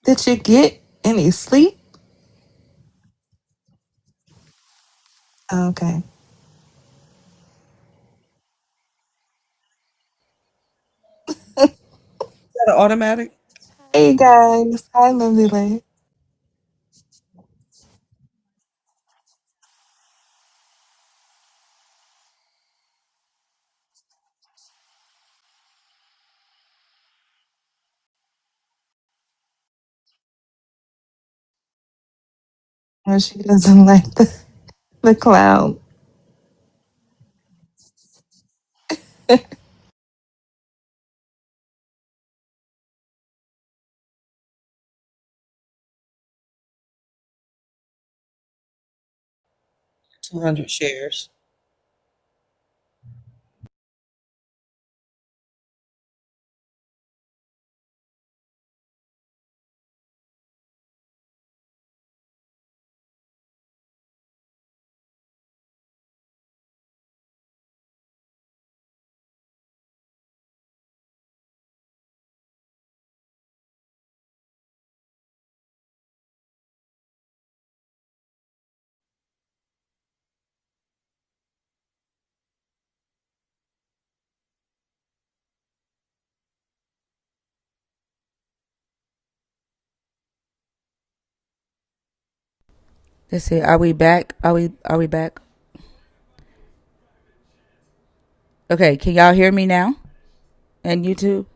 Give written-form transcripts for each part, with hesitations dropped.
Did you get any sleep? Okay. Is that an automatic? Hey guys. Hi, Lovely Lady. Oh, she doesn't like the clown. 200 shares. Let's see. Are we back? Are we back? Okay. Can y'all hear me now? And YouTube?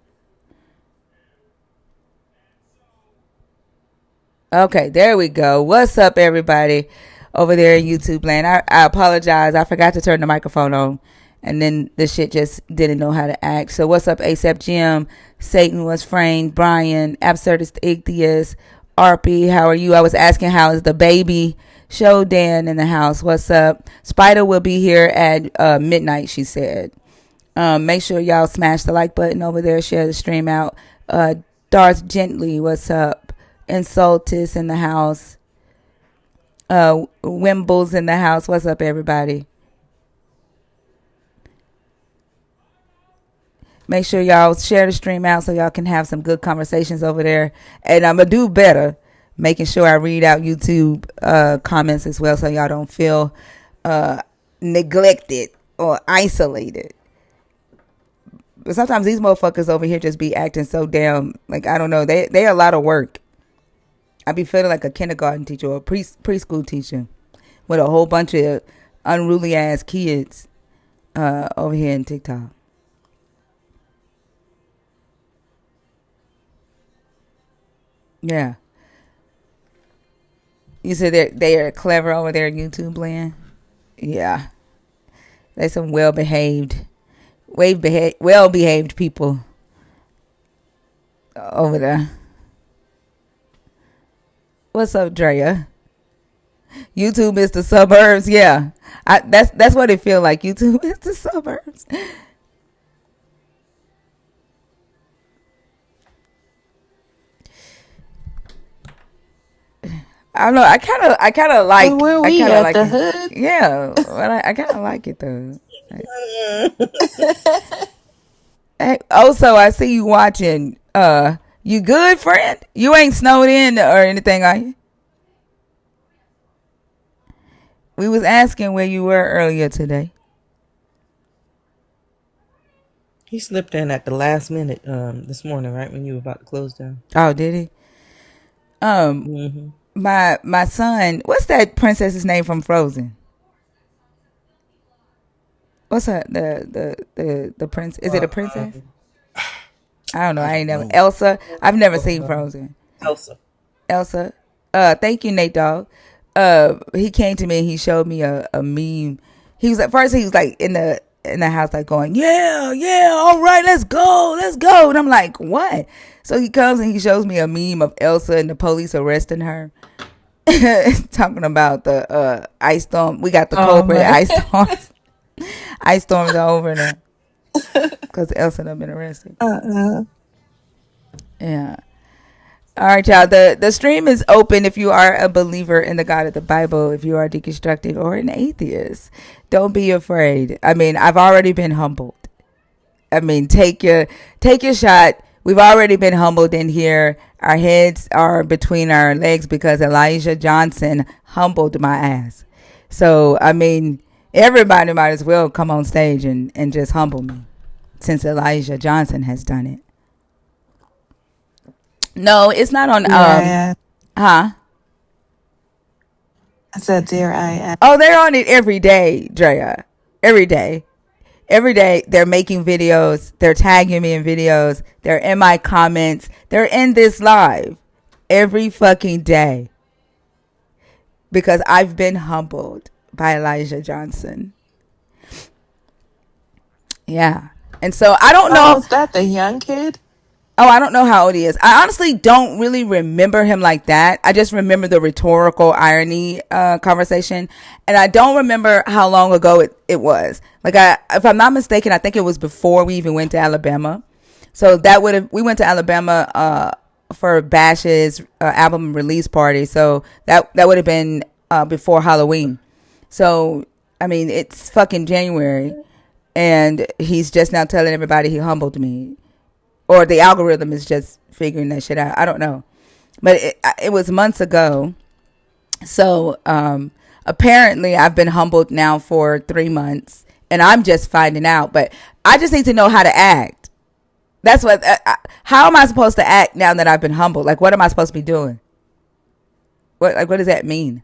Okay, there we go. What's up, everybody over there in YouTube land? I apologize. I forgot to turn the microphone on, and then the shit just didn't know how to act. So, what's up, ASAP Jim? Satan was framed. Brian, Absurdist Atheist, RP. How are you? I was asking how is the baby. Show Dan in the house. What's up? Spider will be here at midnight. She said. Make sure y'all smash the like button over there. Share the stream out. Darth Gently, what's up? Insultus in the house. Wimbles in the house. What's up, everybody? Make sure y'all share the stream out so y'all can have some good conversations over there. And I'm going to do better making sure I read out YouTube comments as well so y'all don't feel neglected or isolated. But sometimes these motherfuckers over here just be acting so damn, like, I don't know. They a lot of work. I be feeling like a kindergarten teacher or a preschool teacher with a whole bunch of unruly ass kids over here in TikTok. Yeah. You said they are clever over there in YouTube land? Yeah. They some well behaved people over there. What's up, Drea? YouTube is the suburbs. Yeah, that's what it feel like. YouTube is the suburbs. I don't know. Well, where I we kind of at like the it. hood? Yeah, but I kind of like it though. Hey, also, I see you watching. You good, friend? You ain't snowed in or anything, are you? We was asking where you were earlier today. He slipped in at the last minute this morning, right when you were about to close down. Oh, did he? Um, Hmm. my son. What's that princess's name from Frozen? What's her the prince? Is it a princess? I don't know. I I ain't don't never know. Elsa. I've never seen Frozen. Elsa. Elsa. Thank you, Nate Dogg. He came to me and he showed me a meme. He was at first he was like in the house like going, yeah, yeah, all right, let's go. And I'm like, what? So he comes and he shows me a meme of Elsa and the police arresting her. Talking about the ice storm. We got the Oh culprit man. ice storms. Ice storms are over now because Elsa done been arrested. Uh-uh. Yeah. All right, y'all. The stream is open if you are a believer in the God of the Bible, if you are deconstructed or an atheist. Don't be afraid. I mean, I've already been humbled. I mean, take your shot. We've already been humbled in here. Our heads are between our legs because Elijah Johnson humbled my ass. So, I mean, everybody might as well come on stage and just humble me since Elijah Johnson has done it. No, it's not on, Dare I ask? huh? I said, dare I ask? Oh, they're on it every day, Drea. Every day. Every day they're making videos, they're tagging me in videos, they're in my comments, they're in this live every fucking day because I've been humbled by Elijah Johnson. Yeah. And so I don't Oh, know. is that the young kid? Oh, I don't know how old he is. I honestly don't really remember him like that. I just remember the rhetorical irony conversation, and I don't remember how long ago it was. Like, if I'm not mistaken, I think it was before we even went to Alabama. So that would have we went to Alabama for Bash's album release party. So that would have been before Halloween. So I mean, it's fucking January, and he's just now telling everybody he humbled me, or the algorithm is just figuring that shit out. I don't know, but it was months ago. So apparently, I've been humbled now for 3 months, and I'm just finding out. But I just need to know how to act. That's what. How am I supposed to act now that I've been humbled? Like, what am I supposed to be doing? What does that mean?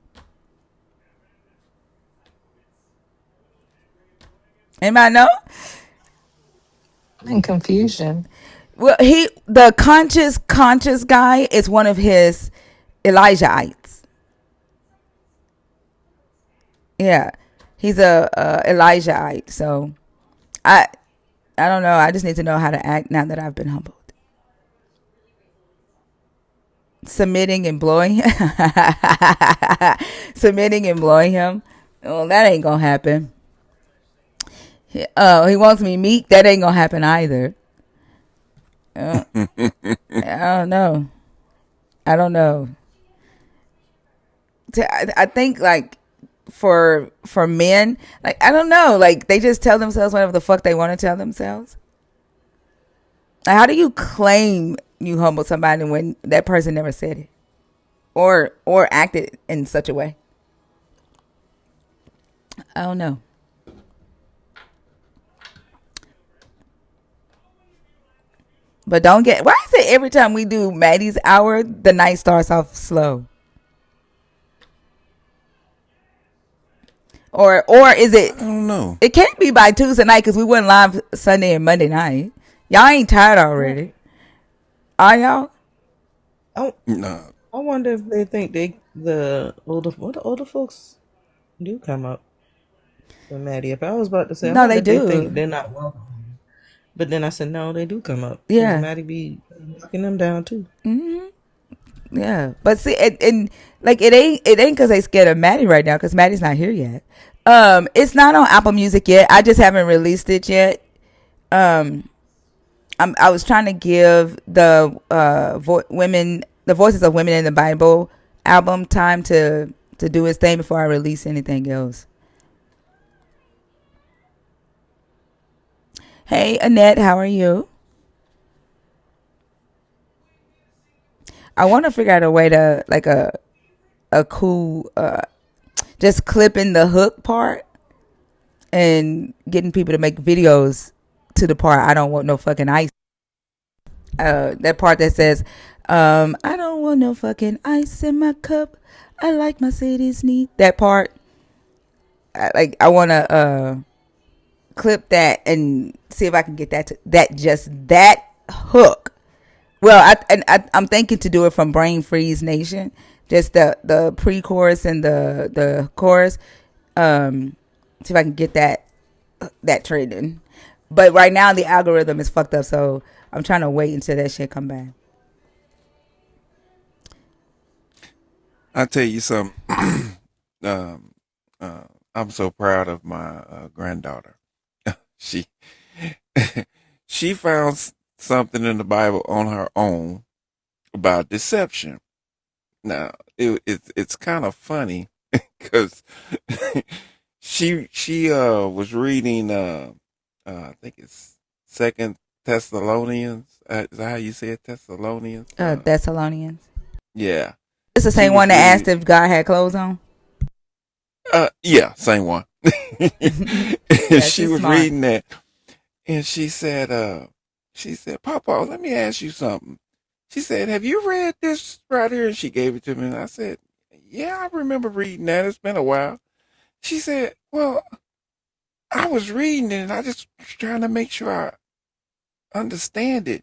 Anybody know? I'm in confusion. Well, the conscious guy is one of his Elijahites. Yeah, he's a Elijahite. So I I don't know. I just need to know how to act now that I've been humbled. Submitting and blowing, submitting and blowing him. Well, that ain't gonna happen. He wants me meek. That ain't gonna happen either. Uh, I don't know. I don't know. I think like for men, like I don't know, like they just tell themselves whatever the fuck they want to tell themselves. Like, how do you claim you humble somebody when that person never said it or acted in such a way? I don't know. But don't get why is it every time we do Maddie's hour, the night starts off slow? Or is it? I don't know. It can't be by Tuesday night because we went live Sunday and Monday night. Y'all ain't tired already, are y'all? I, No. I wonder if they think the older folks do come up for Maddie. If I was about to say, I No, wonder they if they think do. they're not welcome. But then I said, no, they do come up because Yeah, Maddie be knocking them down too. yeah. But see, and like it ain't because they scared of Maddie right now because Maddie's not here yet. It's not on Apple Music yet. I just haven't released it yet. Um, I was trying to give the the voices of women in the Bible album time to do its thing before I release anything else. Hey Annette, how are you? I want to figure out a way to like a cool just clipping the hook part and getting people to make videos to the part I don't want no fucking ice. That part that says, I don't want no fucking ice in my cup. I like my cities neat. That part, I want to clip that and see if I can get that hook. Well, I'm thinking to do it from Brain Freeze Nation, just the pre-chorus and the chorus. See if I can get that trending. But right now the algorithm is fucked up, so I'm trying to wait until that shit come back. I tell you something. um, I'm so proud of my granddaughter. She she found something in the Bible on her own about deception. Now it's kind of funny because she was reading I think it's Second Thessalonians. Is that how you say it? Thessalonians. Thessalonians. Yeah, It's the she same one was that asked reading. if God had clothes on. Yeah, same one. And Yeah, she she's was smart. reading that, and she said, Papa, let me ask you something. She said, have you read this right here? And she gave it to me, and I said, yeah, I remember reading that. It's been a while. She said, well, I was reading it, and I just was trying to make sure I understand it.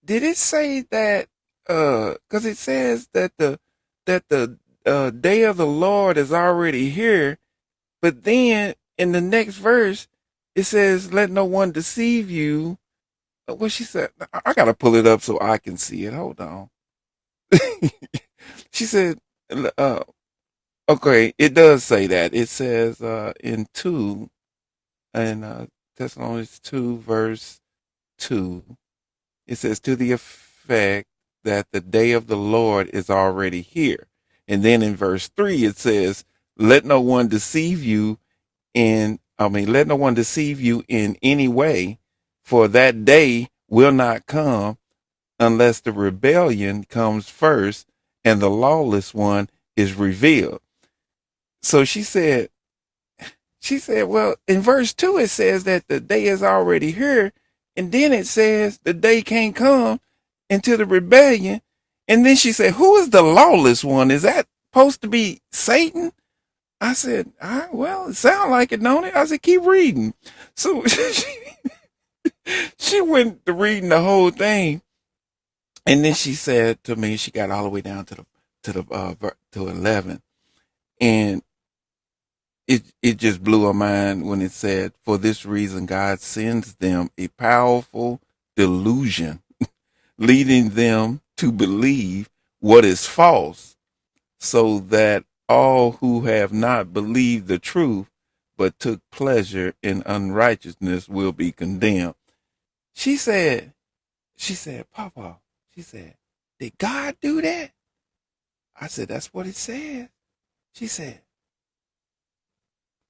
Did it say that? Because it says that the day of the Lord is already here, but then in the next verse it says, "Let no one deceive you." What she said? I gotta pull it up so I can see it. Hold on. She said, uh, "Okay, it does say that. It says in two in Thessalonians 2 verse 2. It says to the effect that the day of the Lord is already here. And then in verse 3, it says, let no one deceive you let no one deceive you in any way, for that day will not come unless the rebellion comes first and the lawless one is revealed. So she said, well, in verse 2, it says that the day is already here. And then it says the day can't come until the rebellion. And then she said, who is the lawless one? Is that supposed to be Satan? I said, well, it sounds like it, don't it? I said, keep reading. So she went to reading the whole thing. And then she said to me, she got all the way down to 11. And it just blew her mind when it said, for this reason, God sends them a powerful delusion, leading them to believe what is false, so that all who have not believed the truth, but took pleasure in unrighteousness will be condemned. She said, Papa, she said, did God do that? I said, that's what it says. She said,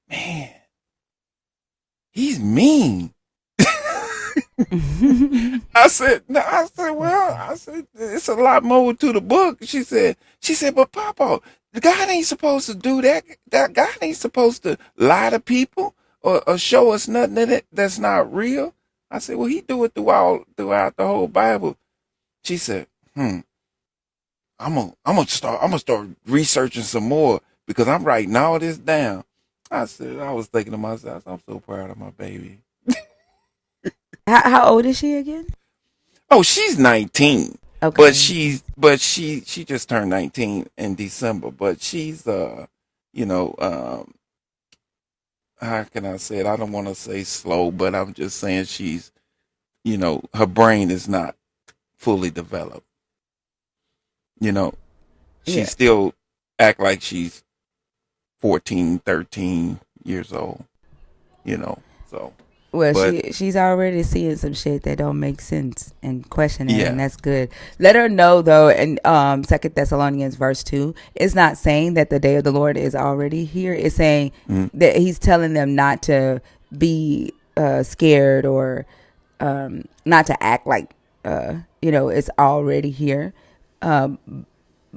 man, he's mean. I said, it's a lot more to the book. She said, but Papa, God ain't supposed to do that. That God ain't supposed to lie to people or show us nothing that's not real. I said, well, he do it throughout the whole Bible. She said, I'm gonna start researching some more because I'm writing all this down. I was thinking to myself, I'm so proud of my baby. How old is she again? Oh, she's 19, but Okay. she just turned 19 in December. But she's you know, how can I say it? I don't want to say slow, but I'm just saying her brain is not fully developed. You know, she Yeah. still act like she's 14, 13 years old. So, Well, but she's already seeing some shit that don't make sense and questioning it, and yeah, that's good. Let her know though, in Second Thessalonians verse 2, it's not saying that the day of the Lord is already here. It's saying mm, that he's telling them not to be scared or not to act like it's already here.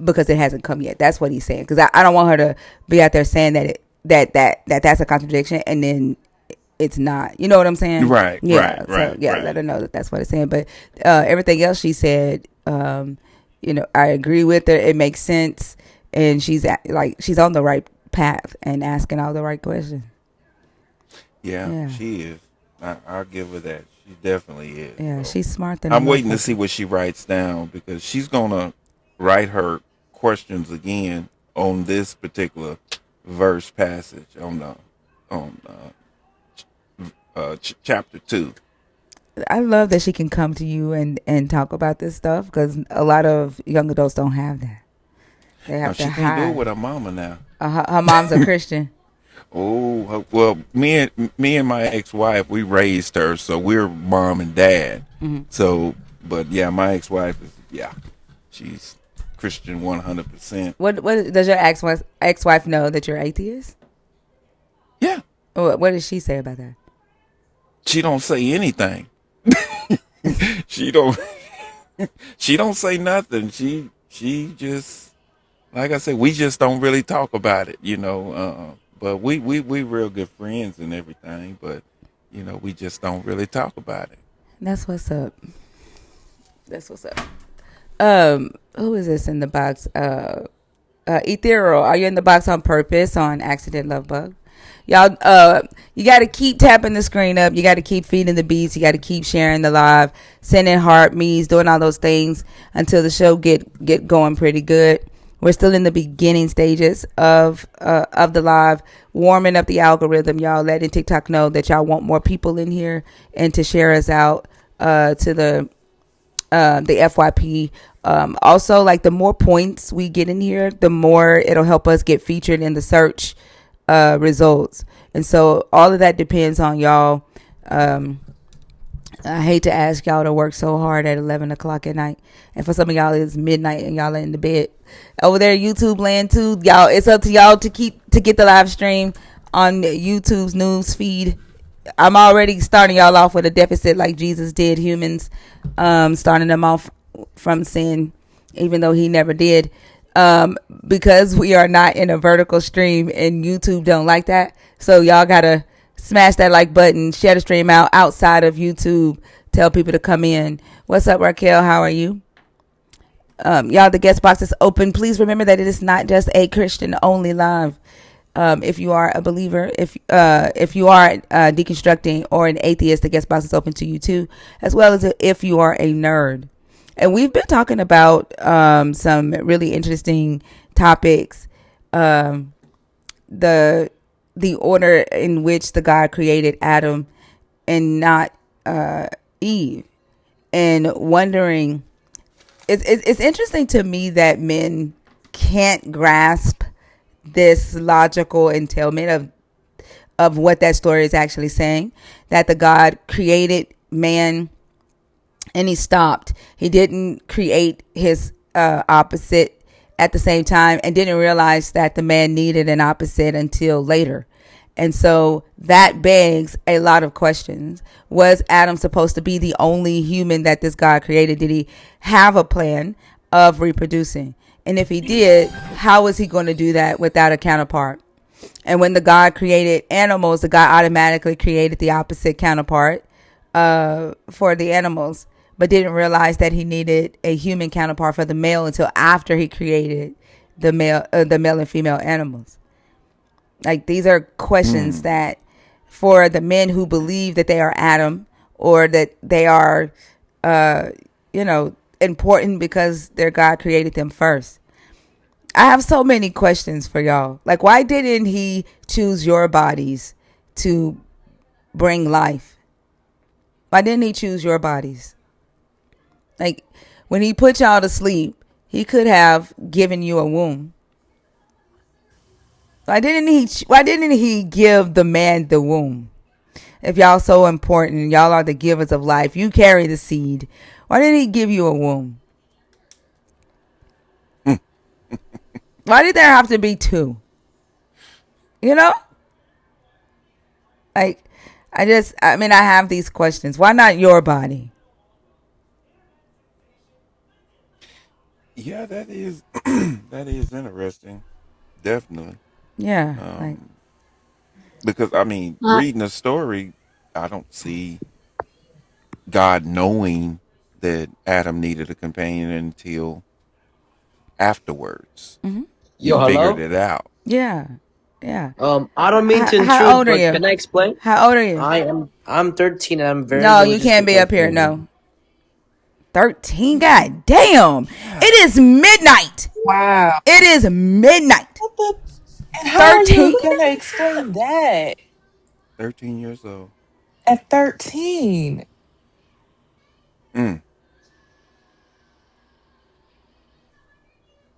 Because it hasn't come yet. That's what he's saying. Because I don't want her to be out there saying that's a contradiction, and then it's not. You know what I'm saying? right, right, Yeah. So right, yeah, let right. her know that that's what it's saying. But everything else she said, I agree with her. It makes sense, and she's on the right path and asking all the right questions. Yeah, Yeah. she is. I'll give her that. She definitely is. Yeah. So She's smart than a I'm waiting to see motherfucker. what she writes down because she's gonna write her questions again on this particular verse passage on chapter 2. I love that she can come to you and talk about this stuff because a lot of young adults don't have that. They Now have to she can't do it hide. with her mama now. Her mom's a Christian. Oh well, me and my ex-wife, we raised her, so we're mom and dad. Hmm. So, but yeah, my ex-wife is she's Christian 100%. What does your ex-wife know that you're atheist? Yeah, What does she say about that? she don't say anything. she don't she don't say nothing. She just like I said, we just don't really talk about it, you know. But we real good friends and everything, but you know, we just don't really talk about it. That's what's up. That's what's up. Who is this in the box? Ethereal, are you in the box on purpose on accident, love bug? Y'all, you got to keep tapping the screen up. You got to keep feeding the beats. You got to keep sharing the live, sending heart me's, doing all those things until the show get going pretty good. We're still in the beginning stages of the live, warming up the algorithm, y'all, letting TikTok know that y'all want more people in here and to share us out to the FYP. Also, like the more points we get in here, the more it'll help us get featured in the search results. And so all of that depends on y'all. Um, I hate to ask y'all to work so hard at 11 o'clock at night. And for some of y'all, it's midnight and y'all are in the bed. Over there, YouTube land too. Y'all, it's up to y'all to get the live stream on YouTube's news feed. I'm already starting y'all off with a deficit like Jesus did humans, starting them off from sin, even though he never did. Because we are not in a vertical stream and YouTube don't like that. So y'all gotta smash that like button, share the stream out outside of YouTube, tell people to come in. What's up, Raquel? How are you? Y'all, the guest box is open. Please remember that it is not just a Christian only live. If you are a believer, if you are deconstructing or an atheist, the guest box is open to you too, as well as if you are a nerd. And we've been talking about some really interesting topics. The the order in which the God created Adam and not Eve, and wondering. It's interesting to me that men can't grasp this logical entailment of what that story is actually saying, that the God created man and he stopped. He didn't create his opposite at the same time and didn't realize that the man needed an opposite until later. And so that begs a lot of questions. Was Adam supposed to be the only human that this God created? Did he have a plan of reproducing? And if he did, how was he going to do that without a counterpart? And when the God created animals, the God automatically created the opposite counterpart for the animals, but didn't realize that he needed a human counterpart for the male until after he created the male and female animals. Like, these are questions Mm. that for the men who believe that they are Adam, or that they are, uh, important because their God created them first. I have so many questions for y'all. Like, why didn't he choose your bodies to bring life? Why didn't he choose your bodies? Like, when he put y'all to sleep, he could have given you a womb. Why didn't he give the man the womb? If y'all so important, y'all are the givers of life. You carry the seed. Why didn't he give you a womb? Why did there have to be two? You know? Like, I have these questions. Why not your body? Yeah, that is that is interesting. Definitely. Yeah, like, Um, because I mean, Uh, reading the story, I don't see God knowing that Adam needed a companion until afterwards. He Yo, figured hello. it out. yeah, yeah. I don't mean to How intrude, old are but you? can I explain? How old are you? I'm 13 and I'm very No, you religious can't be because up here. of No. 13? God damn. Yeah. It is midnight. Wow. It is midnight. What the? And how are 13? you gonna explain that 13 years old. at 13? Mm.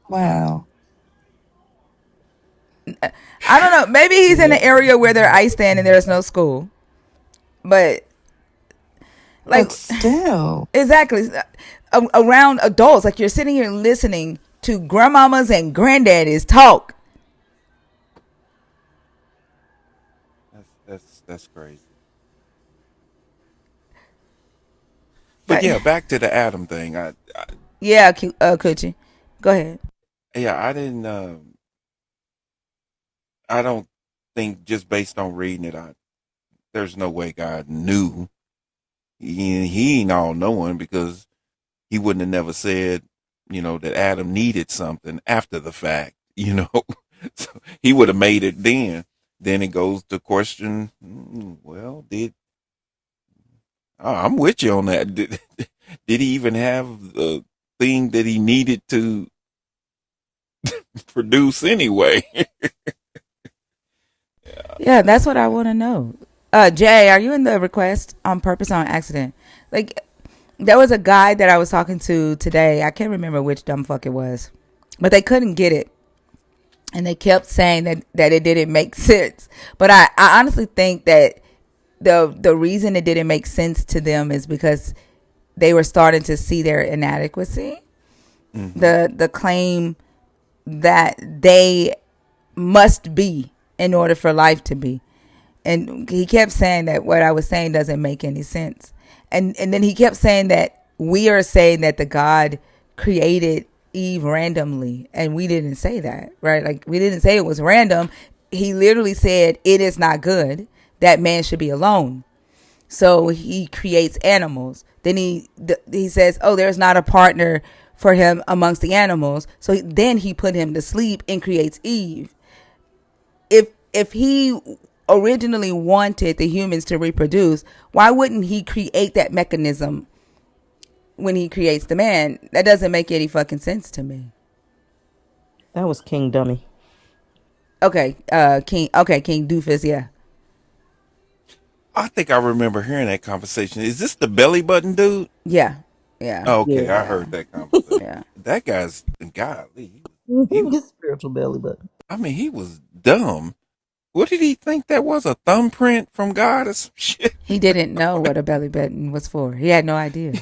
Wow. I don't know. Maybe he's in an yeah. area where they're Iceland and there's no school. But, like, But still, exactly. Around adults. Like, you're sitting here listening to grandmamas and granddaddies talk. That's crazy. Like, yeah, back to the Adam thing. Yeah, Coochie. Go ahead. Yeah, I didn't. I don't think just based on reading it, there's no way God knew. He ain't all knowing because he wouldn't have never said, that Adam needed something after the fact. So he would have made it then. Then it goes to question. Well, I'm with you on that. Did he even have the thing that he needed to produce anyway? Yeah, that's what I want to know. Jay, are you in the request on purpose or on accident? Like, there was a guy that I was talking to today. I can't remember which dumb fuck it was, but they couldn't get it, and they kept saying that it didn't make sense. But I honestly think that the reason it didn't make sense to them is because they were starting to see their inadequacy. Mm-hmm. The claim that they must be in order for life to be. And he kept saying that what I was saying doesn't make any sense. And then he kept saying that we are saying that the God created Eve randomly, and we didn't say that, right? Like, we didn't say it was random. He literally said it is not good that man should be alone. So he creates animals. Then he says, "Oh, there's not a partner for him amongst the animals." So then he put him to sleep and creates Eve. If he originally wanted the humans to reproduce, why wouldn't he create that mechanism when he creates the man? That doesn't make any fucking sense to me. That was King Dummy. Okay, King Doofus, yeah. I think I remember hearing that conversation. Is this the belly button dude? Yeah. Yeah. Okay, I Yeah. heard that conversation. Yeah. That guy's godly. He was. His spiritual belly button. I mean, he was dumb. What did he think that was? A thumbprint from God or some shit? He didn't know what a belly button was for. He had no idea.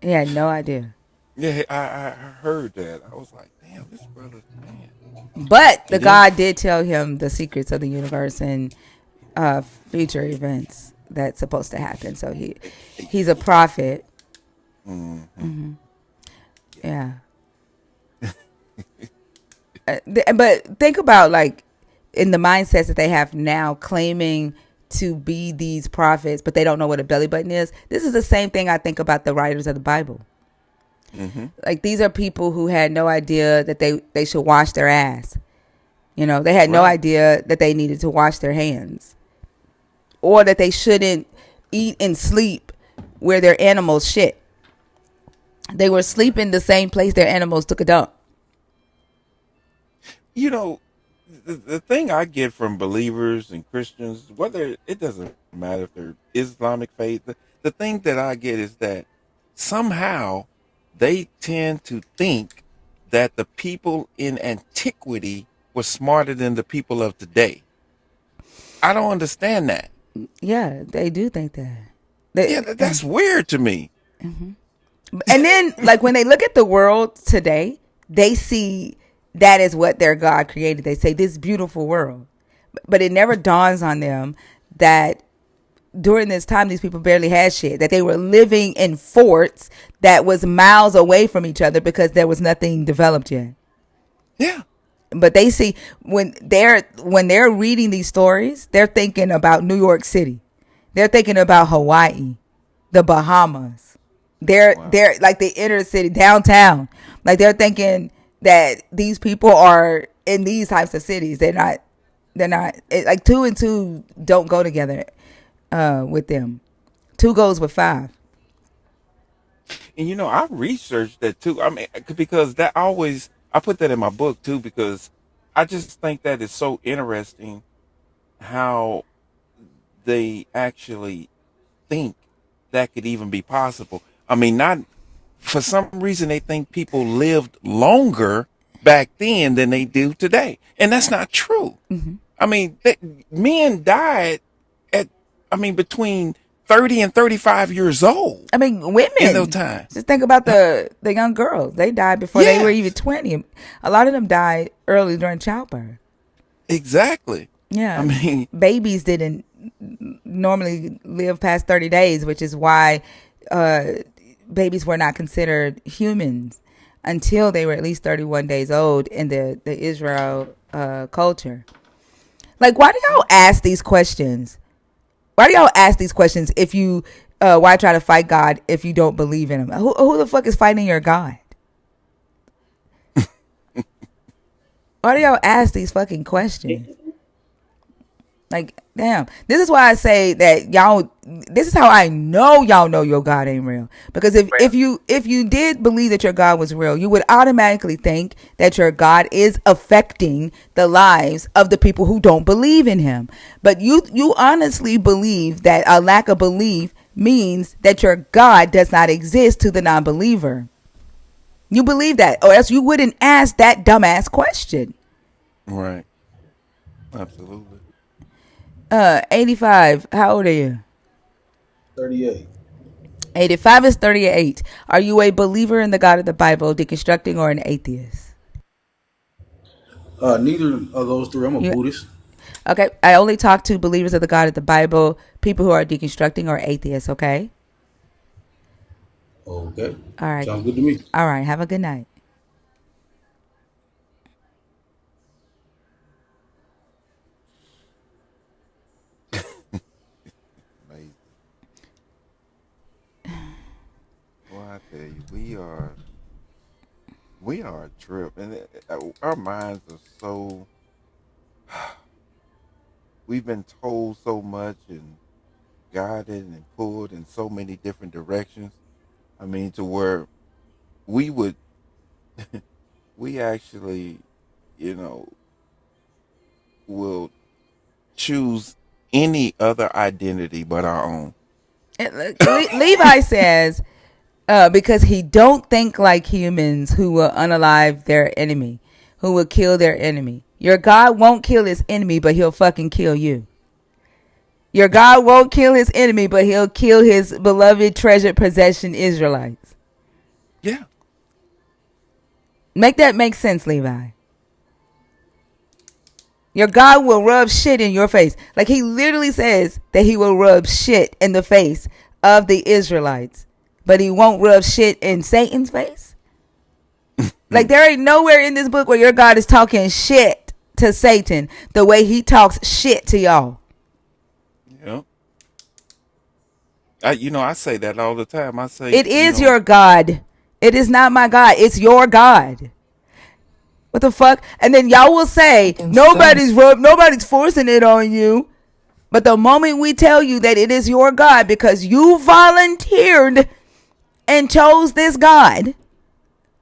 He had no idea. Yeah, I heard that. I was like, damn, this brother, man. But the And then, God did tell him the secrets of the universe and future events that's supposed to happen. So he's a prophet. Mm-hmm. Yeah. But think about, like, in the mindsets that they have now, claiming to be these prophets, but they don't know what a belly button is. This is the same thing I think about the writers of the Bible. mm-hmm. Like, these are people who had no idea that they should wash their ass. They had no Right. idea that they needed to wash their hands, or that they shouldn't eat and sleep where their animals shit. They were sleeping the same place their animals took a dump. You know, the thing I get from believers and Christians, whether it doesn't matter if they're Islamic faith, the thing that I get is that somehow they tend to think that the people in antiquity were smarter than the people of today. I don't understand that. Yeah, they do think that. Yeah, that's weird to me. And then, like, when they look at the world today, they see that is what their God created. They say, this beautiful world. But it never dawns on them that during this time, these people barely had shit, that they were living in forts that was miles away from each other because there was nothing developed yet. Yeah. But they see, when they're reading these stories, they're thinking about New York City. They're thinking about Hawaii, the Bahamas. They're like the inner city, downtown. Like, they're thinking that these people are in these types of cities. They're not like, 2 and 2 don't go together with them. 2 goes with 5. And I researched that too. I mean, because I put that in my book too, because I just think that is so interesting how they actually think that could even be possible. I mean, not for some reason they think people lived longer back then than they do today, and that's not true. Mm-hmm. I mean, men died at, between 30 and 35 years old. I mean, In those women. times. Just think about the young girls. They died before they were Yes. even 20. A lot of them died early during childbirth. Exactly. Yeah. I mean, babies didn't normally live past 30 days, which is why babies were not considered humans until they were at least 31 days old in the Israel culture. Like, why do y'all ask these questions? Why do y'all ask these questions if you why try to fight God if you don't believe in him? Who the fuck is fighting your God? Why do y'all ask these fucking questions? Like, damn. This is why I say that y'all. This is how I know y'all know your God ain't real. Because if you did believe that your God was real, you would automatically think that your God is affecting the lives of the people who don't believe in Him. But you honestly believe that a lack of belief means that your God does not exist to the non-believer. You believe that, or else you wouldn't ask that dumbass question. Right. Absolutely. 85. How old are you? 38. 85 is 38. Are you a believer in the God of the Bible, deconstructing, or an atheist? Neither of those three. I'm a You Buddhist. okay? I only talk to believers of the God of the Bible, people who are deconstructing or atheists. Okay. Okay. All right. Sounds good to me. All right. Have a good night. Amazing. Well, I tell you, we are a trip, and our minds are so. We've been told so much and guided and pulled in so many different directions. I mean, to where we would, we actually, you know, will choose any other identity but our own. Levi says, because he don't think like humans who will unalive their enemy, who will kill their enemy. Your God won't kill his enemy, but he'll fucking kill you. Your God won't kill his enemy, but he'll kill his beloved, treasured possession, Israelites. Yeah. Make that make sense, Levi. Your God will rub shit in your face. Like, he literally says that he will rub shit in the face of the Israelites, but he won't rub shit in Satan's face. Like, there ain't nowhere in this book where your God is talking shit to Satan the way he talks shit to y'all. Yeah. I say that all the time. I say, It is your God. It is not my God. It's your God. What the fuck? And then y'all will say Fucking suck. nobody's forcing it on you. But the moment we tell you that it is your God because you volunteered and chose this God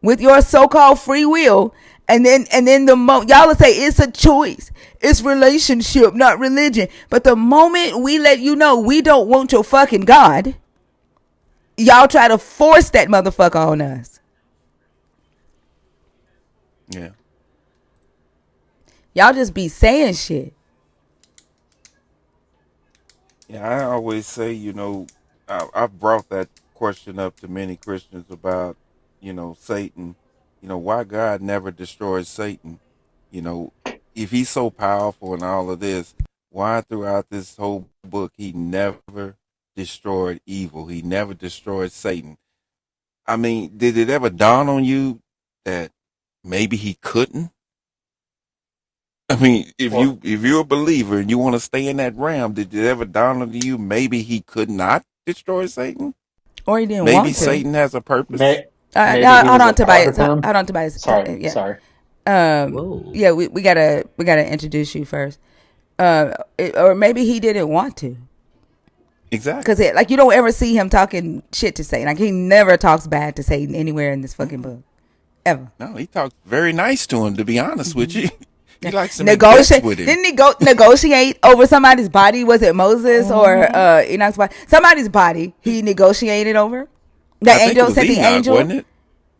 with your so-called free will, and then y'all will say it's a choice, it's relationship, not religion. But the moment we let you know we don't want your fucking God, y'all try to force that motherfucker on us. yeah. Y'all just be saying shit. Yeah, I always say, I've brought that question up to many Christians about, Satan, why God never destroys Satan. You know, if he's so powerful and all of this, why throughout this whole book he never destroyed evil? He never destroyed Satan. I mean, did it ever dawn on you that maybe he couldn't? I mean, Well, if you're a believer and you want to stay in that realm, did it ever dawn on you maybe he could not destroy Satan? Or he didn't Maybe want to. Satan has a purpose. maybe he Hold was on, a part of Tobias. him. Hold on, Tobias. Sorry, Yeah. sorry. Whoa. Yeah, we gotta introduce you first. Or maybe he didn't want to. Cause Exactly. like, you don't ever see him talking shit to Satan. Like, he never talks bad to Satan anywhere in this fucking Mm-mm. book, ever. No, he talked very nice to him. To be honest with you, he Yeah. likes to make bets Negotiate. with him. Didn't he go negotiate over somebody's body? Was it Moses or Hmm. Enoch's body? Somebody's body he negotiated over. The I think it angel was sent the Enoch, angel. wasn't it?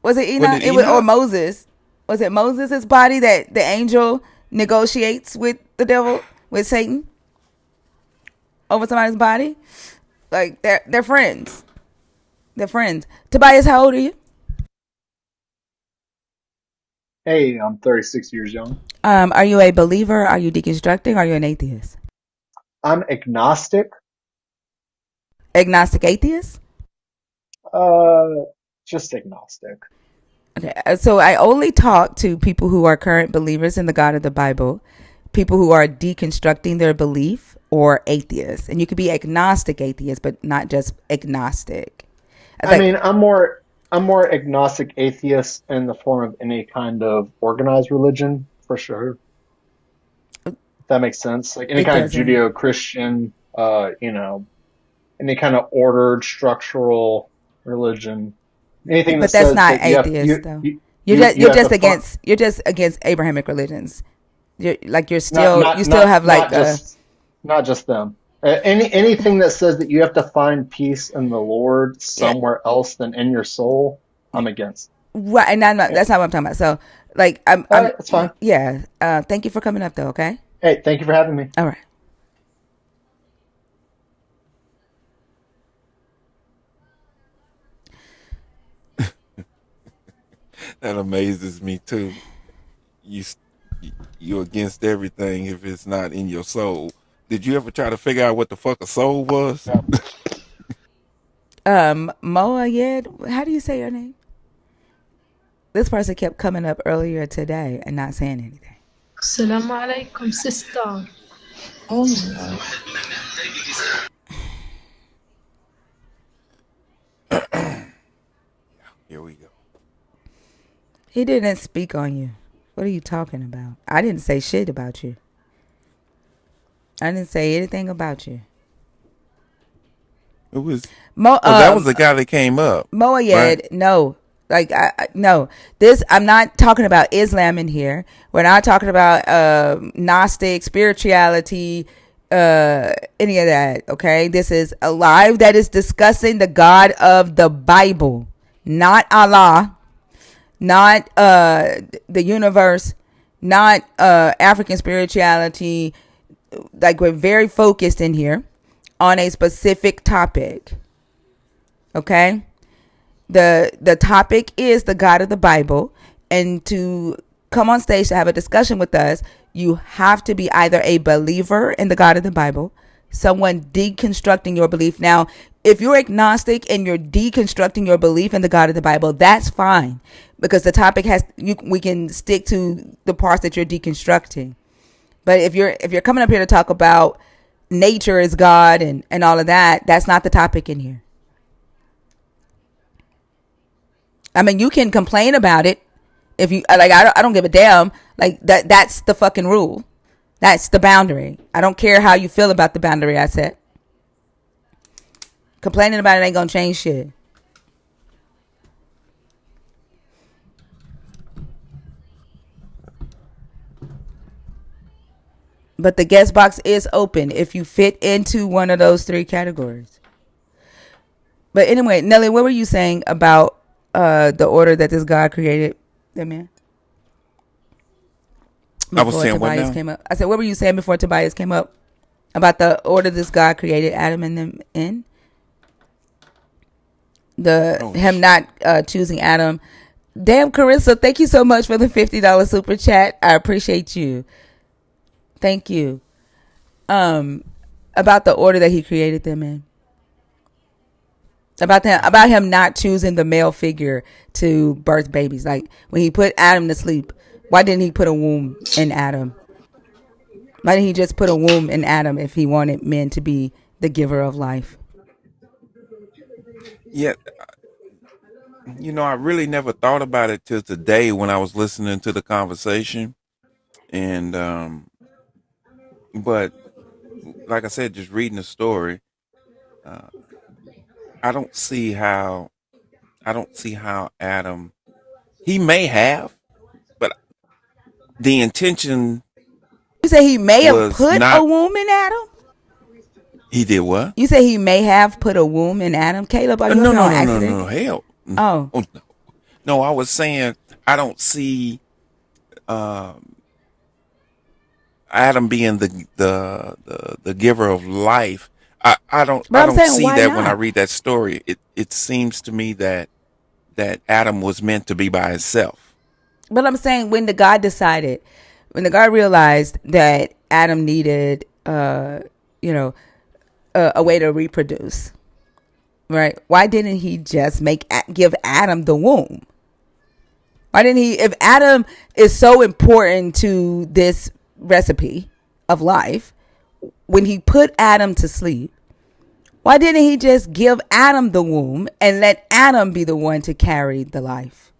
Was it Wasn't Enoch? it It was, or Enoch? Moses? Was it Moses' body that the angel negotiates with the devil, with Satan, over somebody's body? Like, they're friends. They're friends. Tobias, how old are you? Hey, I'm 36 years young. Are you a believer? Are you deconstructing? Are you an atheist? I'm agnostic. Agnostic atheist? Just agnostic. Okay, so I only talk to people who are current believers in the God of the Bible, people who are deconstructing their belief, or atheists. And you could be agnostic atheist, but not just agnostic. I Like, mean, I'm more agnostic atheist in the form of any kind of organized religion, for sure. If that makes sense. Like any it kind of doesn't. Judeo-Christian, any kind of ordered structural religion. Anything that But that's says not that you have atheist, you though. you You're you, just you you're have to just find against Abrahamic religions. You're not still you not still not have like not just not just them. Anything that says that you have to find peace in the Lord yeah, somewhere else than in your soul, I'm against. right, and Yeah. that's not what I'm talking about. So like All I'm right, that's fine. yeah. Thank you for coming up though. Okay. Hey, thank you for having me. All right. That amazes me too. You you against everything if it's not in your soul. Did you ever try to figure out what the fuck a soul was? Moa Yed, how do you say your name? This person kept coming up earlier today and not saying anything. Assalamu alaikum, sister. Oh my God. Here we go. He didn't speak on you. What are you talking about? I didn't say shit about you. I didn't say anything about you. It was Mo, oh, that was the guy that came up, right? Moayed, no. Like, no. This, I'm not talking about Islam in here. We're not talking about Gnostic, spirituality, any of that, okay? This is a live that is discussing the God of the Bible, not Allah, not the universe, not African spirituality. Like, we're very focused in here on a specific topic, okay? The topic is the God of the Bible, and to come on stage to have a discussion with us, you have to be either a believer in the God of the Bible, someone deconstructing your belief. Now, if you're agnostic and you're deconstructing your belief in the God of the Bible, that's fine, because the topic we can stick to the parts that you're deconstructing. But if you're coming up here to talk about nature is God and all of that, that's not the topic in here. I mean, you can complain about it if you like. I don't give a damn. Like that's the fucking rule. That's the boundary. I don't care how you feel about the boundary I set. Complaining about it ain't gonna change shit. But the guest box is open if you fit into one of those three categories. But anyway, Nelly, what were you saying about the order that this God created them in? I was Before saying what Tobias now? came up. I said, what were you saying before Tobias came up? About the order this God created Adam and them in? Oh, Him not choosing Adam. Damn, Carissa, thank you so much for the $50 super chat. I appreciate you. Thank you. About the order that he created them in. About him not choosing the male figure to birth babies. Like when he put Adam to sleep, why didn't he put a womb in Adam? Why didn't he just put a womb in Adam if he wanted men to be the giver of life? yeah. I really never thought about it till today when I was listening to the conversation, and but like I said, just reading the story, uh, I don't see how I don't see how Adam. He may have, but the intention You say he may have was put a not. womb in Adam? He did what? You say he may have put a womb in Adam? Caleb, are you up No, here no, on no, no, accident? no. Hell, Oh. oh, no. No, I was saying I don't see um, Adam being the giver of life. I don't But I I'm don't saying, see why that when I not? read that story. It seems to me that Adam was meant to be by himself. But I'm saying when the God realized that Adam needed, you know, a way to reproduce, right? Why didn't he just give Adam the womb? Why didn't he? If Adam is so important to this recipe of life, when he put Adam to sleep, why didn't he just give Adam the womb and let Adam be the one to carry the life?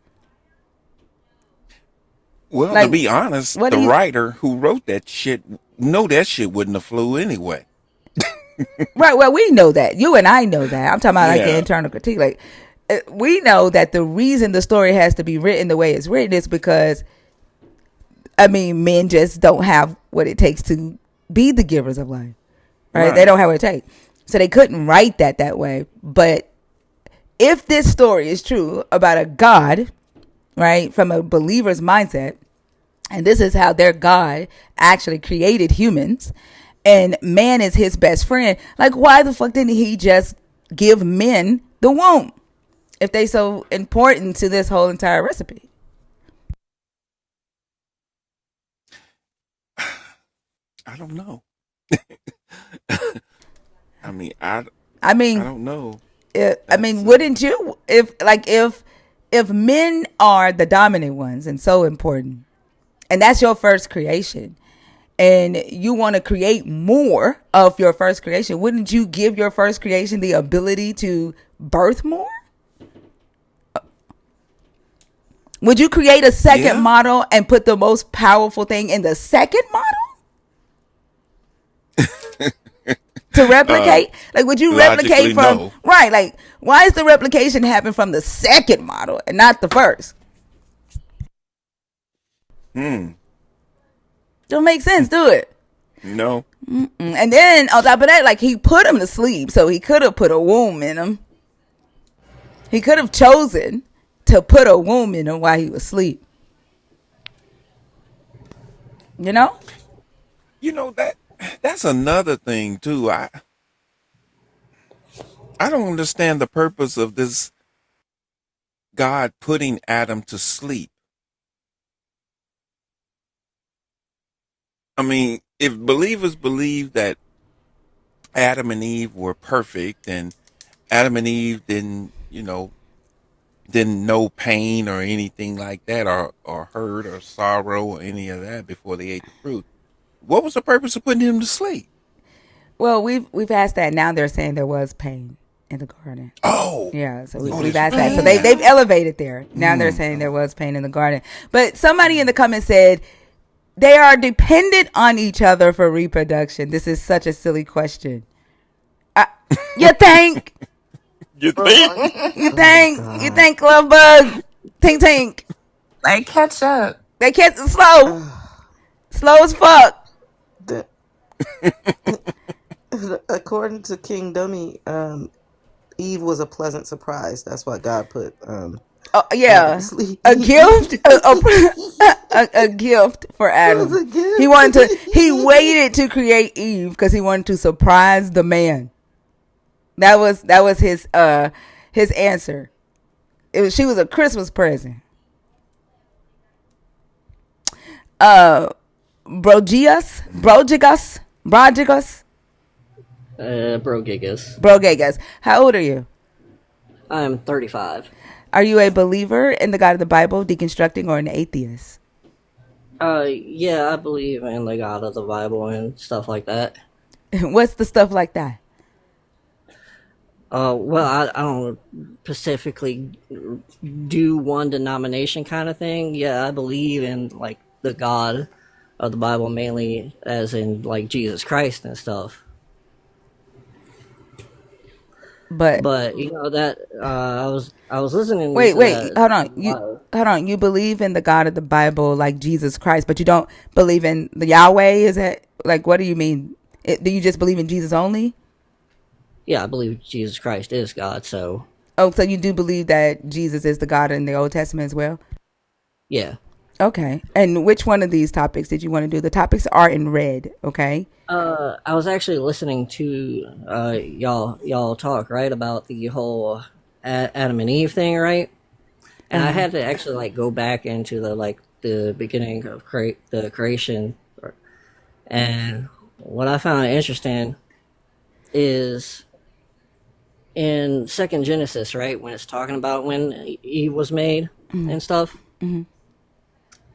Well, to Like, be honest, what the do you? writer who wrote that shit know that shit wouldn't have flew anyway. Right. Well, we know that. You and I know that. I'm talking about like an Yeah. internal critique. Like, we know that the reason the story has to be written the way it's written is because, I mean, men just don't have what it takes to be the givers of life. Right? They Right. don't have what it takes. So they couldn't write that way. But if this story is true about a God, right, from a believer's mindset, and this is how their God actually created humans, and man is his best friend, like, why the fuck didn't he just give men the womb if they so important to this whole entire recipe? I don't know. I mean, I I mean, don't know. I mean, That's wouldn't you, if men are the dominant ones and so important, and that's your first creation, and you want to create more of your first creation, wouldn't you give your first creation the ability to birth more? Would you create a second yeah. model and put the most powerful thing in the second model to Uh, replicate? Like, would you replicate logically, from, no. right? Like, why is the replication happen from the second model and not the first? Hmm. Don't make sense, do it? No. And then on top of that, like, he put him to sleep, so he could have put a womb in him. He could have chosen to put a womb in him while he was asleep. You know? You know that's another thing too. I don't understand the purpose of this God putting Adam to sleep. I mean, if believers believe that Adam and Eve were perfect and Adam and Eve didn't know pain or anything like that, or hurt or sorrow or any of that before they ate the fruit, what was the purpose of putting him to sleep? Well, we've asked that. Now they're saying there was pain in the garden. Oh, Yeah, so oh, we've there's asked that. So pain they've now. elevated there. Now they're saying there was pain in the garden. But somebody in the comments said they are dependent on each other for reproduction. This is such a silly question. You think? You think? You Oh my think? You god. think, love bug? Tink tink. Like, catch up. They catch it slow. Slow as fuck. The, according to King Dummy, Eve was a pleasant surprise. That's why God put Oh, Adam to yeah, sleep. a gift, a gift for It was Adam. a He gift. wanted to. He waited to create Eve because he wanted to surprise the man. That was his answer. She was a Christmas present. Uh, Brogigas. Bro Gigas. Brogegas. How old are you? I am 35. Are you a believer in the God of the Bible, deconstructing, or an atheist? Yeah, I believe in the God of the Bible and stuff like that. What's the stuff like that? Well, I don't specifically do one denomination kind of thing. Yeah, I believe in like the God of the Bible mainly, as in like Jesus Christ and stuff. But But you know that I was listening wait, to wait, that. hold on. Hold on. You believe in the God of the Bible, like Jesus Christ, but you don't believe in the Yahweh. Is it like, what do you mean? Do you just believe in Jesus only? Yeah, I believe Jesus Christ is God. So Oh, so you do believe that Jesus is the God in the Old Testament as well? yeah. Okay. And which one of these topics did you want to do? The topics are in red. Okay. I was actually listening to y'all talk right about the whole Adam and Eve thing, right? And I had to actually like go back into the beginning of the creation, and what I found interesting is in Second Genesis, right, when it's talking about when Eve was made and stuff.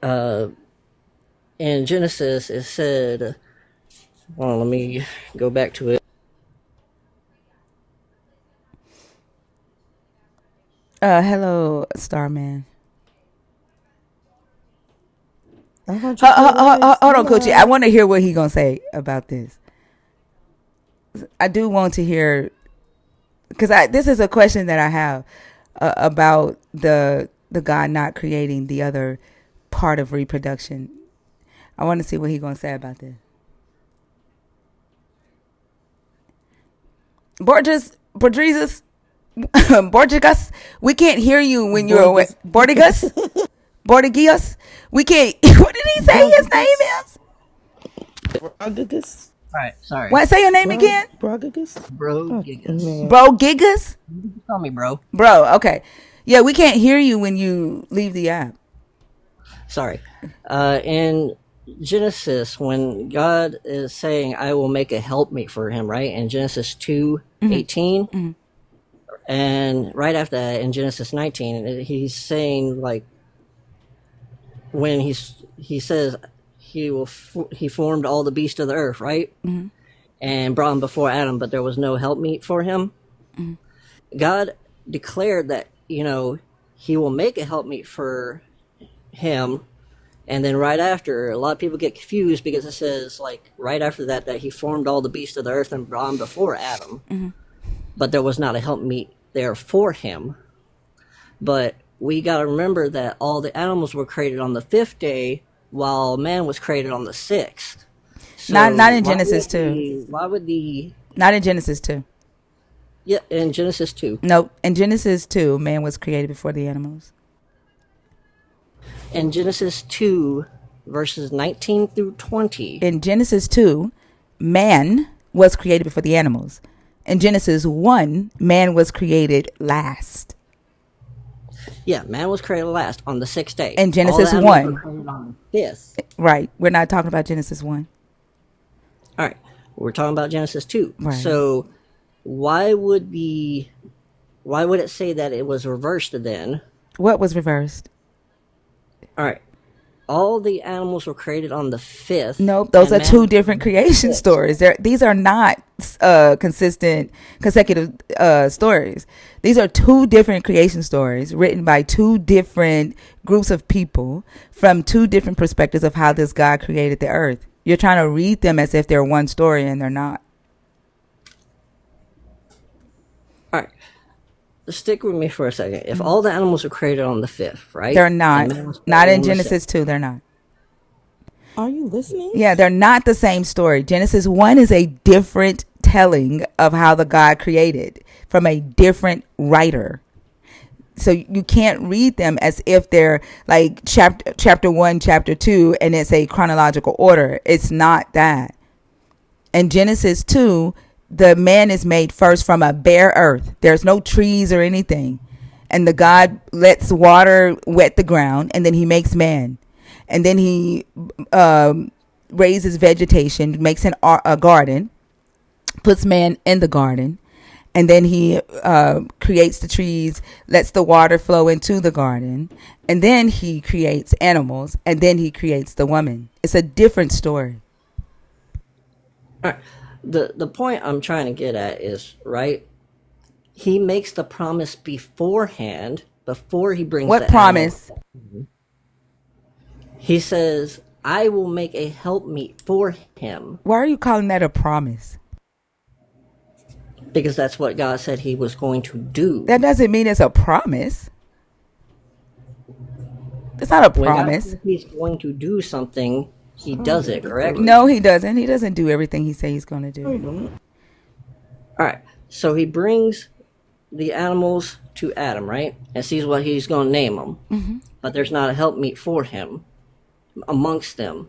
Uh, in Genesis, it said, well, let me go back to it. Hello, Starman. I want you to rise. Hold on, Coachy. I want to hear what he gonna say about this. I do want to hear because this is a question that I have about the God not creating the other part of reproduction. I want to see what he gonna say about this. Borges, Borgigas, we can't hear you when you're away. Borgigas, Borgias, we can't. What did he say his name is? Brogagus. All right, sorry. What? Say your name again. Brogagus? Bro Oh, Gigas. man. Bro Gigas? Call me bro. Bro, okay. Yeah, we can't hear you when you leave the app. Sorry. In Genesis, when God is saying, I will make a helpmeet for him, right? In Genesis 2:18. And right after that, in Genesis 19, he's saying, like, when he says he formed all the beasts of the earth, right? And brought him before Adam, but there was no helpmeet for him. God declared that, he will make a helpmeet for him. And then right after, a lot of people get confused because it says, like, right after that he formed all the beasts of the earth and brought them before Adam. But there was not a helpmeet there for him. But we got to remember that all the animals were created on the 5th day, while man was created on the 6th. So not in Genesis 2. Why would Not in Genesis 2. Yeah, in Genesis 2. Nope. In Genesis 2, man was created before the animals. In Genesis 2, verses 19 through 20. In Genesis 2, man was created before the animals. In Genesis 1, man was created last. Yeah, man was created last on the 6th day. In Genesis all the 1. were created on the 5th. Right. We're not talking about Genesis 1. All right. We're talking about Genesis 2. Right. So why would it say that it was reversed then? What was reversed? All right. All the animals were created on the 5th. Nope, those are two different creation stories. These are not consecutive stories. These are two different creation stories written by two different groups of people from two different perspectives of how this God created the earth. You're trying to read them as if they're one story, and they're not. All right. Stick with me for a second. If all the animals were created on the 5th, right? They're not. Not in Genesis 2, they're not. Are you listening? Yeah, they're not the same story. Genesis 1 is a different telling of how the God created from a different writer. So you can't read them as if they're like chapter 1, chapter 2, and it's a chronological order. It's not that. In Genesis 2, the man is made first from a bare earth. There's no trees or anything. And the God lets water wet the ground, and then he makes man. And then he raises vegetation, makes a garden, puts man in the garden. And then he creates the trees, lets the water flow into the garden. And then he creates animals. And then he creates the woman. It's a different story. All right. The point I'm trying to get at is, right, he makes the promise beforehand, before he brings What the promise? Animal. He says, I will make a helpmeet for him. Why are you calling that a promise? Because that's what God said he was going to do. That doesn't mean it's a promise. It's not a promise. When God says he's going to do something, he does it, correct? No, he doesn't. He doesn't do everything he says he's going to do. All right. So he brings the animals to Adam, right? And sees what he's going to name them. Mm-hmm. But there's not a helpmeet for him amongst them.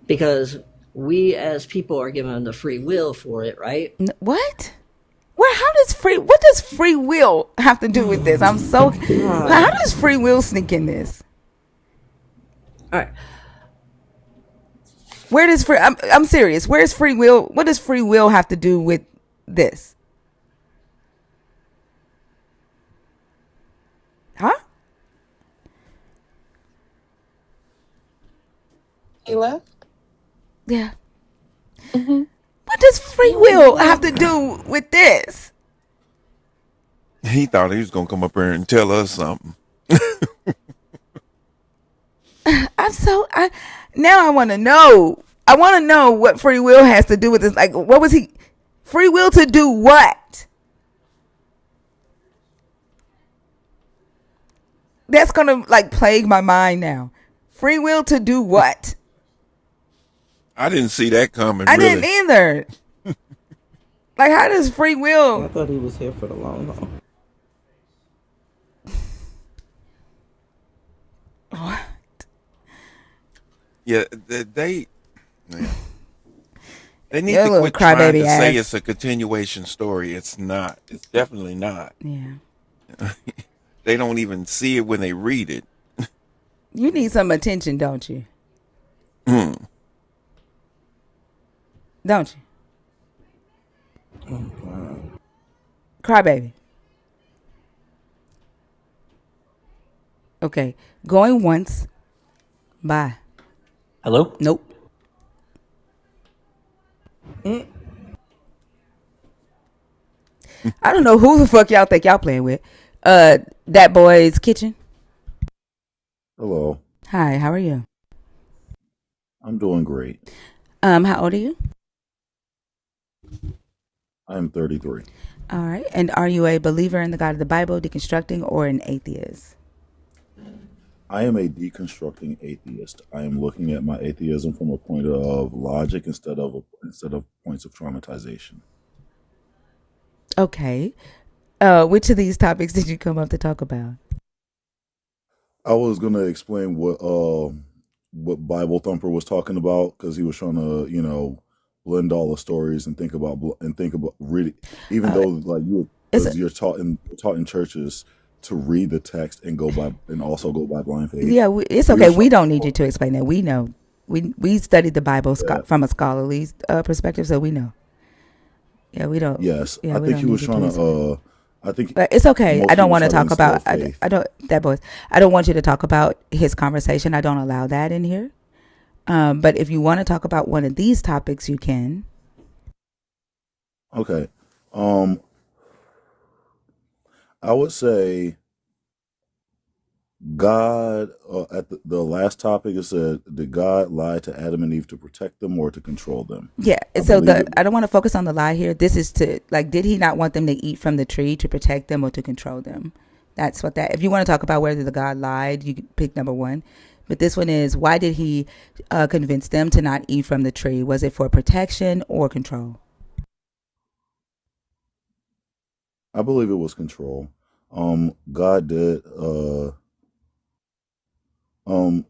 Because we as people are given the free will for it, right? What? What does free will have to do with this? How does free will sneak in this? All right. Where does I'm serious. Where's free will? What does free will have to do with this? Huh? He left? Yeah. Mm-hmm. What does free No, he will have to left. do with this? He thought he was gonna come up here and tell us something. Now I want to know. I want to know what free will has to do with this. Like, what was he? Free will to do what? That's gonna like plague my mind now. Free will to do what? I didn't see that coming, I didn't really. either. Like, how does free I will? thought he was here for the long haul. What? Yeah, yeah. They need You're a to little quit trying crybaby to say ass. it's a continuation story. It's not. It's definitely not. Yeah. They don't even see it when they read it. You need some attention, don't you? Hmm. Don't you? Oh, God. Crybaby. Okay. Going once. Bye. Hello? Nope. I don't know who the fuck y'all think y'all playing with. That boy's kitchen. Hello. Hi, how are you? I'm doing great. How old are you? I'm 33. All right. And are you a believer in the God of the Bible, deconstructing, or an atheist? I am a deconstructing atheist. I am looking at my atheism from a point of logic instead of points of traumatization. Okay. Which of these topics did you come up to talk about? I was gonna explain what Bible Thumper was talking about because he was trying to blend all the stories and think about really, even Uh, though like you, it's because you're taught in churches to read the text and go by and also go by blind faith. Yeah, it's We okay. were We trying don't need you to to explain that. We know. We studied the Bible that. from a scholarly perspective, so we know. Yeah, we don't. Yes, Yeah, I we think don't he need was you trying to to. explain. I think But it's okay. I most don't people want to try to talk instill about. faith. I don't. That boys. I don't want you to talk about his conversation. I don't allow that in here. But if you want to talk about one of these topics, you can. Okay, um, I would say God. At the last topic, it said, "Did God lie to Adam and Eve to protect them or to control them?" Yeah. I So believe it. I don't want to focus on the lie here. This is to like, did he not want them to eat from the tree to protect them or to control them? That's what that. If you want to talk about whether the God lied, you can pick number one. But this one is, why did he convince them to not eat from the tree? Was it for protection or control? I believe it was control. God did. Um,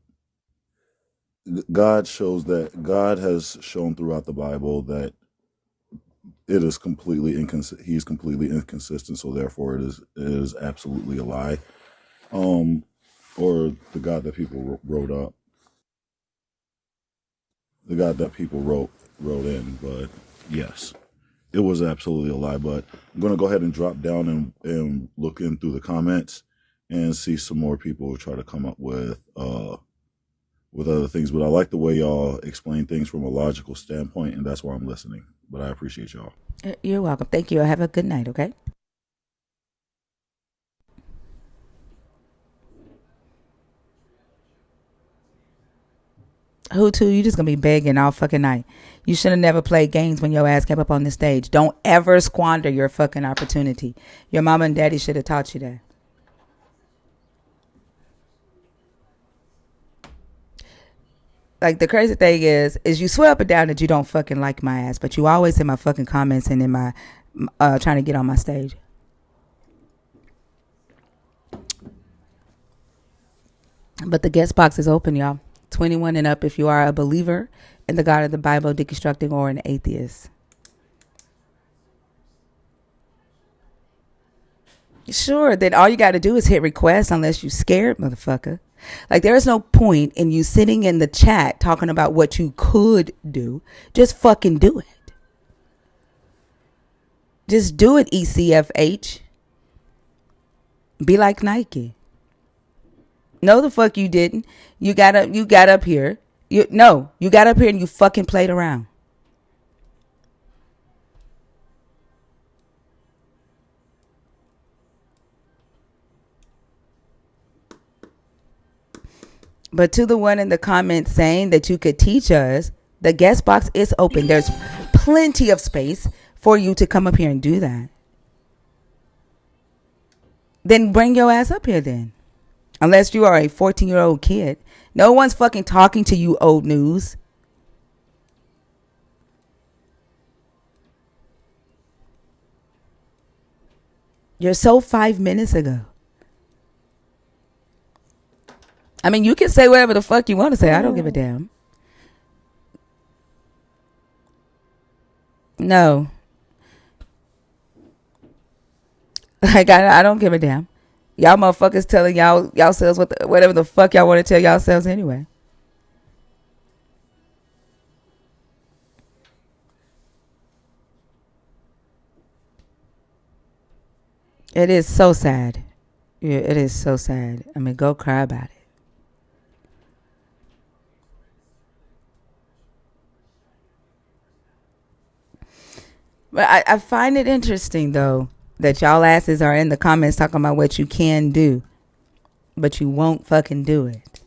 God shows that God has shown throughout the Bible that it is completely inconsistent. He's completely inconsistent, so therefore it is absolutely a lie. Um, or the God that people wrote up, the God that people wrote in. But yes, it was absolutely a lie. But I'm gonna go ahead and drop down and look in through the comments and see some more people try to come up with other things. But I like the way y'all explain things from a logical standpoint, and that's why I'm listening. But I appreciate y'all. You're welcome. Thank you. Have a good night. Okay. Who too? You just gonna be begging all fucking night. You should have never played games when your ass came up on the stage. Don't ever squander your fucking opportunity. Your mama and daddy should have taught you that. Like, the crazy thing is you swear up and down that you don't fucking like my ass, but you always in my fucking comments and in my trying to get on my stage. But the guest box is open, y'all. 21 and up if you are a believer in the God of the Bible, deconstructing, or an atheist. Sure, then all you got to do is hit request unless you scared, motherfucker. Like, there is no point in you sitting in the chat talking about what you could do. Just fucking do it. Just do it, ECFH. Be like Nike. No, the fuck you didn't. You got up here. You got up here and you fucking played around. But to the one in the comments saying that you could teach us, the guest box is open. There's plenty of space for you to come up here and do that. Then bring your ass up here then. Unless you are a 14-year-old kid. No one's fucking talking to you, old news. You're so 5 minutes ago. I mean, you can say whatever the fuck you want to say. I don't give a damn. No. Like, I don't give a damn. Y'all motherfuckers telling y'all selves whatever the fuck y'all want to tell y'all selves anyway. It is so sad. Yeah, it is so sad. I mean, go cry about it. But I find it interesting, though, that y'all asses are in the comments talking about what you can do, but you won't fucking do it.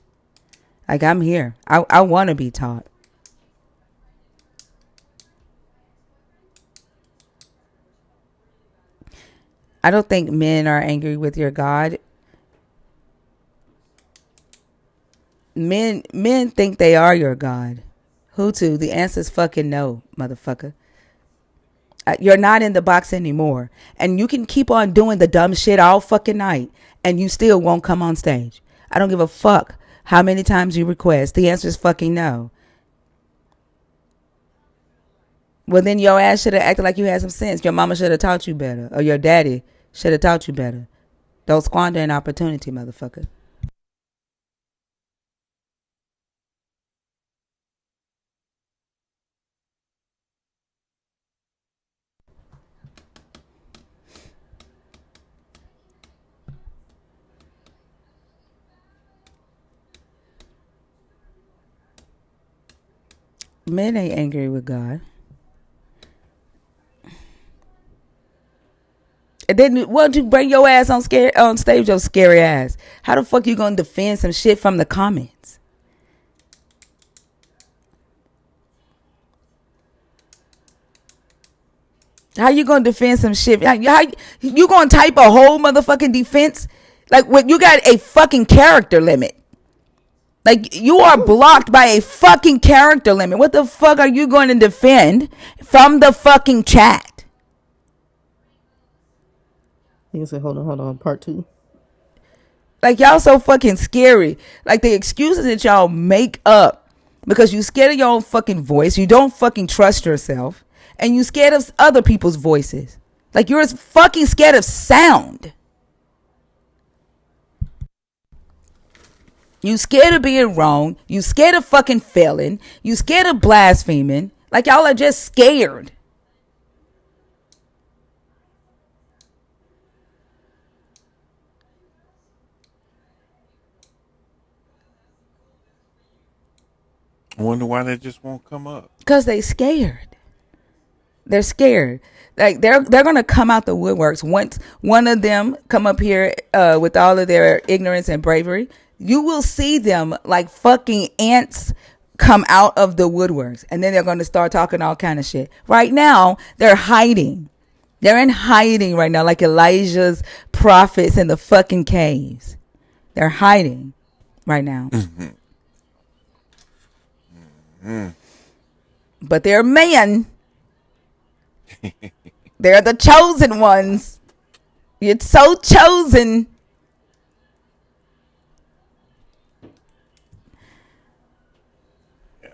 Like, I'm here. I want to be taught. I don't think men are angry with your God. Men think they are your God. Who to? The answer's fucking no, motherfucker. You're not in the box anymore. And you can keep on doing the dumb shit all fucking night and you still won't come on stage. I don't give a fuck how many times you request. The answer is fucking no. Well, then your ass should have acted like you had some sense. Your mama should have taught you better. Or your daddy should have taught you better. Don't squander an opportunity, motherfucker. Men ain't angry with God. And then why don't you bring your ass on stage, your scary ass? How the fuck you gonna defend some shit from the comments? How you gonna defend some shit? How you gonna type a whole motherfucking defense? Like, what, you got a fucking character limit. Like, you are blocked by a fucking character limit. What the fuck are you going to defend from the fucking chat? You said, hold on, part 2. Like, y'all so fucking scary. Like, the excuses that y'all make up because you scared of your own fucking voice. You don't fucking trust yourself. And you scared of other people's voices. Like, you're fucking scared of sound. You scared of being wrong. You scared of fucking failing. You scared of blaspheming. Like, y'all are just scared. I wonder why they just won't come up. Because they scared. They're scared. Like, they're gonna come out the woodworks once one of them come up here with all of their ignorance and bravery. You will see them like fucking ants come out of the woodworks, and then they're gonna start talking all kind of shit. Right now, they're hiding. They're in hiding right now, like Elijah's prophets in the fucking caves. They're hiding right now. But they're men. They're the chosen ones. You're so chosen. Yeah.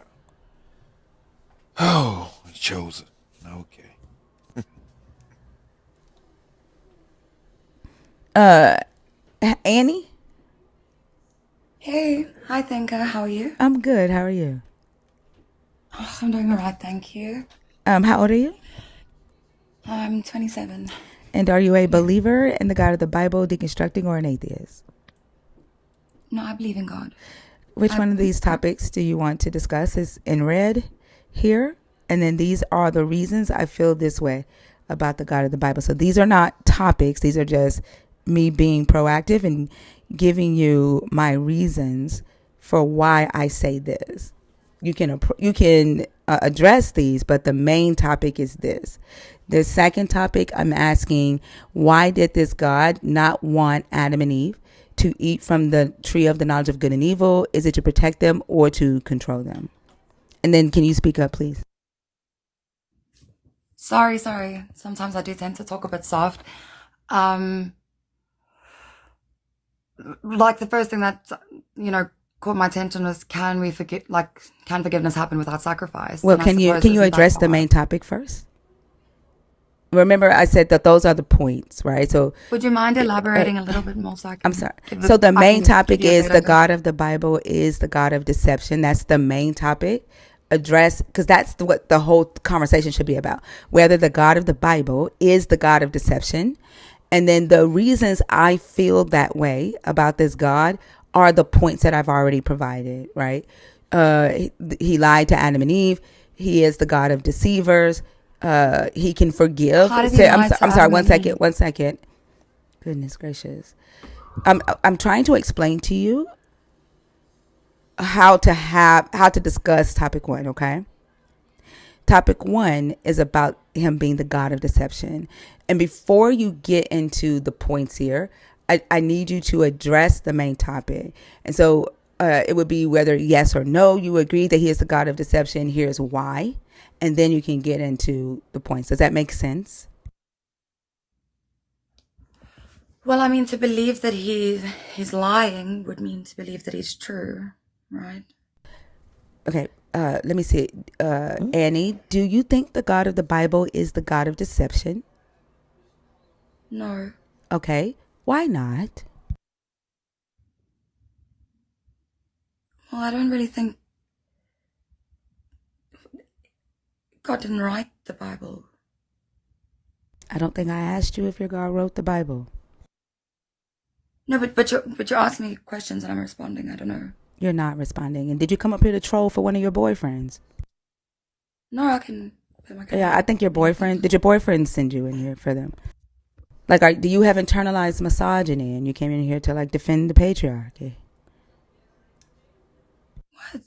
Oh, chosen. Okay. Annie? Hey, hi Thinker, how are you? I'm good. How are you? Oh, I'm doing alright, thank you. How old are you? I'm 27. And are you a believer in the God of the Bible, deconstructing, or an atheist? No, I believe in God. Which one of these topics do you want to discuss? Is in red here. And then these are the reasons I feel this way about the God of the Bible. So these are not topics. These are just me being proactive and giving you my reasons for why I say this. You can address these, but the main topic is this. The second topic, I'm asking, why did this God not want Adam and Eve to eat from the tree of the knowledge of good and evil? Is it to protect them or to control them? And then can you speak up, please? Sorry. Sometimes I do tend to talk a bit soft. Like the first thing that, caught my attention was, can forgiveness happen without sacrifice? Well, can you address the main topic first? Remember, I said that those are the points, right? So, would you mind elaborating a little bit more? I'm sorry. So the main topic is the God of the Bible is the God of deception. That's the main topic. Address, because that's what the whole conversation should be about. Whether the God of the Bible is the God of deception, and then the reasons I feel that way about this God are the points that I've already provided, right? He lied to Adam and Eve. He is the God of deceivers. He can forgive. I'm sorry. One second. Goodness gracious. I'm trying to explain to you how to discuss topic 1. Okay. Topic 1 is about him being the God of deception. And before you get into the points here, I need you to address the main topic. And so it would be whether yes or no, you agree that he is the God of deception. Here's why. And then you can get into the points. Does that make sense? Well, I mean, to believe that he's lying would mean to believe that he's true, right? Okay, let me see. Annie, do you think the God of the Bible is the God of deception? No. Okay, why not? Well, I don't really think God didn't write the Bible. I don't think I asked you if your God wrote the Bible. No, but you're asking me questions and I'm responding. I don't know. You're not responding. And did you come up here to troll for one of your boyfriends? No, I can put my camera. Yeah, I think your boyfriend. Did your boyfriend send you in here for them? Like, do you have internalized misogyny and you came in here to like defend the patriarchy? What?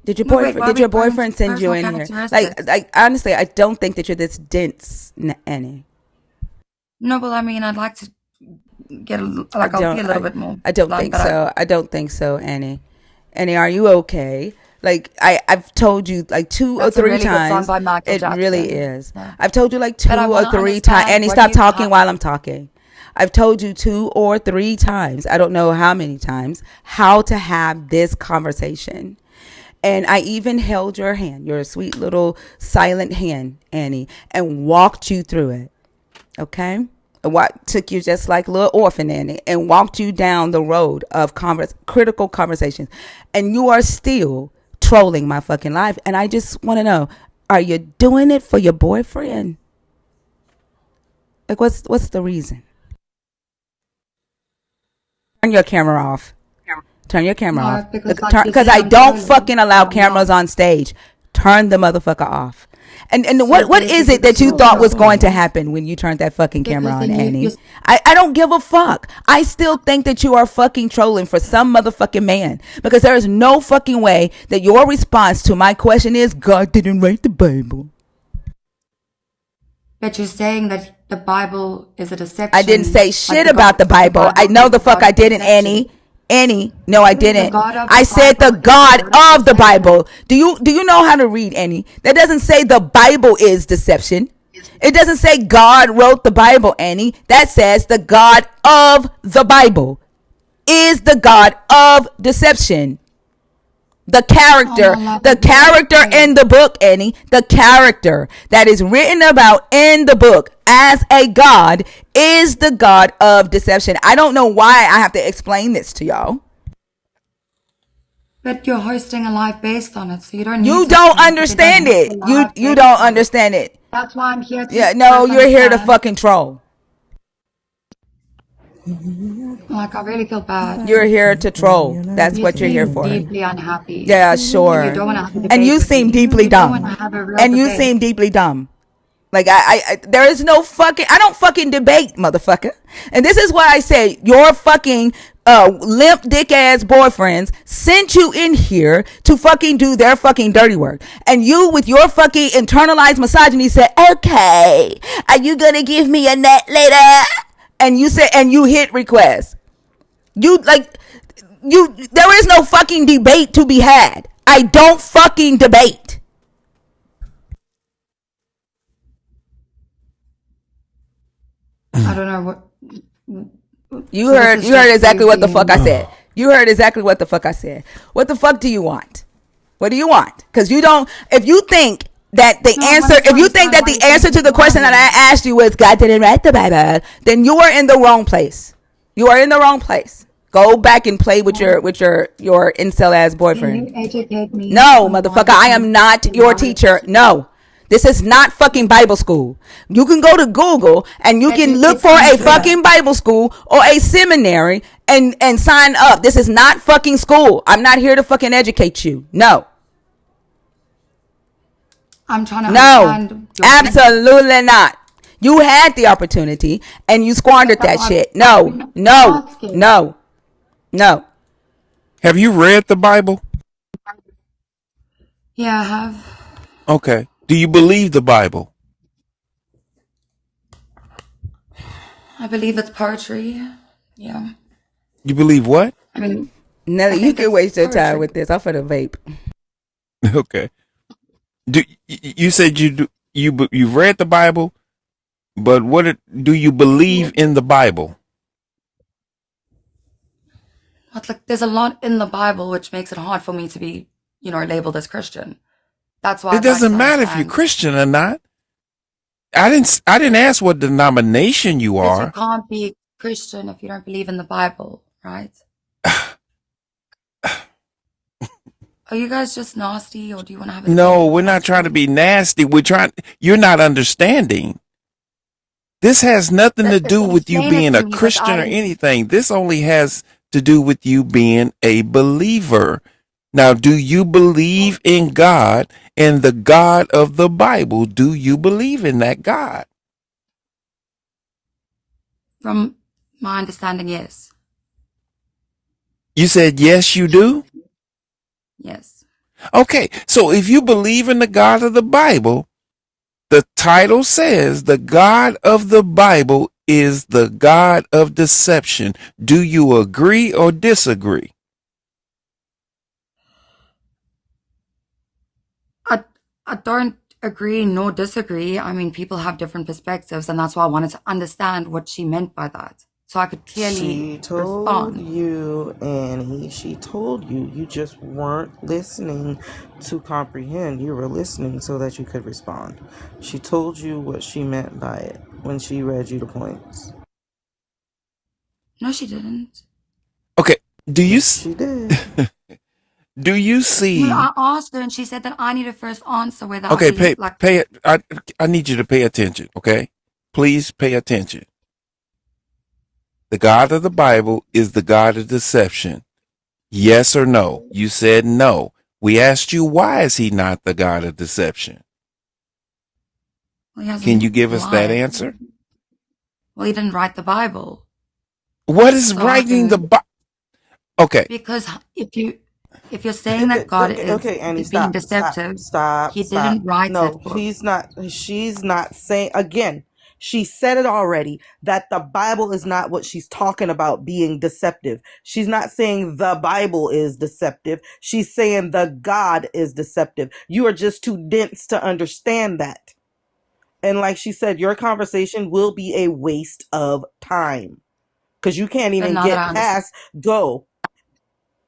Did your boyfriend send you in here? Like honestly, I don't think that you're this dense, Annie. No, well, I mean, I'd like to get I'll be a little bit more. I don't think so. I don't think so, Annie. Annie, are you okay? Like I've told you like 2 or 3 really times. Good song by Michael it Jackson. Really is. Yeah. I've told you like 2 or 3 times. Annie, stop talking while I'm talking. I've told you 2 or 3 times. I don't know how many times how to have this conversation. And I even held your hand, your sweet little silent hand, Annie, and walked you through it. Okay? What took you just like little orphan Annie and walked you down the road of critical conversations. And you are still trolling my fucking life. And I just want to know, are you doing it for your boyfriend? Like, what's the reason? Turn your camera off. Turn your camera off. Because I don't fucking allow cameras on stage. Turn the motherfucker off. And what is it that you thought was going to happen when you turned that fucking camera on, Annie? I don't give a fuck. I still think that you are fucking trolling for some motherfucking man. Because there is no fucking way that your response to my question is, God didn't write the Bible. But you're saying that the Bible is a deception. I didn't say shit about the Bible. I know the fuck I didn't, Annie. Annie, no, I didn't. I said the God of the Bible. Do you know how to read, Annie? That doesn't say the Bible is deception. It doesn't say God wrote the Bible, Annie. That says the God of the Bible is the God of deception. The character in the book, Annie, the character that is written about in the book as a God is the God of deception. I don't know why I have to explain this to y'all. But you're hosting a live based on it, so you don't need You don't understand it. You don't understand it. That's why I'm here to you're here to fucking troll. Like, I really feel bad. You're here to troll. That's You what you're here seem for. deeply unhappy. Yeah, And you sure. don't want to have a And debate you with seem me. deeply You don't want to dumb. have a real And you debate. seem deeply dumb. Like there is no fucking. I don't fucking debate, motherfucker. And this is why I say your fucking limp dick ass boyfriends sent you in here to fucking do their fucking dirty work. And you, with your fucking internalized misogyny, said, "Okay, are you gonna give me a nut later?" And you said, and you hit request. You like you. There is no fucking debate to be had. I don't fucking debate. I don't know what. You So this heard is you heard just exactly you what the fuck I being. said. You heard exactly what the fuck I said. What the fuck do you want? What do you want? Because you don't. If you think that the No, I answer, wanted to if you think understand that why the you think answer to he's the question that lying. I asked you was God didn't write the Bible, then you are in the wrong place. You are in the wrong place. Go back and play with Well, your incel ass can you boyfriend. educate me No, on why motherfucker, you I think am not he's your lying? teacher. No. This is not fucking Bible school. You can go to Google and you can look Educate for me a through that. fucking Bible school or a seminary and sign up. This is not fucking school. I'm not here to fucking educate you. No. I'm trying to No. understand your thinking. Absolutely not. You had the opportunity and you squandered That's that what shit. I've No. been No. asking. No. No. Have you read the Bible? Yeah, I have. Okay. Do you believe the Bible? I believe it's poetry. Yeah. You believe what? I mean, I Nelly, you think can it's waste your time poetry. with this. I'm for the vape. Okay. Do you said you do you've read the Bible, but do you believe in the Bible? But like, there's a lot in the Bible which makes it hard for me to be, labeled as Christian. That's why It I'd like doesn't to matter if you're understand. Christian or not. I didn't ask what denomination you But you are. can't be Christian if you don't believe in the Bible, right? Are you guys just nasty, or do you want to have a No, debate? we're not That's trying to all. be nasty. You're not understanding. This has nothing to do with you Explain it being to a me Christian without or any. anything. This only has to do with you being a believer. Now, do you believe in God and the God of the Bible? Do you believe in that God? From my understanding, yes. You said, yes, you do? Yes. Okay, so if you believe in the God of the Bible, the title says the God of the Bible is the God of deception. Do you agree or disagree? I, I don't agree nor disagree. I mean, people have different perspectives, and that's why I wanted to understand what she meant by that, so I could clearly She told respond. you, and she told you. You just weren't listening to comprehend. You were listening so that you could respond. She told you what she meant by it when she read you the points. No, she didn't. Okay, do you Yes, she did. do you No, see? I asked her, and she said that I need to first answer whether I Okay, believe, pay like, pay it. I need you to pay attention. Okay, please pay attention. The God of the Bible is the God of deception. Yes or no? You said no. We asked you, why is he not the God of deception? well, he Can you hasn't give us that lied. answer? Well, he didn't write the Bible, What is so I writing the can. Bible? Okay, Because if you're saying that God Okay, okay, Annie, is being stop, stop, deceptive, stop, he stop. didn't write No, that book. she's not saying, again, she said it already, that the Bible is not what she's talking about being deceptive. She's not saying the Bible is deceptive. She's saying the God is deceptive. You are just too dense to understand that. And like she said, your conversation will be a waste of time because you can't But even now that get I understand, past go.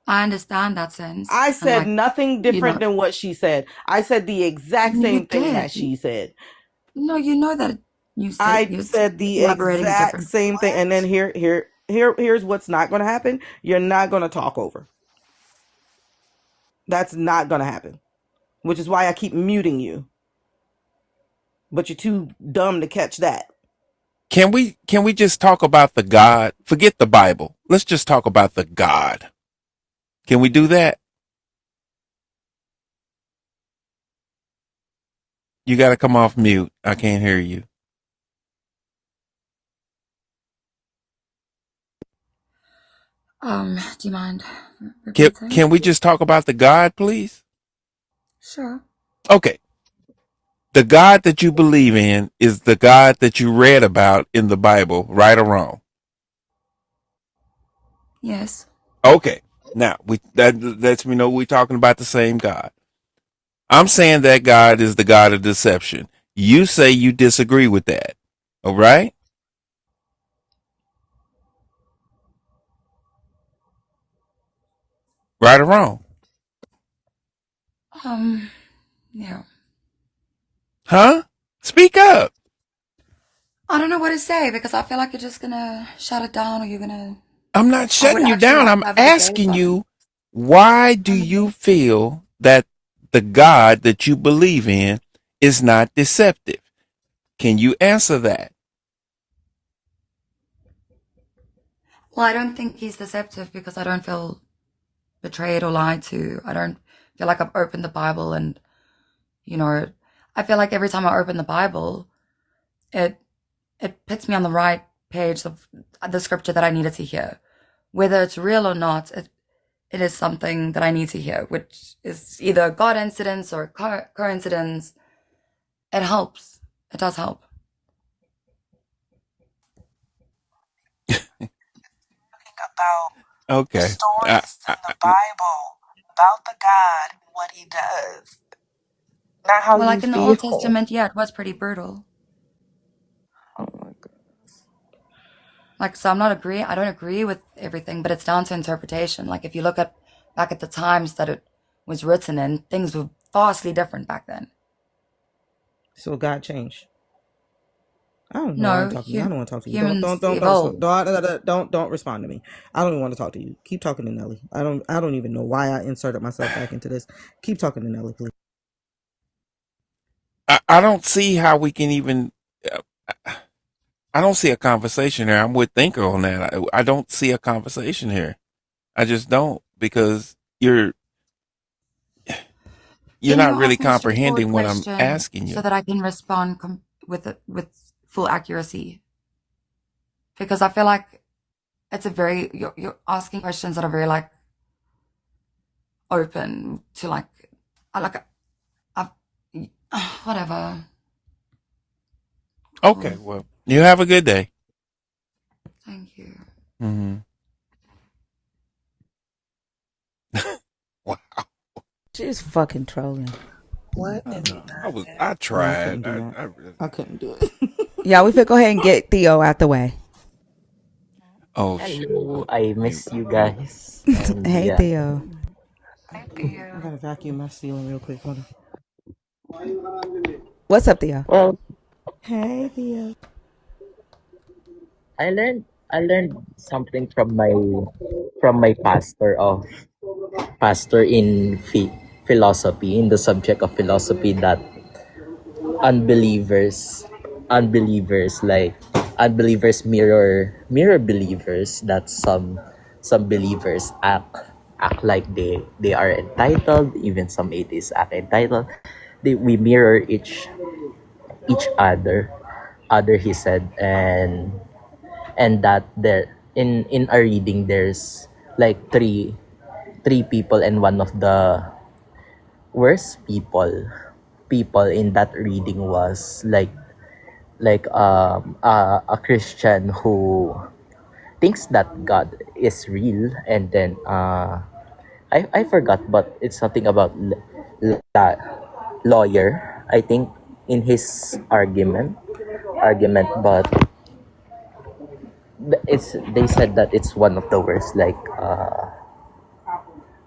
I understand that sense, I and said nothing different than what she said. I said the exact you same thing did. that she said. No, you know that you said I you're said the elaborating exact different. same thing. And then here's what's not going to happen. You're not going to talk over. That's not going to happen, which is why I keep muting you. But you're too dumb to catch that. Can we just talk about the God? Forget the Bible. Let's just talk about the God. Can we do that? You got to come off mute. I can't hear you. Do you mind Can, repeating? can we just talk about the God, please? Sure. Okay. The God that you believe in is the God that you read about in the Bible, right or wrong? Yes. Okay. Now, that lets me know we're talking about the same God. I'm saying that God is the God of deception. You say you disagree with that. All right? Right or wrong? Yeah. Huh? Speak up. I don't know what to say because I feel like you're just gonna shut it down or you're gonna. I'm not I would shutting you actually down. like I'm to have a debate asking on it. you, why do you feel that the God that you believe in is not deceptive? Can you answer that? Well, I don't think he's deceptive because I don't feel betrayed or lied to. I don't feel like I've opened the Bible and, you know, I feel like every time I open the Bible, it it puts me on the right page of the scripture that I needed to hear. Whether it's real or not, it is something that I need to hear, which is either a God incidence or a coincidence. It helps. It does help. About the Okay. stories in the Bible about the God, what he does, not how Well, you like in the Old feel. Testament, yeah, it was pretty brutal. Oh my God. Like, so I don't agree with everything, but it's down to interpretation. Like, if you look at back at the times that it was written in, things were vastly different back then. So God changed. I don't know why I'm No, talking to you. I don't want to talk to you. humans evolved. Don't respond to me. I don't even want to talk to you. Keep talking to Nelly. I don't even know why I inserted myself back into this. Keep talking to Nelly, please. I don't see how we can even. Uh, I don't see a conversation here. I'm with Thinker on that. I don't see a conversation here. I just don't, because you're Can you not really ask me a straightforward comprehending what I'm question asking so you. that I can respond with full accuracy? Because I feel like it's a very you're asking questions that are very like open to like I like whatever. Okay, Cool. well, you have a good day. Thank you. Mm-hmm. Wow. She's fucking trolling. What I in know. the I heck? Yeah, I tried. couldn't do that. I really. I couldn't do it. Yeah, we finna go ahead and get Theo out the way. Oh shit. Hello, I Mute. miss you guys. And Hey, yeah, Theo. Thank I you. gotta vacuum my ceiling real quick. Hold on. What's up, Theo? well, Hey, Theo. I learned something from my pastor in philosophy, in the subject of philosophy, that unbelievers unbelievers like unbelievers mirror believers, that some believers act like they are entitled. Even some atheists act entitled. We mirror each other, he said. And that there, in our reading, there's like three people, and one of the worst people in that reading was a Christian who thinks that God is real. And then I forgot, but it's something about lawyer, I think, in his argument. But it's they said that it's one of the worst, like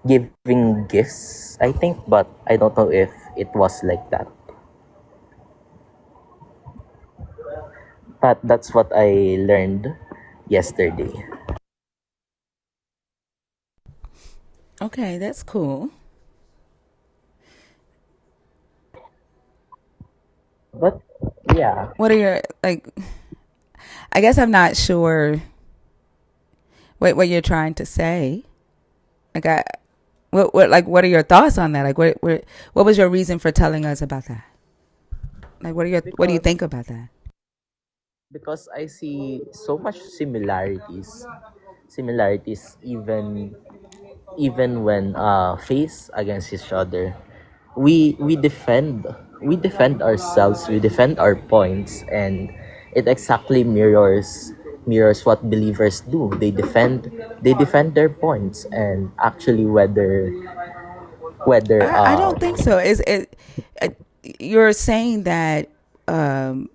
giving gifts, I think, but I don't know if it was like that. But that's what I learned yesterday. Okay, that's cool. But yeah, What are your like? I guess I'm not sure what you're trying to say. Like, what are your thoughts on that? Like, what was your reason for telling us about that? Like, what do you because think about that? I see so much similarities even when face against each other. We defend ourselves, we defend our points, and it exactly mirrors what believers do. They defend their points, and actually whether I don't think so. Is it? Uh, you're saying that um,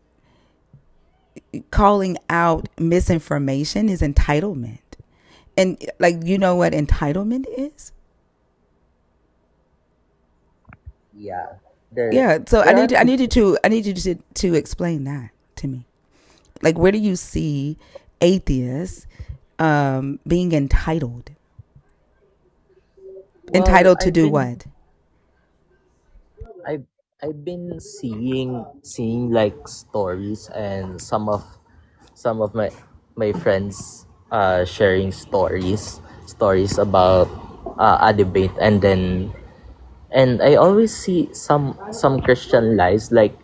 calling out misinformation is entitlement, and like you know what entitlement is? yeah, there Yeah. So there are I need you to explain that to me. Like, where do you see atheists being entitled? well Entitled to do what? I've I've been seeing like stories, and some of my friends sharing stories about a debate, and I always see some Christian lives like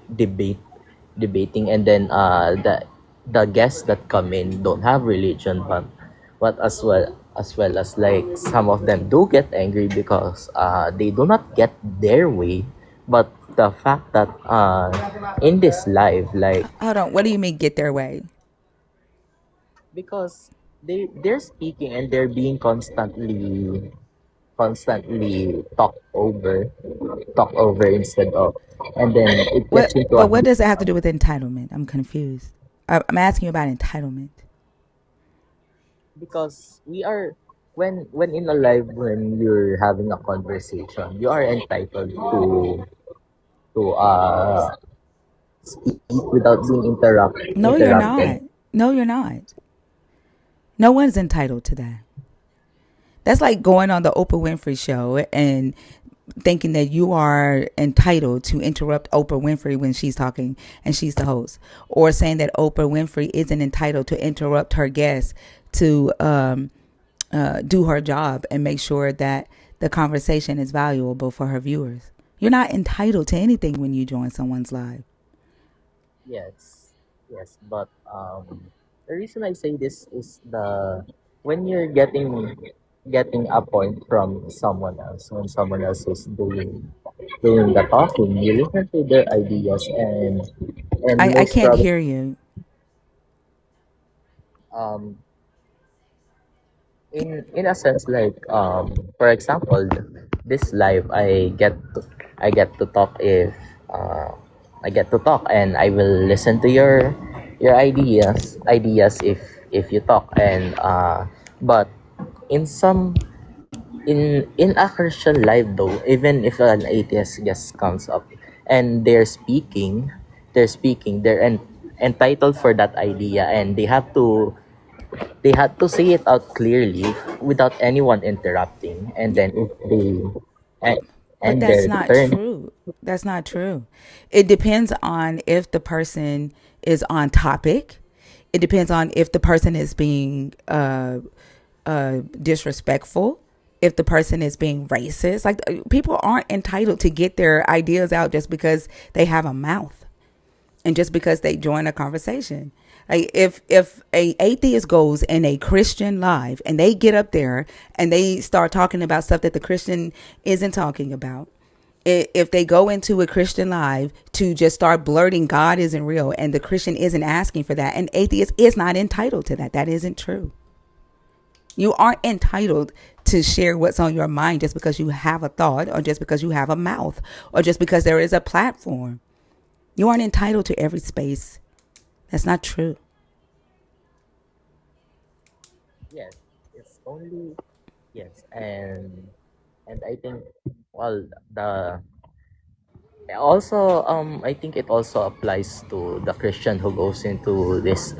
debating, and then the guests that come in don't have religion, but as well as like some of them do get angry because they do not get their way. But the fact that in this life, like, Hold on. What do you mean get their way? because they're speaking and they're being constantly talked over instead of, and then it gets What? into a But what does it have to do with entitlement? I'm confused. I'm asking you about entitlement. because we are, when in a life, when you're having a conversation, you are entitled to speak without being No, you're interrupted. not. No, you're not. No one's entitled to that. That's like going on the Oprah Winfrey show and thinking that you are entitled to interrupt Oprah Winfrey when she's talking and she's the host, or saying that Oprah Winfrey isn't entitled to interrupt her guests to do her job and make sure that the conversation is valuable for her viewers. You're not entitled to anything when you join someone's live. Yes, yes, but the reason I say this is when you're getting a point from someone else, when someone else is doing the talking, you listen to their ideas, and I most can't probably, hear you. um in a sense, like, for example, this live, I get to talk, if uh I get to talk, and I will listen to your ideas if you talk, and but in some in a Christian life, though, even if an atheist guest comes up and they're entitled for that idea, and they had to say it out clearly without anyone interrupting, and then if they and, But and that's their not turn. true. That's not true. It depends on if the person is on topic. It depends on if the person is being disrespectful, if the person is being racist. Like, people aren't entitled to get their ideas out just because they have a mouth and just because they join a conversation. Like, if a atheist goes in a Christian live and they get up there and they start talking about stuff that the Christian isn't talking about, if they go into a Christian live to just start blurting God isn't real and the Christian isn't asking for that, an atheist is not entitled to that. That isn't true. You aren't entitled to share what's on your mind just because you have a thought, or just because you have a mouth, or just because there is a platform. You aren't entitled to every space. That's not true. Yes, it's only, yes, and I think, well, the also, I think it also applies to the Christian who goes into this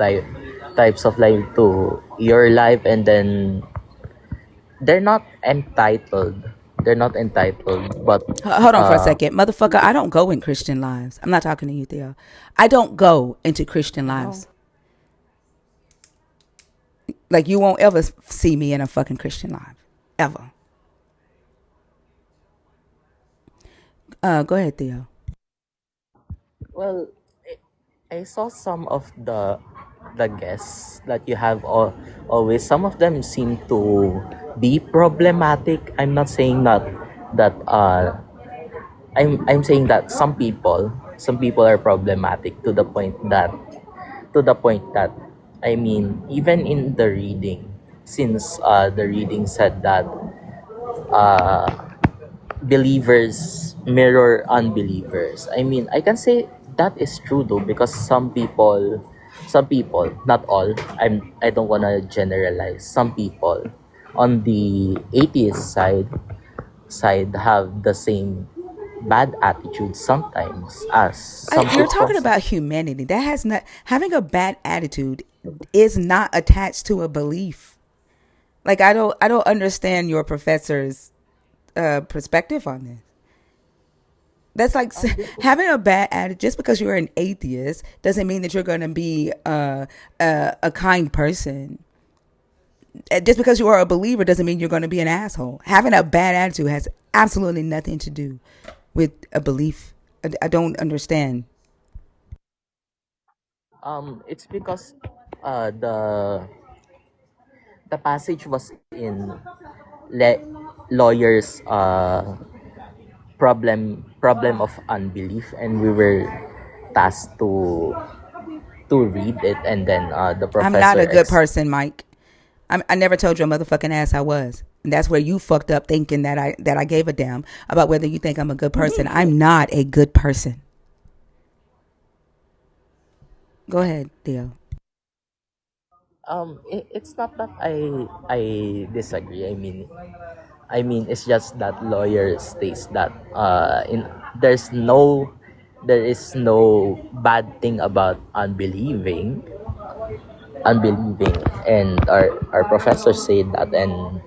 types of life, to your life, and then they're not entitled but Hold on for a uh second. Motherfucker, I don't go in Christian lives. I'm not talking to you, Theo. I don't go into Christian no, lives. Like you won't ever see me in a fucking Christian live, ever. Go ahead, Theo. Well, I saw some of the guests that you have always. Some of them seem to be problematic. I'm not saying that. I'm saying that some people are problematic to the point that I mean, even in the reading, since the reading said that uh believers mirror unbelievers. I mean, I can say that is true though, because some people, not all. I don't wanna generalize. Some people on the atheist side have the same bad attitude sometimes as some You're people. talking about humanity. That has not having a bad attitude is not attached to a belief. Like I don't understand your professor's perspective on this. That's like This having a bad attitude. Just because you're an atheist doesn't mean that you're going to be a kind person. Just because you are a believer doesn't mean you're going to be an asshole. Having a bad attitude has absolutely nothing to do with a belief. I don't understand. it's because the passage was in le- lawyers problem of unbelief, and we were tasked to read it, and then the I'm not professor a good person, Mike. I never told your motherfucking ass I was. And that's where you fucked up thinking that I gave a damn about whether you think I'm a good person. I'm not a good person. Go ahead, Theo. it's not that I disagree. I mean it's just that lawyer states that in there is no bad thing about unbelieving, and our professor said that. And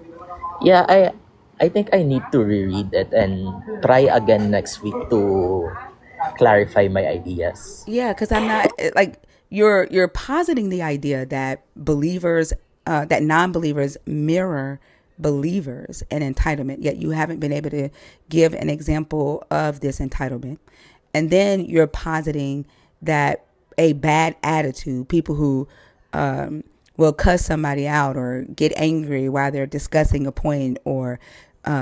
yeah, I think I need to reread it and try again next week to clarify my ideas. Yeah, because I'm not like you're positing the idea that believers, that non-believers mirror believers and entitlement. Yet you haven't been able to give an example of this entitlement, and then you're positing that a bad attitude, people who will cuss somebody out or get angry while they're discussing a point, or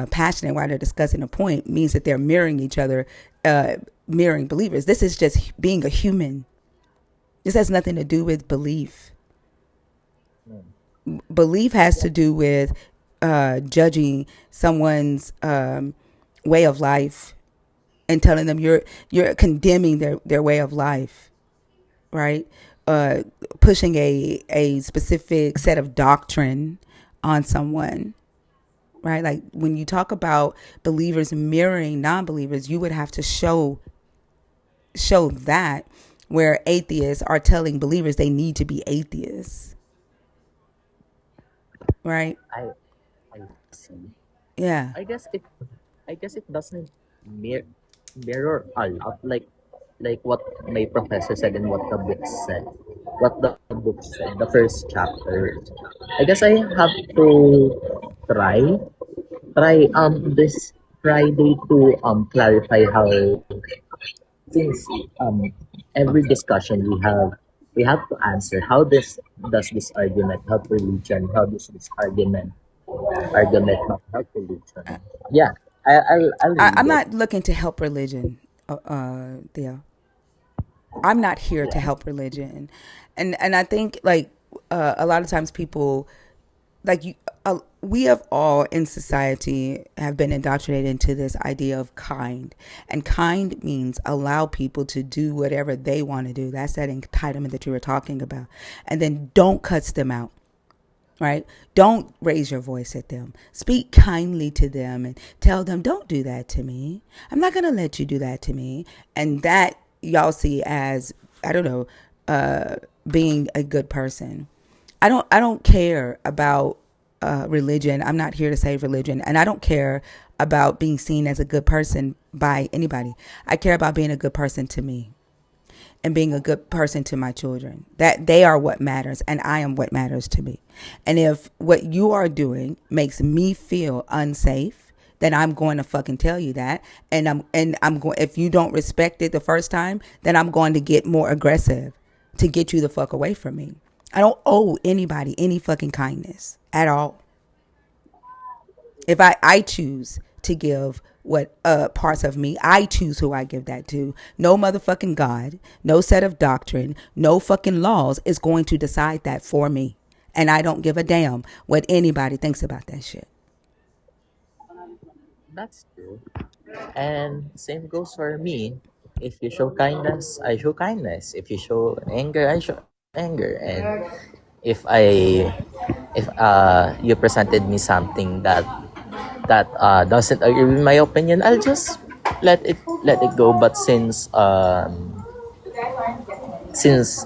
passionate while they're discussing a point, means that they're mirroring each other, mirroring believers. This is just being a human. This has nothing to do with belief. Belief has to do with judging someone's way of life and telling them you're condemning their way of life, right? Uh, Pushing a specific set of doctrine on someone, right? Like when you talk about believers mirroring non-believers, you would have to show that, where atheists are telling believers they need to be atheists, right? I see. Yeah. I guess it doesn't mirror a lot, like what my professor said and what the book said. What the book said, the first chapter. I guess I have to try this Friday to clarify how, since every discussion we have to answer how this does this argument help religion, how does this argument not help religion. Yeah, I'll I'm read it. not looking to help religion, Theo. I'm not here to Yeah. help religion, and I think like a lot of times people like you. We have all in society have been indoctrinated into this idea of kind, and kind means allow people to do whatever they want to do. That's that entitlement that you were talking about, and then don't cuss them out, right? Don't raise your voice at them. Speak kindly to them and tell them, don't do that to me. I'm not going to let you do that to me. And that y'all see as, I don't know, being a good person. I don't care about religion. I'm not here to save religion. And I don't care about being seen as a good person by anybody. I care about being a good person to me. and being a good person to my children. That they are what matters, and I am what matters to me. And if what you are doing makes me feel unsafe, then I'm going to fucking tell you that. And I'm going, if you don't respect it the first time, then I'm going to get more aggressive to get you the fuck away from me. I don't owe anybody any fucking kindness at all. If I choose to give what parts of me, I choose who I give that to. No motherfucking God, no set of doctrine, no fucking laws is going to decide that for me. And I don't give a damn what anybody thinks about that shit. That's true. And same goes for me. If you show kindness, I show kindness. If you show anger, I show anger. And if you presented me something that doesn't agree with my opinion, I'll just let it go. But since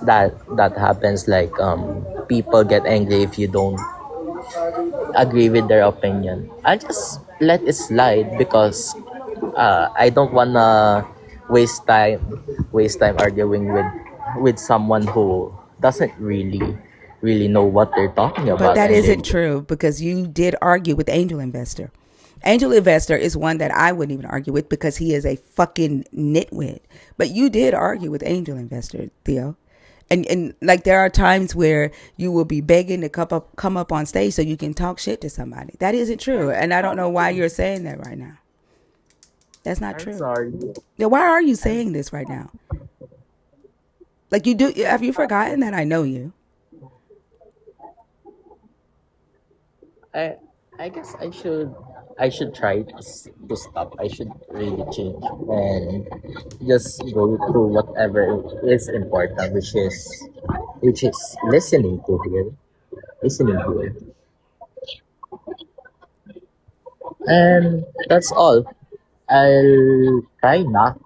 that happens, like people get angry if you don't agree with their opinion, I'll just let it slide because I don't wanna waste time arguing with someone who doesn't really know what they're talking But about, that and they isn't true because you did argue with Angel Investor. Angel Investor is one that I wouldn't even argue with because he is a fucking nitwit. But you did argue with Angel Investor, Theo. And like there are times where you will be begging to come up on stage so you can talk shit to somebody. That isn't true. And I don't know why you're saying that right now. That's not I'm true. sorry. Yeah, why are you I'm saying this right now? Like you do, have you forgotten that I know you? I I guess I should try to stop. I should really change and just go through whatever is important, which is listening here, and that's all. I'll try not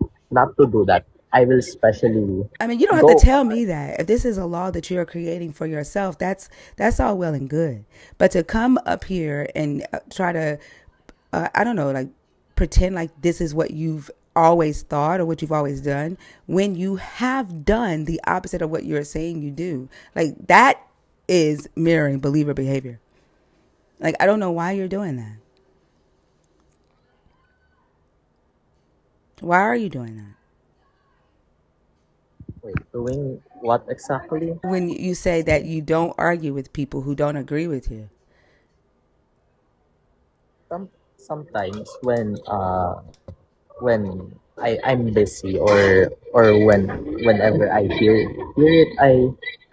to do that. I will especially I mean, you don't have to go. tell me that. If this is a law that you're creating for yourself, that's all well and good. But to come up here and try to, I don't know, like pretend like this is what you've always thought or what you've always done, when you have done the opposite of what you're saying you do, like that is mirroring believer behavior. Like I don't know why you're doing that. Why are you doing that? Wait, doing what exactly? When you say that you don't argue with people who don't agree with you. Sometimes when I'm busy, or whenever I hear it,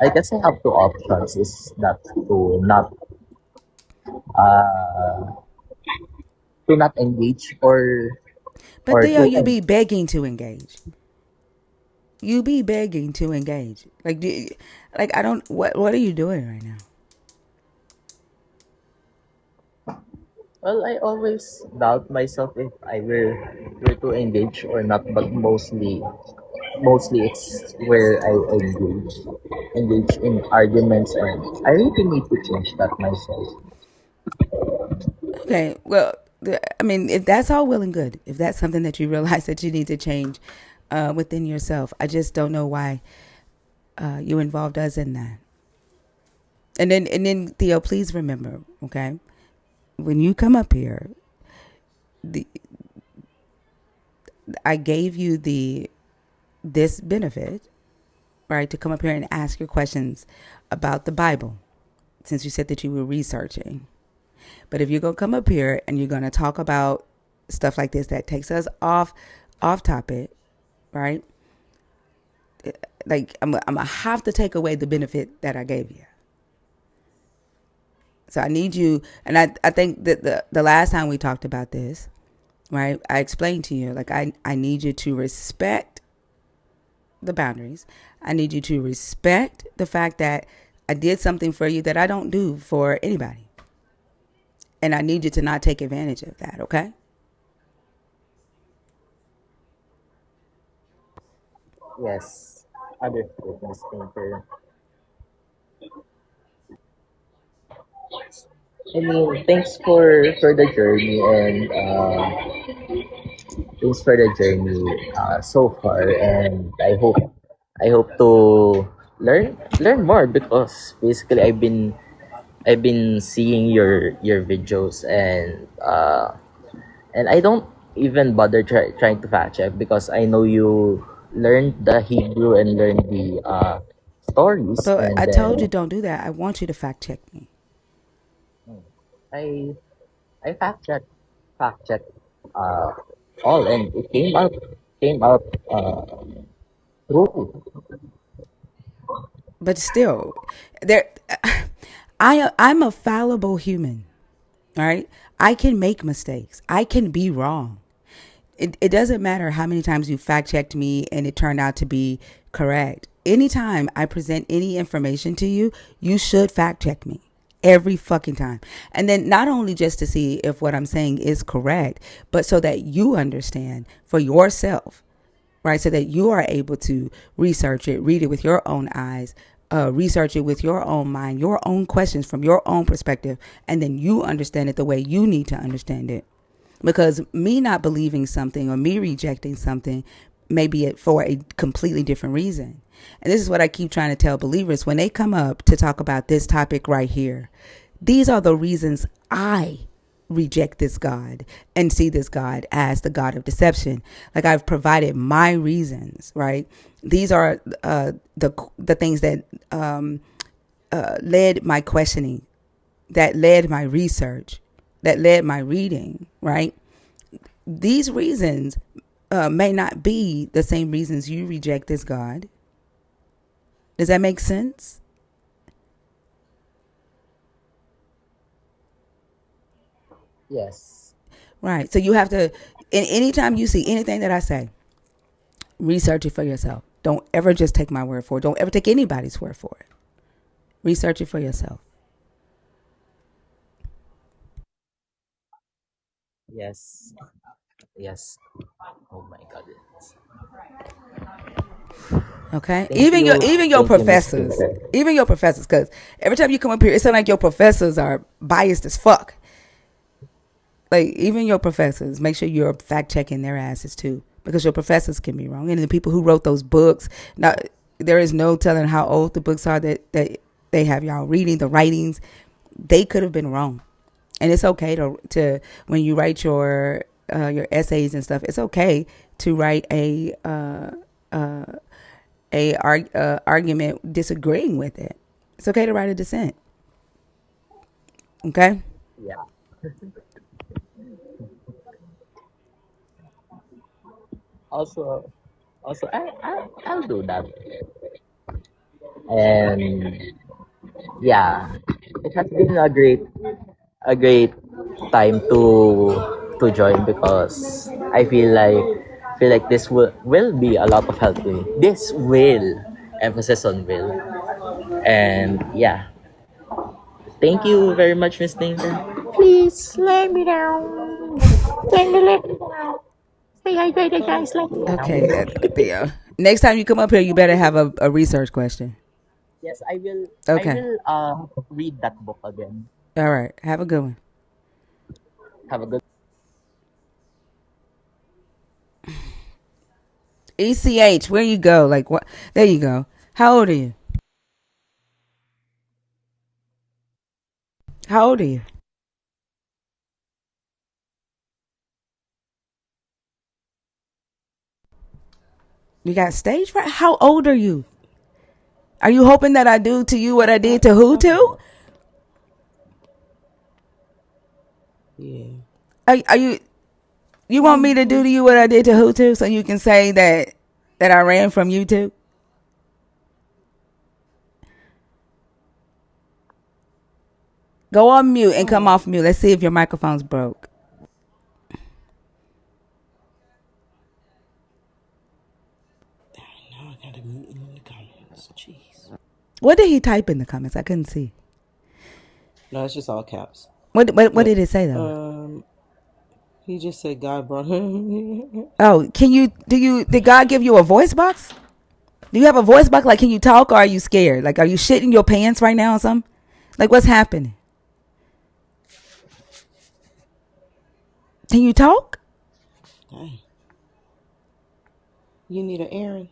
I guess I have two options. Is that uh to not engage, But or Theo, to you be begging to engage. You be begging to engage. Like, like I don't. What are you doing right now? well, I always doubt myself if I were to engage or not, but mostly it's where I engage in arguments, and I really need to change that myself. Okay. Well, I mean, if that's all well and good, if that's something that you realize that you need to change within yourself, I just don't know why you involved us in that. And then Theo, please remember, okay, when you come up here, the I gave you this benefit, right, to come up here and ask your questions about the Bible, since you said that you were researching. But if you're gonna come up here and you're gonna talk about stuff like this that takes us off topic, right? Like I'm gonna have to take away the benefit that I gave you. So I need you, and I think that the last time we talked about this, right? I explained to you like I need you to respect the boundaries. I need you to respect the fact that I did something for you that I don't do for anybody. And I need you to not take advantage of that, okay? Yes, understood, Miss Thinker. I mean, thanks for the journey, and thanks for the journey so far, and I hope to learn more because basically I've been seeing your videos and I don't even bother trying to fact check because I know you learned the Hebrew and learned the stories, But and I told you then don't do that. I want you to fact check me. I I fact check uh all, and it came out true. But still, there, I'm a fallible human. All right, I can make mistakes. I can be wrong. It doesn't matter how many times you fact checked me and it turned out to be correct. Anytime I present any information to you, you should fact check me every fucking time. And then not only just to see if what I'm saying is correct, but so that you understand for yourself, right? So that you are able to research it, read it with your own eyes, research it with your own mind, your own questions from your own perspective, and then you understand it the way you need to understand it. Because me not believing something or me rejecting something may be it for a completely different reason. And this is what I keep trying to tell believers when they come up to talk about this topic right here. These are the reasons I reject this God and see this God as the God of deception. Like I've provided my reasons, right? These are the things that led my questioning, that led my research, that led my reading, right? These reasons may not be the same reasons you reject this God. Does that make sense? Yes. Right. So you have to, anytime you see anything that I say, research it for yourself. Don't ever just take my word for it. Don't ever take anybody's word for it. Research it for yourself. Yes. Yes. Oh my God. Okay. Even your Thank you, Miss professors, Tinker. because every time you come up here, it sounds like your professors are biased as fuck. Like even your professors, make sure you're fact checking their asses too, because your professors can be wrong, and the people who wrote those books. Now, there is no telling how old the books are that they have y'all reading the writings. They could have been wrong, and it's okay to when you write your essays and stuff. It's okay to write a argument disagreeing with it. It's okay to write a dissent. Okay. Yeah. Also, I'll do that. And yeah, it has been a great time to join because feel like this will be a lot of help to me. This will, emphasis on will. And yeah, thank you very much, Miss Tinker. Please let me down. Let me down. Stay hydrated, guys. Let me Okay, down. Theo. Next time you come up here, you better have a research question. Yes, I will. I Okay. will read that book again. All right. Have a good one. Have a good. ECH, where you go? Like what? There you go. How old are you? How old are you? You got stage fright? How old are you? Are you hoping that I do to you what I did to who to? Yeah. Are you? You want me to do to you what I did to who to, so you can say that I ran from you too? Go on mute and come off mute. Let's see if your microphone's broke. Now I gotta mute him in the comments. Jeez. What did he type in the comments? I couldn't see. No, it's just all caps. What But did it say though? he just said God brought him. Oh, did God give you a voice box? Do you have a voice box? Like, can you talk or are you scared? Like, are you shitting your pants right now or something? Like, what's happening? Can you talk? Dang. You need an Aaron.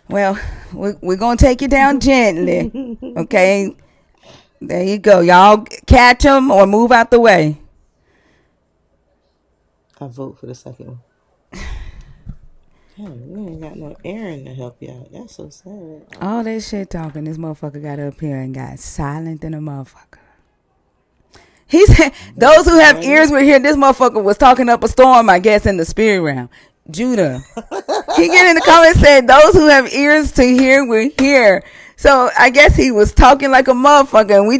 Well, we're going to take you down gently. Okay? There you go. Y'all catch them or move out the way. I vote for the second one. Damn, you ain't got no Aaron to help you out. That's so sad. All that shit talking, this motherfucker got up here and got silent than a motherfucker. He said, those who have ears will hear this motherfucker was talking up a storm, I guess, in the spirit realm. Judah. He get in the comments said, those who have ears to hear will hear. So I guess he was talking like a motherfucker and we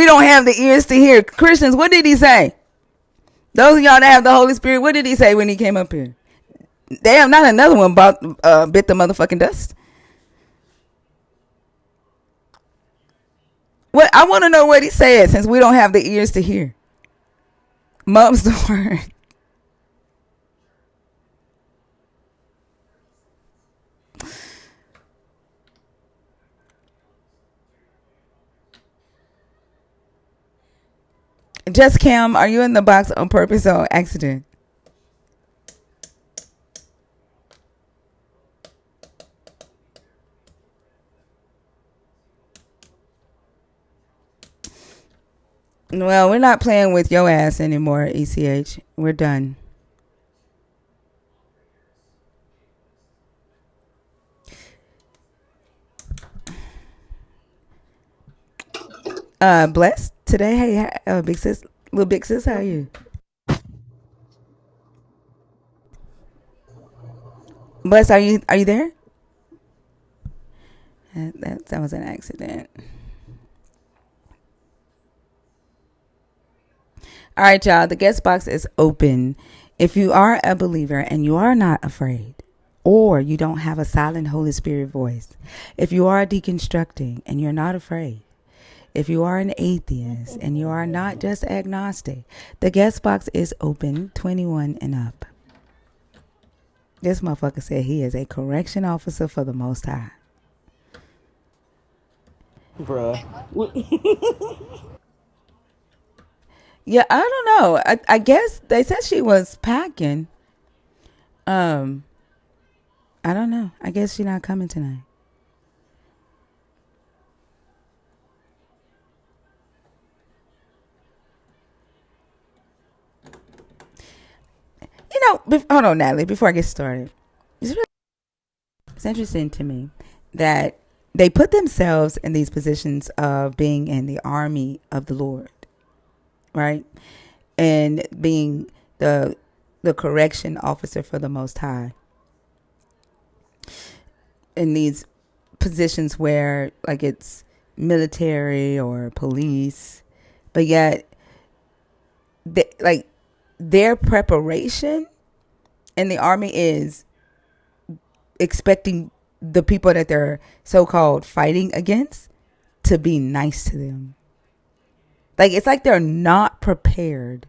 don't have the ears to hear. Christians, what did he say? Those of y'all that have the Holy Spirit, what did he say when he came up here? Damn, not another one bit the motherfucking dust. What I want to know what he said since we don't have the ears to hear. Mum's the word. Just Cam, are you in the box on purpose or accident? Well, we're not playing with your ass anymore, ECH. We're done. Blessed today. Hey, big sis, little big sis, how are you? Blessed, are you there? That was an accident. All right, y'all. The guest box is open. If you are a believer and you are not afraid, or you don't have a silent Holy Spirit voice, if you are deconstructing and you're not afraid, if you are an atheist and you are not just agnostic, the guest box is open, 21 and up. This motherfucker said he is a correction officer for the Most High. Bruh. Yeah, I don't know. I guess they said she was packing. I don't know. I guess she's not coming tonight. You know, hold on, Natalie, before I get started. It's interesting to me that they put themselves in these positions of being in the army of the Lord, right? And being the correction officer for the Most High. In these positions where like it's military or police, but yet their preparation in the army is expecting the people that they're so-called fighting against to be nice to them. Like it's like they're not prepared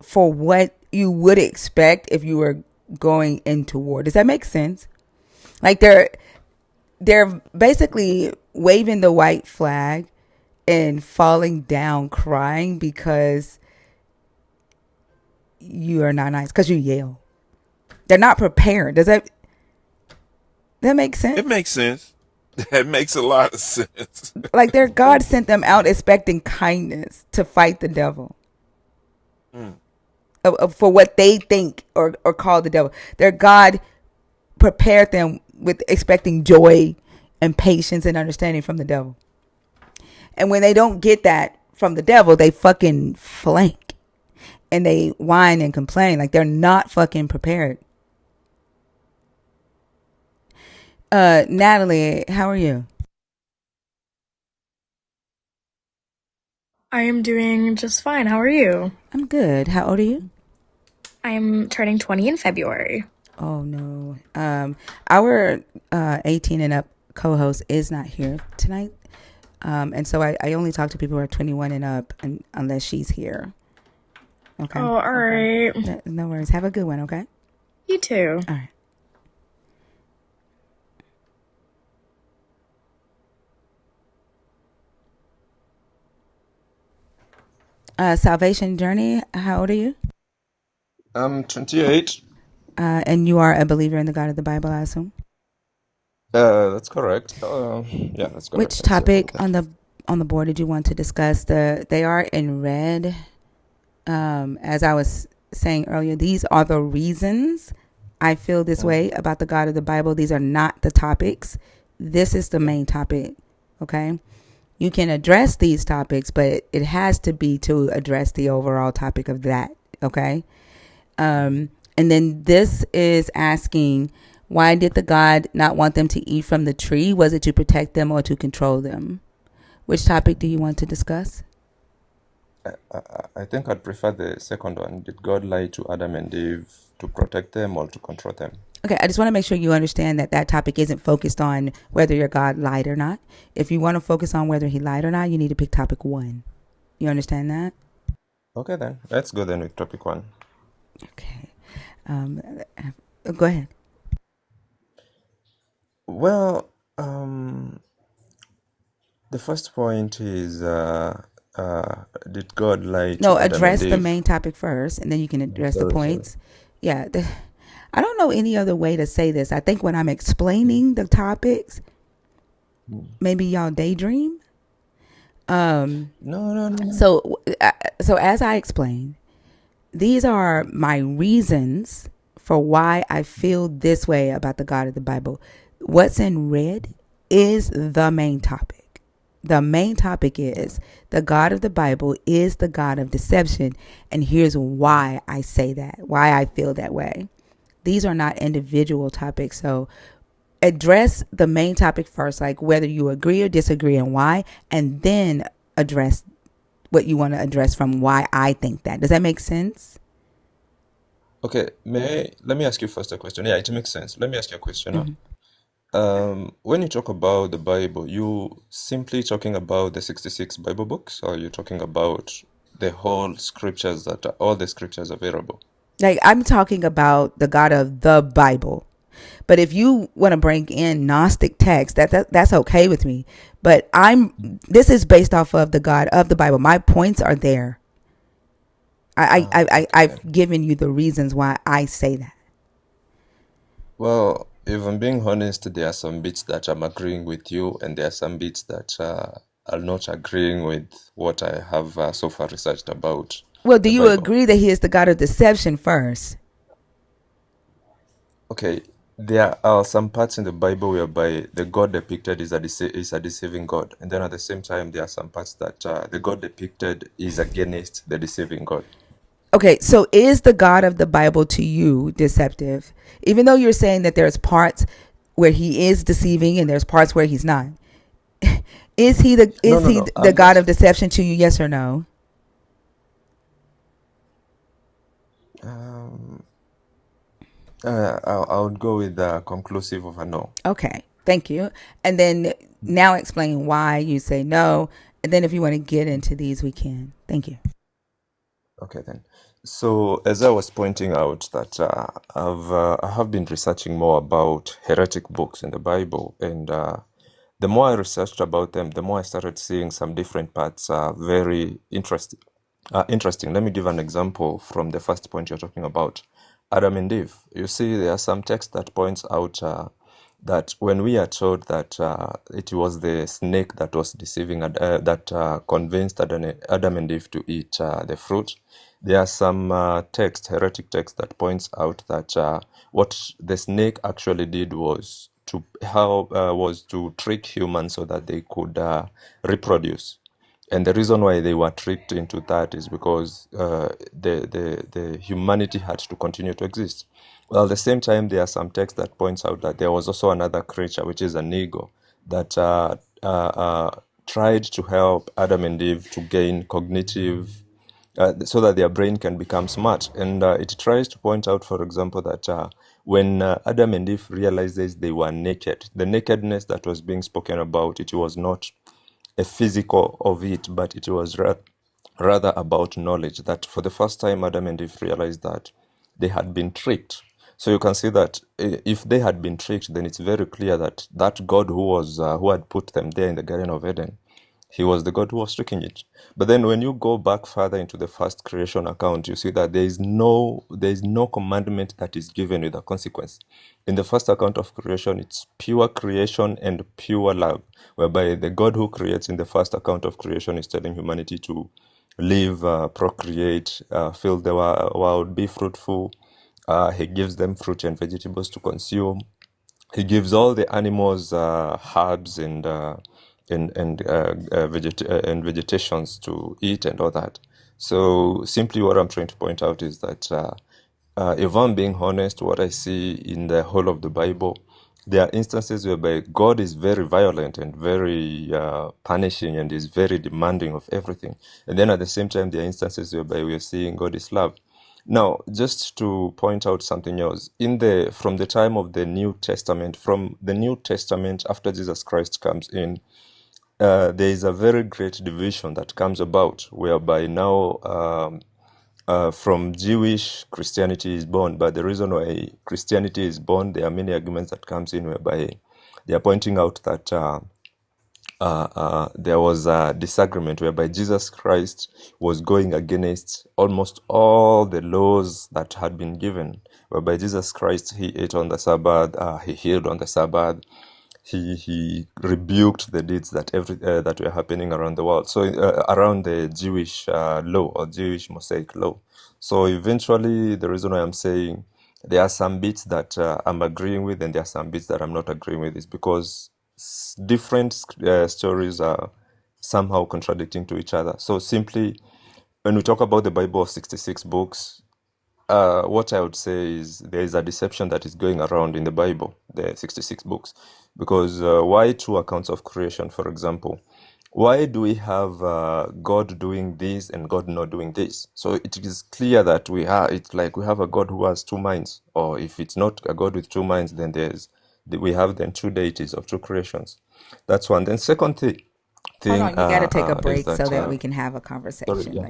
for what you would expect if you were going into war. Does that make sense? Like they're basically waving the white flag and falling down crying because you are not nice, because you yell. They're not prepared. Does that make sense? It makes sense. That makes a lot of sense. Like their God sent them out expecting kindness to fight the devil. For what they think or call the devil. Their God prepared them with expecting joy and patience and understanding from the devil. And when they don't get that from the devil, they fucking flank. And they whine and complain like they're not fucking prepared. Natalie, how are you? I am doing just fine. How are you? I'm good. How old are you? I'm turning 20 in February. Oh, no. Our 18 and up co-host is not here tonight. And so I only talk to people who are 21 and up unless she's here. Okay. Oh, all right. No worries. Have a good one, okay? You too. All right. Salvation Journey, how old are you? I'm 28. And you are a believer in the God of the Bible, I assume. That's correct. Yeah, that's correct. Which I still believe topic that. on the board did you want to discuss? They are in red. As I was saying earlier, these are the reasons I feel this way about the God of the Bible. These are not the topics. This is the main topic. Okay. You can address these topics, but it has to be to address the overall topic of that. Okay. And then this is asking, why did the God not want them to eat from the tree? Was it to protect them or to control them? Which topic do you want to discuss? I think I'd prefer the second one. Did God lie to Adam and Eve to protect them or to control them? Okay, I just want to make sure you understand that that topic isn't focused on whether your God lied or not. If you want to focus on whether he lied or not, you need to pick topic 1. You understand that? Okay, then. Let's go then with topic 1. Okay. Go ahead. Well, the first point is did God lie No, to Adam and address the Eve? main topic first, and then you can address the Sorry. points. Yeah. I don't know any other way to say this. I think when I'm explaining the topics, maybe y'all daydream. No. So as I explained, these are my reasons for why I feel this way about the God of the Bible. What's in red is the main topic. The main topic is the God of the Bible is the God of deception. And here's why I say that, why I feel that way. These are not individual topics. So address the main topic first, like whether you agree or disagree and why, and then address what you want to address from why I think that. Does that make sense? Okay, let me ask you first a question. Yeah, it makes sense. Let me ask you a question. Mm-hmm. When you talk about the Bible, you simply talking about the 66 Bible books, or you talking about the whole scriptures that are all the scriptures available? Like, I'm talking about the God of the Bible. But if you want to bring in Gnostic text, that's okay with me. But this is based off of the God of the Bible. My points are there. Okay I've then. given you the reasons why I say that. Well, if I'm being honest, there are some bits that I'm agreeing with you, and there are some bits that are not agreeing with what I have so far researched about Well, do the you Bible. agree that he is the God of deception first? Okay, there are some parts in the Bible whereby the God depicted is a deceiving God, and then at the same time, there are some parts that the God depicted is against the deceiving God. Okay, so is the God of the Bible to you deceptive? Even though you're saying that there's parts where he is deceiving and there's parts where he's not. Is he the No, is no, he no. the I'm God of just deception to you? Yes or no? um, I would go with conclusive of a no. Okay, thank you. And then now explain why you say no. And then if you want to get into these, we can. Thank you. Okay then. So as I was pointing out that I have been researching more about heretic books in the Bible, and the more I researched about them, the more I started seeing some different parts very interesting. Interesting. Let me give an example from the first point you're talking about, Adam and Eve. You see, there are some text that points out that when we are told that it was the snake that was deceiving, that convinced Adam and Eve to eat the fruit, there are some heretic text that points out that what the snake actually did was to trick humans so that they could reproduce. And the reason why they were tricked into that is because the humanity had to continue to exist. Well, at the same time, there are some text that points out that there was also another creature, which is an eagle, that tried to help Adam and Eve to gain cognitive, so that their brain can become smart. And it tries to point out, for example, that when Adam and Eve realizes they were naked, the nakedness that was being spoken about, it was not a physical of it, but it was rather about knowledge. That for the first time, Adam and Eve realized that they had been tricked. So you can see that if they had been tricked, then it's very clear that that God who had put them there in the Garden of Eden, He was the God who was speaking it. But then when you go back further into the first creation account, you see that there is no commandment that is given with a consequence. In the first account of creation, it's pure creation and pure love, whereby the God who creates in the first account of creation is telling humanity to live, procreate, fill the world, be fruitful. He gives them fruit and vegetables to consume. He gives all the animals herbs and vegetations to eat and all that. So simply, what I'm trying to point out is that if I'm being honest, what I see in the whole of the Bible, there are instances whereby God is very violent and very punishing and is very demanding of everything. And then at the same time, there are instances whereby we are seeing God is love. Now, just to point out something else, from the time of the New Testament, from the New Testament after Jesus Christ comes in, there is a very great division that comes about, whereby now from Jewish Christianity is born. But the reason why Christianity is born, there are many arguments that comes in whereby they are pointing out that there was a disagreement whereby Jesus Christ was going against almost all the laws that had been given. Whereby Jesus Christ, he ate on the Sabbath, he healed on the Sabbath, he rebuked the deeds that were happening around the world. So around the Jewish law or Jewish Mosaic law. So eventually, the reason why I'm saying there are some bits that I'm agreeing with, and there are some bits that I'm not agreeing with, is because different stories are somehow contradicting to each other. So simply, when we talk about the Bible of 66 books, what I would say is there is a deception that is going around in the Bible, the 66 books. Because why two accounts of creation, for example? Why do we have God doing this and God not doing this? So it is clear that it's like we have a God who has two minds. Or if it's not a God with two minds, then we have then two deities of two creations. That's one. Then second Hold thing on, you got to take a is break so that that we can have a sorry, conversation. yeah.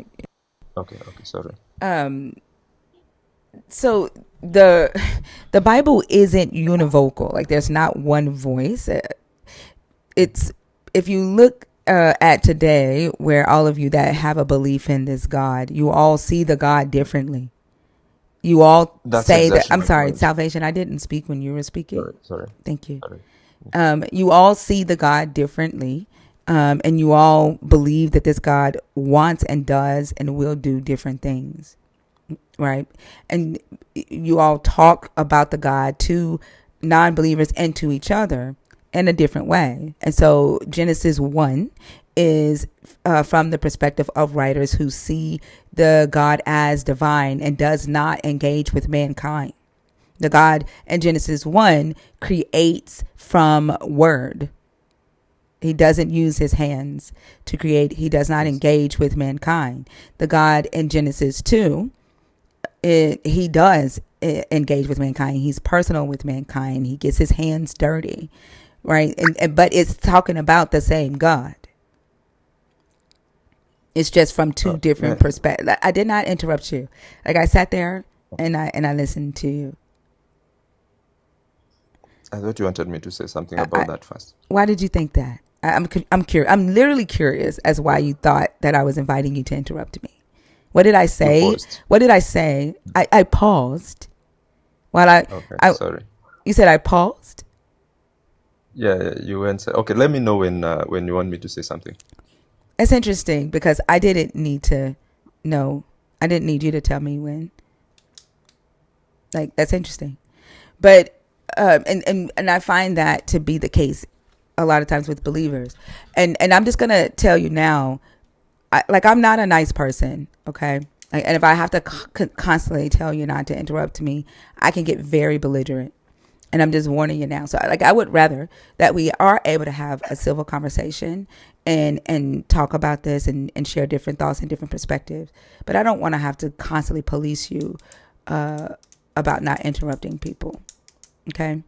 Okay, sorry. So the Bible isn't univocal. Like there's not one voice. It's if you look at today, where all of you that have a belief in this God, you all see the God differently. You all That's say that. exactly I'm my sorry, point. salvation. I didn't speak when you were speaking. Sorry. Thank you. Sorry. You all see the God differently, and you all believe that this God wants and does and will do different things, right? And you all talk about the God to non-believers and to each other in a different way. And so Genesis 1 is from the perspective of writers who see the God as divine and does not engage with mankind. The God in Genesis 1 creates from word. He doesn't use his hands to create. He does not engage with mankind. The God in Genesis 2, he does engage with mankind. He's personal with mankind. He gets his hands dirty, right? But it's talking about the same God. It's just from two different perspectives. I did not interrupt you. Like I sat there and I listened to you. I thought you wanted me to say something about that first. Why did you think that? I'm curious. I'm literally curious as why you thought that I was inviting you to interrupt me. What did I say? What did I say? I paused while Okay, sorry. You said I paused? Yeah, you went. Okay, let me know when you want me to say something. It's interesting because I didn't need to know. I didn't need you to tell me when. Like, that's interesting. But and I find that to be the case a lot of times with believers. And I'm just going to tell you now, I'm not a nice person, okay? And if I have to constantly tell you not to interrupt me, I can get very belligerent. And I'm just warning you now. So I would rather that we are able to have a civil conversation and talk about this and share different thoughts and different perspectives. But I don't want to have to constantly police you about not interrupting people. Okay.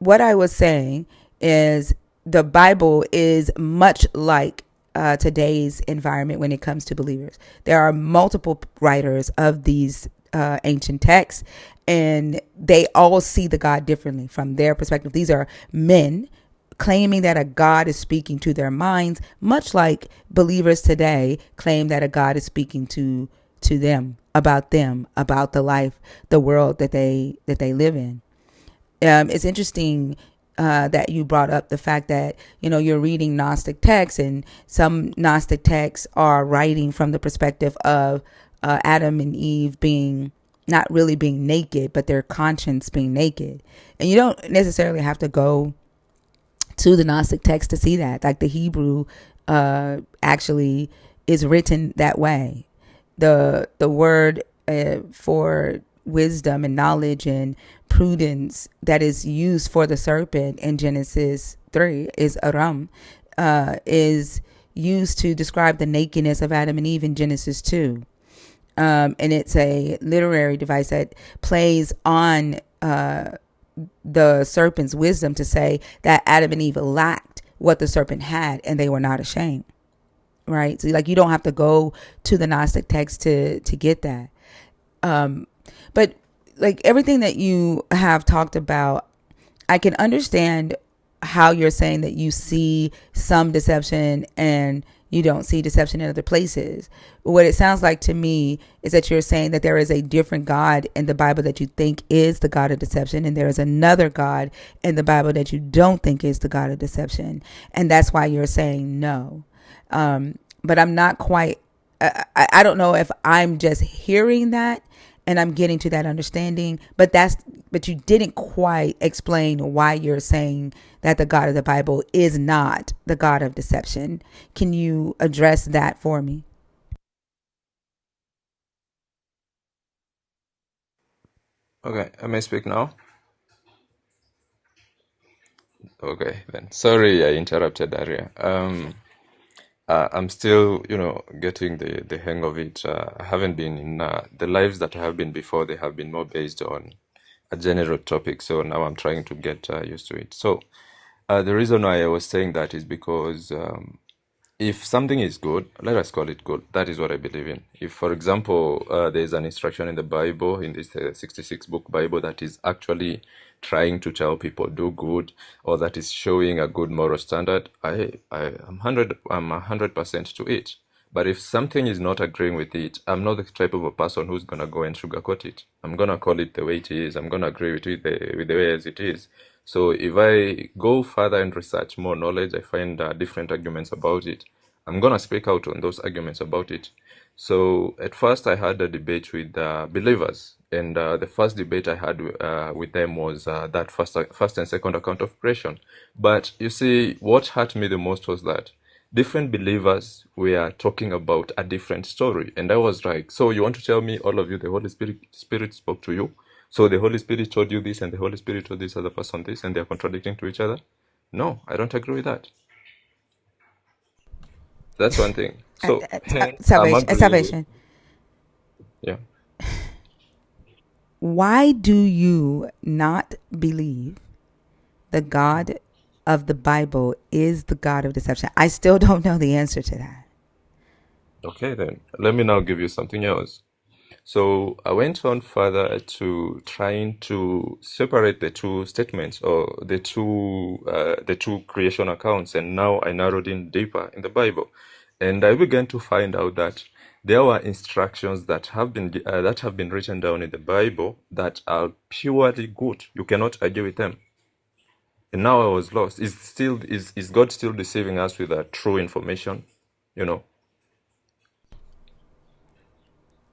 What I was saying is the Bible is much like today's environment when it comes to believers. There are multiple writers of these ancient texts, and they all see the God differently from their perspective. These are men claiming that a God is speaking to their minds, much like believers today claim that a God is speaking to them, about the life, the world that they live in. It's interesting that you brought up the fact that you're reading Gnostic texts, and some Gnostic texts are writing from the perspective of Adam and Eve being not really being naked, but their conscience being naked. And you don't necessarily have to go to the Gnostic text to see that. Like the Hebrew actually is written that way. The word for wisdom and knowledge and prudence that is used for the serpent in Genesis 3 is Aram, is used to describe the nakedness of Adam and Eve in Genesis 2. And it's a literary device that plays on the serpent's wisdom to say that Adam and Eve lacked what the serpent had and they were not ashamed. Right? So like you don't have to go to the Gnostic text to get that. But like everything that you have talked about, I can understand how you're saying that you see some deception and you don't see deception in other places. What it sounds like to me is that you're saying that there is a different God in the Bible that you think is the God of deception, and there is another God in the Bible that you don't think is the God of deception. And that's why you're saying no. But I'm not quite, I don't know if I'm just hearing that and I'm getting to that understanding, but you didn't quite explain why you're saying that the God of the Bible is not the God of deception. Can you address that for me? Okay, I may speak now. Okay, then. Sorry, I interrupted Daria. I'm still, getting the hang of it. I haven't been in the lives that I have been before. They have been more based on a general topic. So now I'm trying to get used to it. So the reason why I was saying that is because if something is good, let us call it good. That is what I believe in. If, for example, there is an instruction in the Bible, in this 66 book Bible, that is actually trying to tell people do good, or that is showing a good moral standard, I'm 100% to it. But if something is not agreeing with it, I'm not the type of a person who's gonna go and sugarcoat it. I'm gonna call it the way it is. I'm gonna agree with it with the way as it is. So if I go further and research more knowledge, I find different arguments about it. I'm gonna speak out on those arguments about it. So at first, I had a debate with believers, and the first debate I had with them was that first and second account of creation. But you see, what hurt me the most was that different believers were talking about a different story, and I was like, "So you want to tell me, all of you, the Holy Spirit spoke to you? So the Holy Spirit told you this, and the Holy Spirit told this other person this, and they are contradicting to each other?" No, I don't agree with that. That's one thing. So hence, I'm agreeing with Salvation. yeah. Why do you not believe the God of the Bible is the God of deception? I still don't know the answer to that. Okay, then let me now give you something else. So I went on further to trying to separate the two statements or the two creation accounts, and now I narrowed in deeper in the Bible, and I began to find out that there were instructions that have been written down in the Bible that are purely good. You cannot argue with them. And now I was lost. Is God still deceiving us with true information? You know,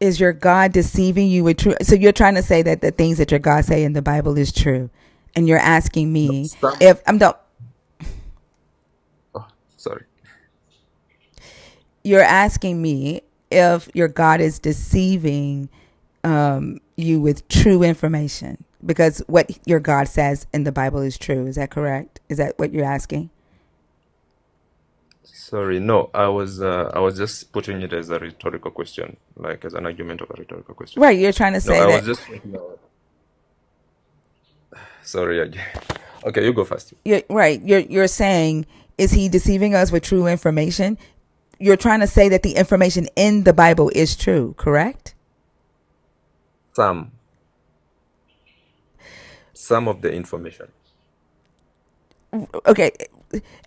Is your God deceiving you with true? So you're trying to say that the things that your God say in the Bible is true, and you're asking no, me some. if I'm the Oh, sorry. you're asking me if your God is deceiving you with true information because what your God says in the Bible is true. Is that correct? Is that what you're asking? Sorry, no, I was just putting it as a rhetorical question, like as an argument of a rhetorical question. Right. You're trying to No, say I was that just pointing out. Sorry again. Okay, you go first. you're right. You're saying is he deceiving us with true information? You're trying to say that the information in the Bible is true, correct? Some of the information. Okay.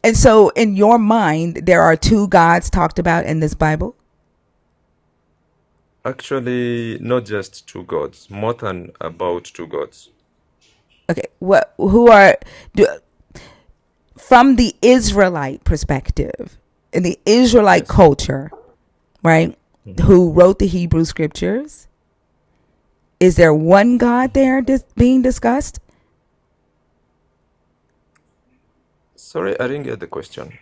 And so in your mind, there are two gods talked about in this Bible? Actually, not just two gods, more than about two gods. Okay. Who are, do, from the Israelite perspective, in the Israelite Yes. culture, right? Mhm. Who wrote the Hebrew scriptures? Is there one God there being discussed? Sorry, I didn't get the question.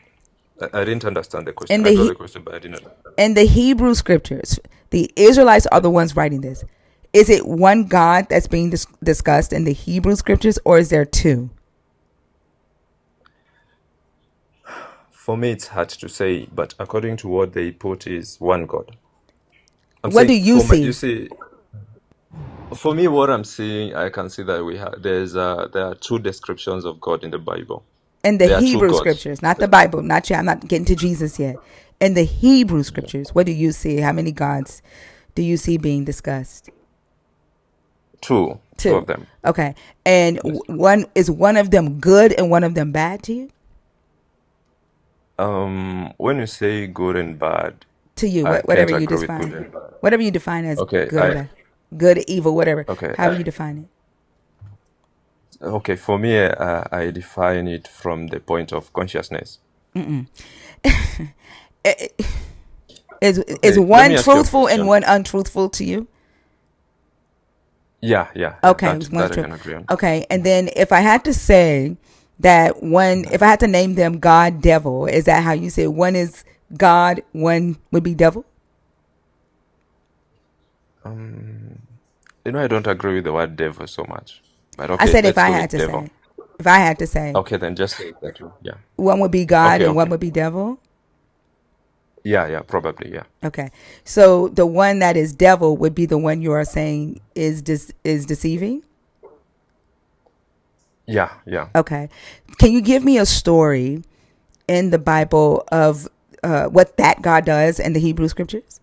I didn't understand the question. In I got the the question, but I didn't understand. in the Hebrew scriptures, the Israelites are Yes. the ones writing this. Is it one God that's being discussed in the Hebrew scriptures, or is there two? For me, it's hard to say, but according to what they put, is one God. I'm What do saying you you see see, for me, what I'm seeing, I can see that there are two descriptions of God in the Bible. in the There are two Hebrew gods. scriptures, not the Bible? Not yet. I'm not getting to Jesus yet. In the Hebrew scriptures, what do you see? How many gods do you see being discussed? Two of Two. them. Okay. And Yes. one of them good and one of them bad to you? When you say good and bad, To you, I whatever can't you agree with good define, and bad. whatever you define as Okay, good or bad, good, evil, whatever, okay, however you define it. okay. For me, I define it from the point of consciousness. Is Okay, let me one ask you a truthful and question. one untruthful to you? Yeah. Okay, one's That I true. can agree on. Okay, and then if I had to say that one, if I had to name them God, devil, is that how you say one is God, one would be devil? Um, I don't agree with the word devil so much, but I okay, said if let's I go had with to devil. say, if I had to say, Okay, then just say that. Yeah. one would be God Okay, and one okay. would be devil. Yeah, probably, yeah. Okay, so the one that is devil would be the one you are saying is deceiving. Yeah. Okay, can you give me a story in the Bible of what that God does in the Hebrew scriptures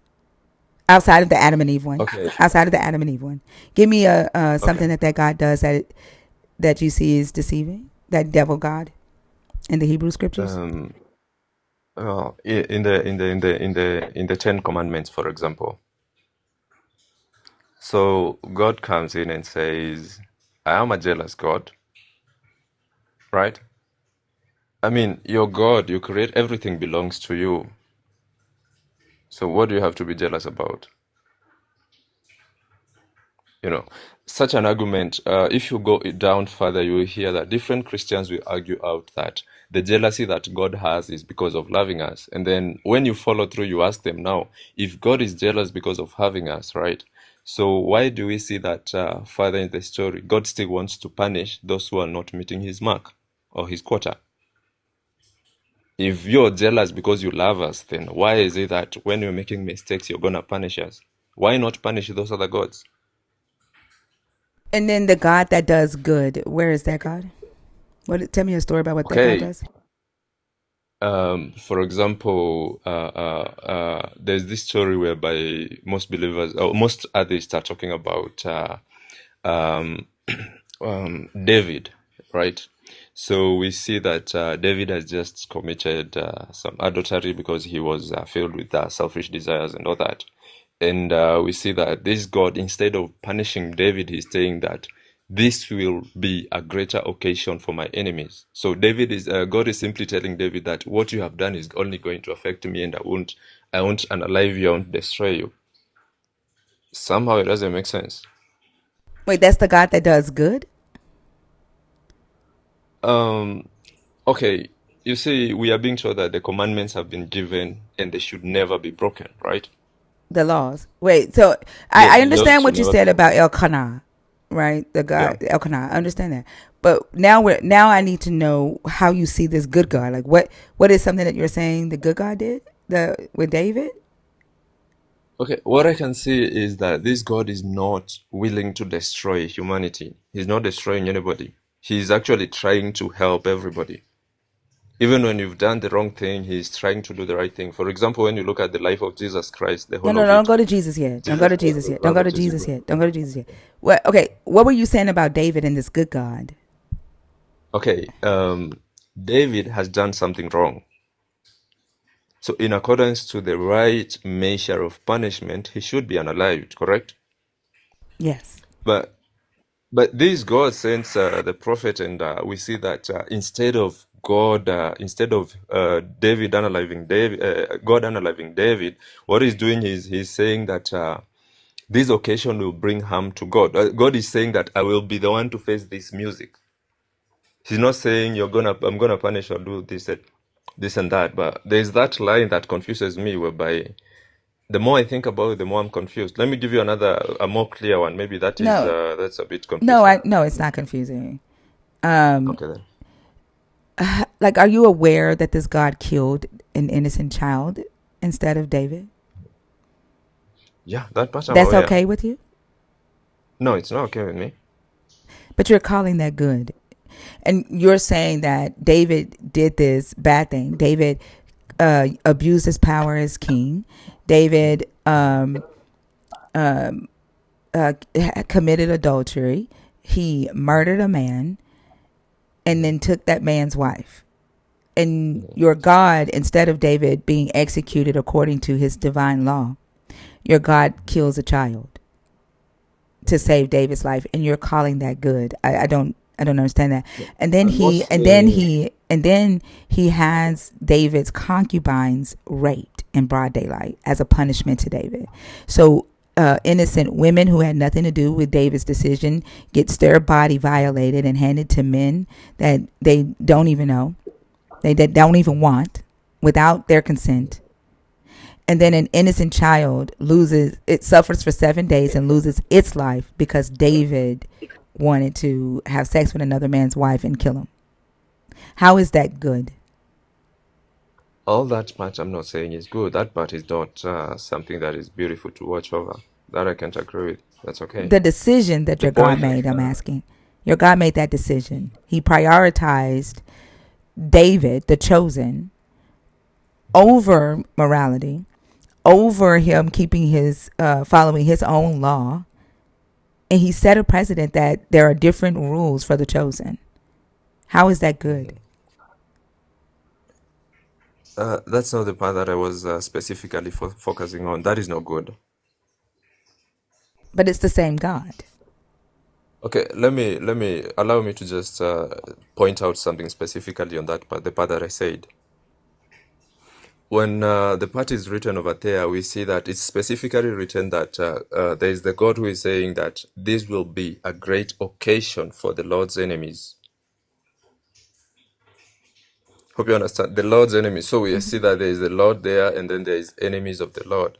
outside of the Adam and Eve one? Okay, Outside of the Adam and Eve one, give me a okay. something that God does that you see is deceiving. That devil God in the Hebrew scriptures. Um, in the Ten Commandments, for example. So God comes in and says, "I am a jealous God," right? I mean, you're God. You create everything belongs to you. So what do you have to be jealous about? You know, such an argument, if you go down further, you will hear that different Christians will argue out that the jealousy that God has is because of loving us. And then when you follow through, you ask them now, if God is jealous because of having us, right? So why do we see that further in the story, God still wants to punish those who are not meeting his mark or his quota? If you're jealous because you love us, then why is it that when you're making mistakes, you're going to punish us? Why not punish those other gods? And then the God that does good, where is that God? Tell me a story about what that God Okay, does. for example, there's this story whereby most believers or most atheists are talking about um, David, right? So we see that David has just committed some adultery because he was filled with selfish desires and all that. And we see that this God, instead of punishing David, he's saying that this will be a greater occasion for my enemies. So God is simply telling David that what you have done is only going to affect me, and I won't unalive you, I won't destroy you. Somehow it doesn't make sense. Wait, that's the God that does good? Um, okay, you see, we are being told that the commandments have been given and they should never be broken, right? The laws. Wait, so Yes, I the laws understand should what you never be said about broken. Elkanah, right? The Yeah. God Elkanah. I understand that. But now I need to know how you see this good God. Like what is something that you're saying the good God did with David? Okay, what I can see is that this God is not willing to destroy humanity. He's not destroying anybody. He's actually trying to help everybody. Even when you've done the wrong thing, he's trying to do the right thing. For example, when you look at the life of Jesus Christ, the No, whole no, of no, don't it, go to Jesus yet. Don't go Jesus to was Jesus the yet. Don't go brother to to Jesus Abraham. yet. Don't go to Jesus yet. What? Okay, what were you saying about David and this good God? Okay, David has done something wrong. So in accordance to the right measure of punishment, he should be unalived, correct? Yes. But this God sends the prophet, and we see that instead of David unaliving David, God unaliving David, what he's doing is he's saying that this occasion will bring harm to God. God is saying that I will be the one to face this music. He's not saying I'm gonna punish or do this and that. But there's that line that confuses me, whereby the more I think about it, the more I'm confused. Let me give you a more clear one. Maybe No. that's a bit No, confusing. no, it's not confusing. Okay then. Like, are you aware that this God killed an innocent child instead of David? Yeah, that part I'm That's aware. okay with you? No, it's not okay with me. But you're calling that good. And you're saying that David did this bad thing. David abused his power as king. David committed adultery. He murdered a man and then took that man's wife. And your God, instead of David being executed according to his divine law, your God kills a child to save David's life, and you're calling that good. I don't understand that. And then he has David's concubines raped in broad daylight as a punishment to David. So innocent women who had nothing to do with David's decision gets their body violated and handed to men that they don't even know, they don't even want, without their consent. And then an innocent child suffers for 7 days and loses its life because David wanted to have sex with another man's wife and kill him. How is that good? All that part I'm not saying is good. That part is not something that is beautiful to watch over. That I can't agree with. That's okay. The decision that The your God point. made, I'm asking. Your God made that decision. He prioritized David, the chosen, over morality, over him keeping following his own law. And he set a precedent that there are different rules for the chosen. How is that good? That's not the part that I was specifically focusing on. That is not good. But it's the same God. Okay, let me allow me to just point out something specifically on that part, the part that I said. When the part is written over there, we see that it's specifically written that there is the God who is saying that this will be a great occasion for the Lord's enemies. Hope you understand. The Lord's enemies. So we see that there is the Lord there, and then there is enemies of the Lord.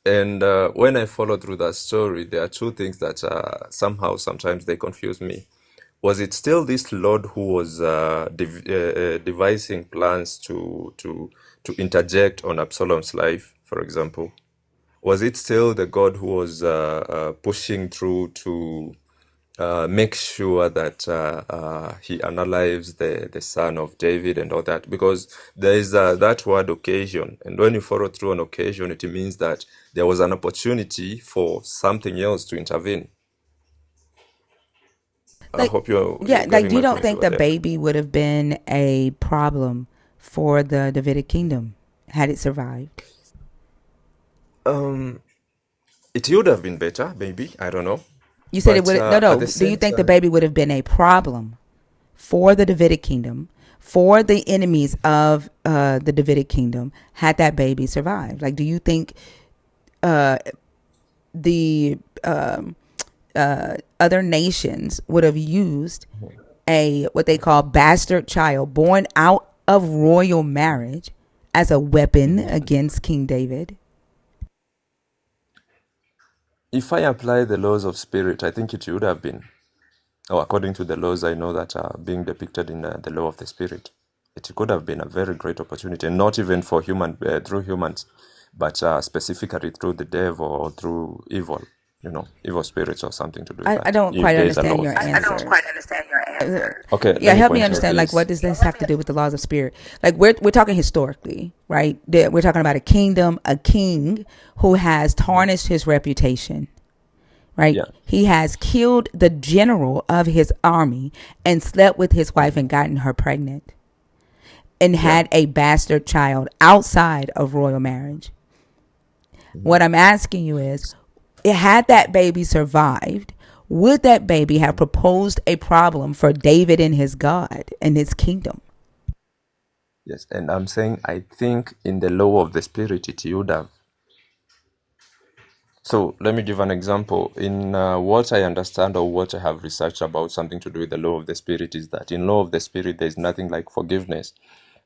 And when I follow through that story, there are two things that sometimes they confuse me. Was it still this Lord who was devising plans to interject on Absalom's life, for example? Was it still the God who was pushing through to make sure that he unalives the son of David and all that? Because there is that word occasion, and when you follow through an occasion, it means that there was an opportunity for something else to intervene. I Like, hope you're yeah, like, getting you my don't point think over the there. baby would have been a problem for the Davidic kingdom had it survived? Um, it would have been better, maybe. I don't know. You said it But would. No, at no. the Do you same think the time, baby would have been a problem for the Davidic kingdom, for the enemies of the Davidic kingdom, had that baby survived? Like, do you think the other nations would have used a what they call bastard child born out of royal marriage as a weapon against King David? if I apply the laws of spirit, I think it would have been. Or according to the laws I know that are being depicted in the law of the spirit, it could have been a very great opportunity, and not even for through humans, but specifically through the devil or through evil spirits or something to do with I that. don't If quite there is a understand law. your I don't answer. quite understand your answer. Okay, Yeah, let me help me point out understand. Like, this. what does this have to do with the laws of spirit? Like, we're talking historically, right? We're talking about a kingdom, a king who has tarnished his reputation, right? Yeah. He has killed the general of his army and slept with his wife and gotten her pregnant. and Yeah. had a bastard child outside of royal marriage. What I'm asking you is, had that baby survived, would that baby have proposed a problem for David and his God and his kingdom? Yes, and I'm saying I think in the law of the spirit it would have. So let me give an example. In what I understand or what I have researched about something to do with the law of the spirit is that in law of the spirit there's nothing like forgiveness.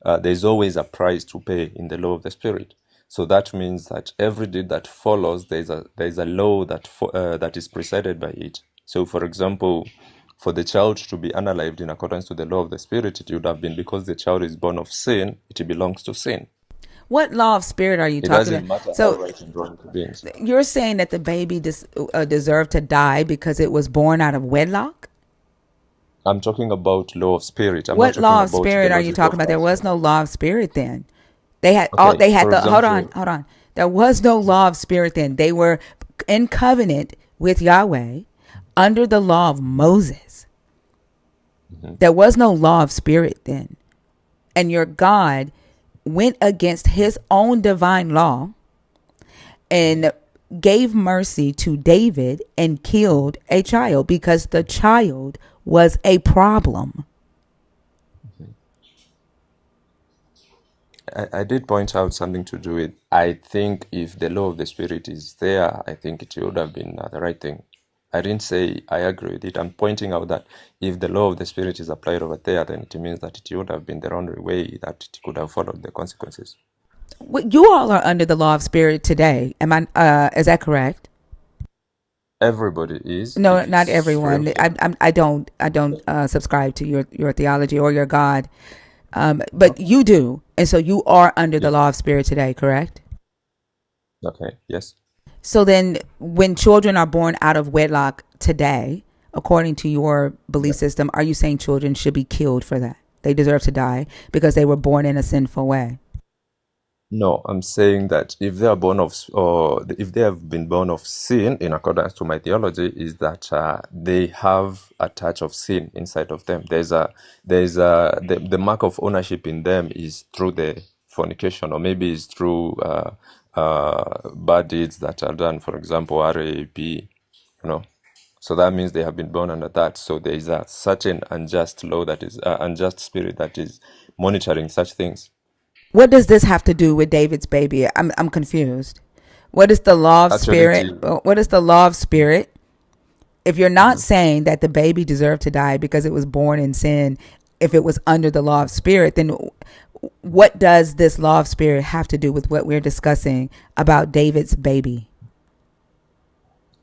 There's always a price to pay in the law of the spirit. So that means that every deed that follows, there's a law that is presided by it. So, for example, for the child to be unalived in accordance to the law of the spirit, it would have been because the child is born of sin, it belongs to sin. What law of spirit are you It talking doesn't about? matter how So right and wrong it is. you're saying that the baby deserved to die because it was born out of wedlock? I'm talking about law of spirit. I'm not What talking law of about the spirit are you logic talking of about? There us. was no law of spirit then. They had all Okay, they had for the example, hold on. There was no law of spirit then. They were in covenant with Yahweh under the law of Moses. There was no law of spirit then. And your God went against his own divine law and gave mercy to David and killed a child because the child was a problem. I did point out something to do with, I think if the law of the spirit is there, I think it would have been the right thing. I didn't say I agree with it. I'm pointing out that if the law of the spirit is applied over there, then it means that it would have been the only way that it could have followed the consequences. You all are under the law of spirit today. Am I? Is that correct? Everybody is, No, if not it's real. everyone. Yeah. I don't subscribe to your theology or your God. But Okay. you do, and so you are under the Yeah. law of spirit today, correct? Okay. Yes. So then, when children are born out of wedlock today, according to your belief Yeah. system, are you saying children should be killed for that? They deserve to die because they were born in a sinful way. No, I'm saying that if they are born of, or if they have been born of sin, in accordance to my theology, is that they have a touch of sin inside of them. The mark of ownership in them is through the fornication, or maybe it's through bad deeds that are done. For example, RAP, you know. So that means they have been born under that. So there is a certain unjust law that is unjust spirit that is monitoring such things. What does this have to do with David's baby? I'm confused. What is the law of Actually, it spirit? is. What is the law of spirit? If you're not Mhm. saying that the baby deserved to die because it was born in sin, if it was under the law of spirit, then what does this law of spirit have to do with what we're discussing about David's baby?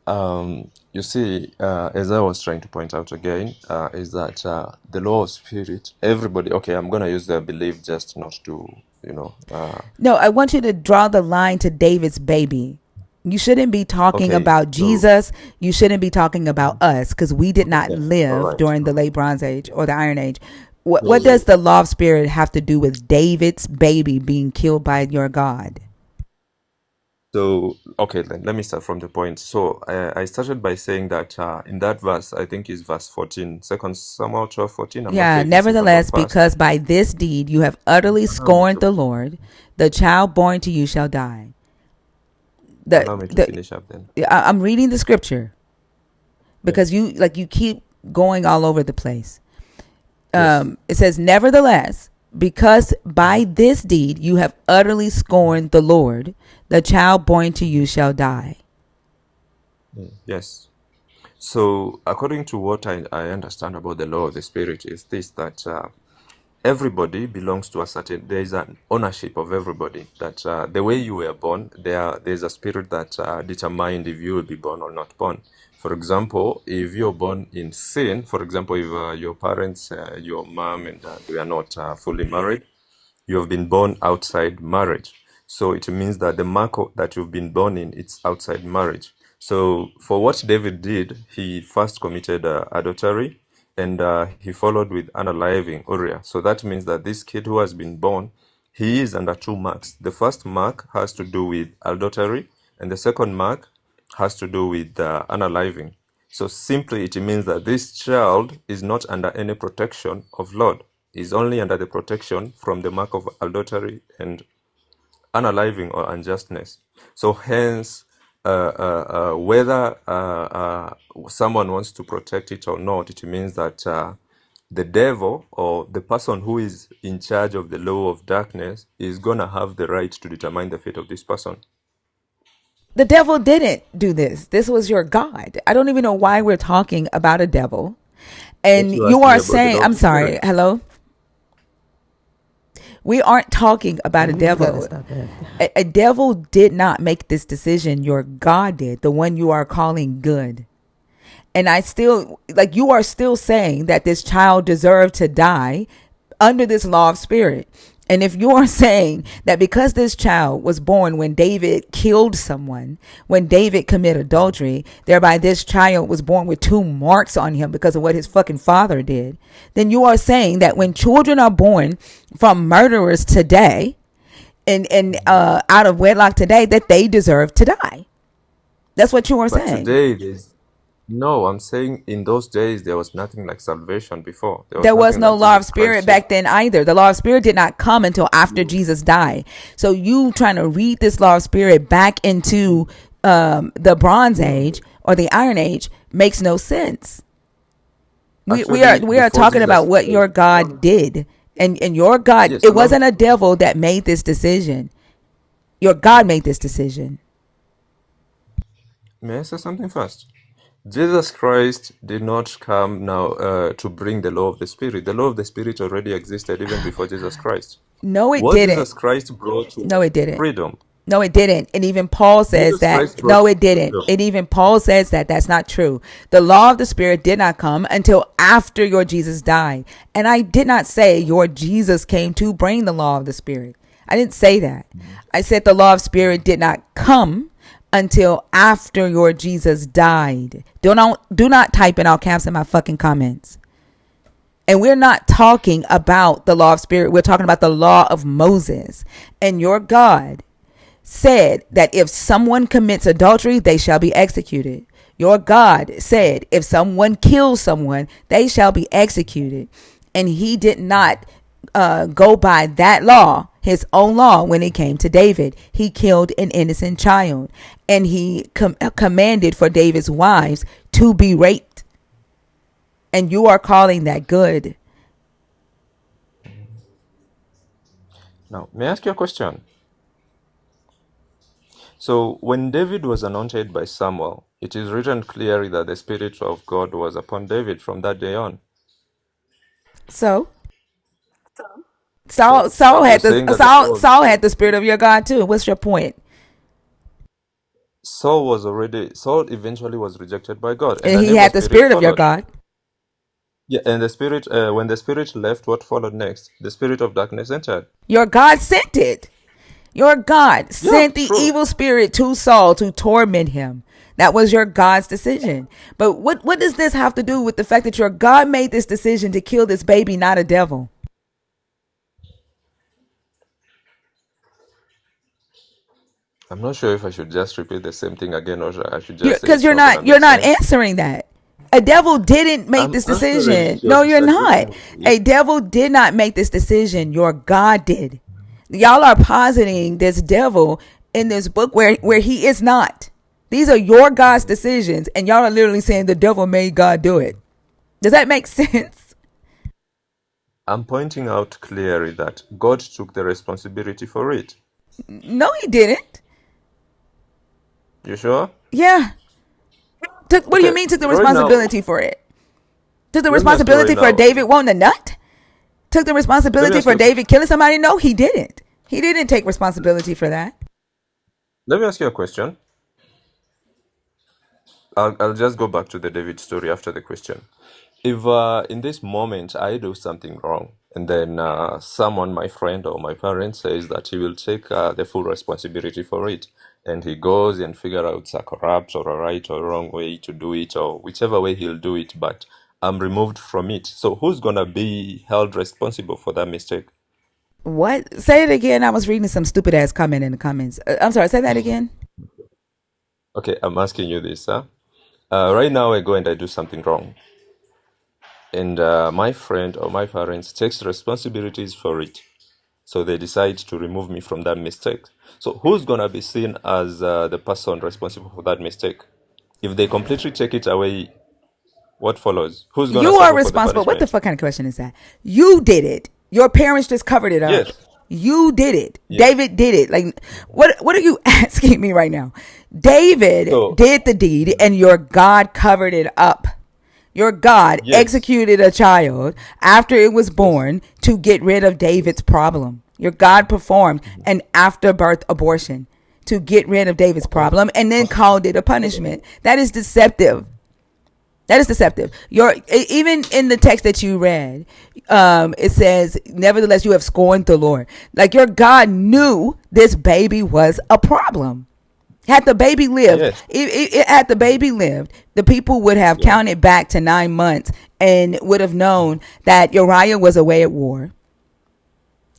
You see, as I was trying to point out again, is that the law of spirit, everybody, okay, I'm going to use their belief just not to, No, I want you to draw the line to David's baby. You shouldn't be talking okay, about so, Jesus. You shouldn't be talking about us because we did okay, not yeah, all live right. during the late Bronze Age or the Iron Age. What So, does the law of spirit have to do with David's baby being killed by your God? okay, then let me start from the point. So, I started by saying that in that verse, I think is verse 14, Second Samuel 12:14. I'm not sure Yeah, if it's in front of nevertheless, us. because by this deed you have utterly Allow me scorned to, the Lord, the child born to you shall die. The allow me to the finish up then. I'm reading the scripture Yes. because you keep going all over the place. Yes. It says, nevertheless, because by Mhm. this deed you have utterly scorned the Lord, the child born to you shall die. Yes. So, according to what I understand about the law of the spirit, is this that everybody belongs to a certain, there is an ownership of everybody. That the way you were born, there's a spirit that determined if you will be born or not born. For example, if you're born in sin, for example, if your parents, your mom and dad were not fully married, you have been born outside marriage. So it means that the mark that you've been born in, it's outside marriage. So for what David did, he first committed adultery, and he followed with unaliving Uriah. So that means that this kid who has been born, he is under two marks. The first mark has to do with adultery, and the second mark has to do with unaliving. So simply it means that this child is not under any protection of Lord. is only under the protection from the mark of adultery and unaliving or unjustness. So hence, whether someone wants to protect it or not, it means that the devil or the person who is in charge of the law of darkness is going to have the right to determine the fate of this person. The devil didn't do this. This was your God. I don't even know why we're talking about a devil. But And you you asked me are about the saying, law of I'm the sorry, spirit. hello? We aren't talking about a You gotta devil. stop that. A devil did not make this decision. Your God did, the one you are calling good. And I still, like, you are still saying that this child deserved to die under this law of spirit. And if you are saying that because this child was born when David killed someone, when David committed adultery, thereby this child was born with 2 marks on him because of what his fucking father did, then you are saying that when children are born from murderers today and out of wedlock today, that they deserve to die. That's what you are But saying. today, no, I'm saying in those days, there was nothing like salvation before. There was There was nothing no like law of Jesus Christ spirit saved. back then either. The law of spirit did not come until after Jesus died. So you trying to read this law of spirit back into the Bronze Age or the Iron Age makes no sense. Actually, We are before talking Jesus about what your Christ, God did, and your God. yes, It allow me. wasn't a devil that made this decision. Your God made this decision. May I say something first? Jesus Christ did not come now to bring the law of the Spirit. The law of the Spirit already existed even Oh before my Jesus God. Christ. No, it What didn't. Jesus Christ brought No, was it didn't. freedom. No, it didn't. And even Paul says Jesus that. Christ brought No, it didn't. freedom. And even Paul says that that's not true. The law of the Spirit did not come until after your Jesus died. And I did not say your Jesus came to bring the law of the Spirit. I didn't say that. I said the law of Spirit did not come until after your Jesus died. Do not type in all caps in my fucking comments. And we're not talking about the law of spirit. We're talking about the law of Moses. And your God said that if someone commits adultery, they shall be executed. Your God said if someone kills someone, they shall be executed. And he did not go by that law, his own law, when it came to David. He killed an innocent child. And he commanded for David's wives to be raped. And you are calling that good. Now, may I ask you a question? So, when David was anointed by Samuel, it is written clearly that the Spirit of God was upon David from that day on. So So, you're saying that the law of the Saul had Spirit. the spirit of your God too. What's your point? Saul eventually was rejected by God, and And a he evil had the spirit spirit of your followed. God. Yeah, and the spirit, when the spirit left, what followed next? The spirit of darkness entered. Your God sent it. Your God Yeah, sent the true. evil spirit to Saul to torment him. That was your God's decision. But what does this have to do with the fact that your God made this decision to kill this baby, not a devil? I'm not sure if I should just repeat the same thing again or I should just say Because it's not gonna you're make not sense. answering that. A devil didn't make I'm this answering decision. your No, you're not. disagreement with it. A devil did not make this decision. Your God did. Y'all are positing this devil in this book where he is not. These are your God's decisions, and y'all are literally saying the devil made God do it. Does that make sense? I'm pointing out clearly that God took the responsibility for it. No, he didn't. You sure? Yeah. What do you Okay, mean took the right now, responsibility for it? Took the let me ask you right responsibility for now. David wanting a nut? Took the Let me responsibility ask for you a David question. killing somebody? No, he didn't. He didn't take responsibility for that. Let me ask you a question. I'll just go back to the David story after the question. If in this moment I do something wrong, and then someone, my friend or my parent, says that he will take the full responsibility for it, and he goes and figure out a corrupt or a right or wrong way to do it, or whichever way he'll do it, but I'm removed from it. So who's gonna be held responsible for that mistake? What? Say it again. I was reading some stupid ass comment in the comments. I'm sorry. Say that again. Okay, I'm asking you this, huh? Right now I go and I do something wrong, and my friend or my parents takes responsibilities for it. So they decide to remove me from that mistake. So who's gonna be seen as the person responsible for that mistake? If they completely take it away, what follows? Who's gonna You are suffer for the responsible. What the punishment? fuck kind of question is that? You did it. Your parents just covered it up. Yes, You did it. yes. David did it. Like, what are you asking me right now? David So did the deed and your God covered it up. Your God yes, executed a child after it was yes, born to get rid of David's problem. Your God performed an afterbirth abortion to get rid of David's okay, problem and then called it a okay. punishment. That is deceptive. That is deceptive. Your even in the text that you read, it says, "Nevertheless, you have scorned the Lord." Like your God knew this baby was a problem. Had the baby lived, Yes, had the baby lived, the people would have yeah, counted back to 9 months and would have known that Uriah was away at war.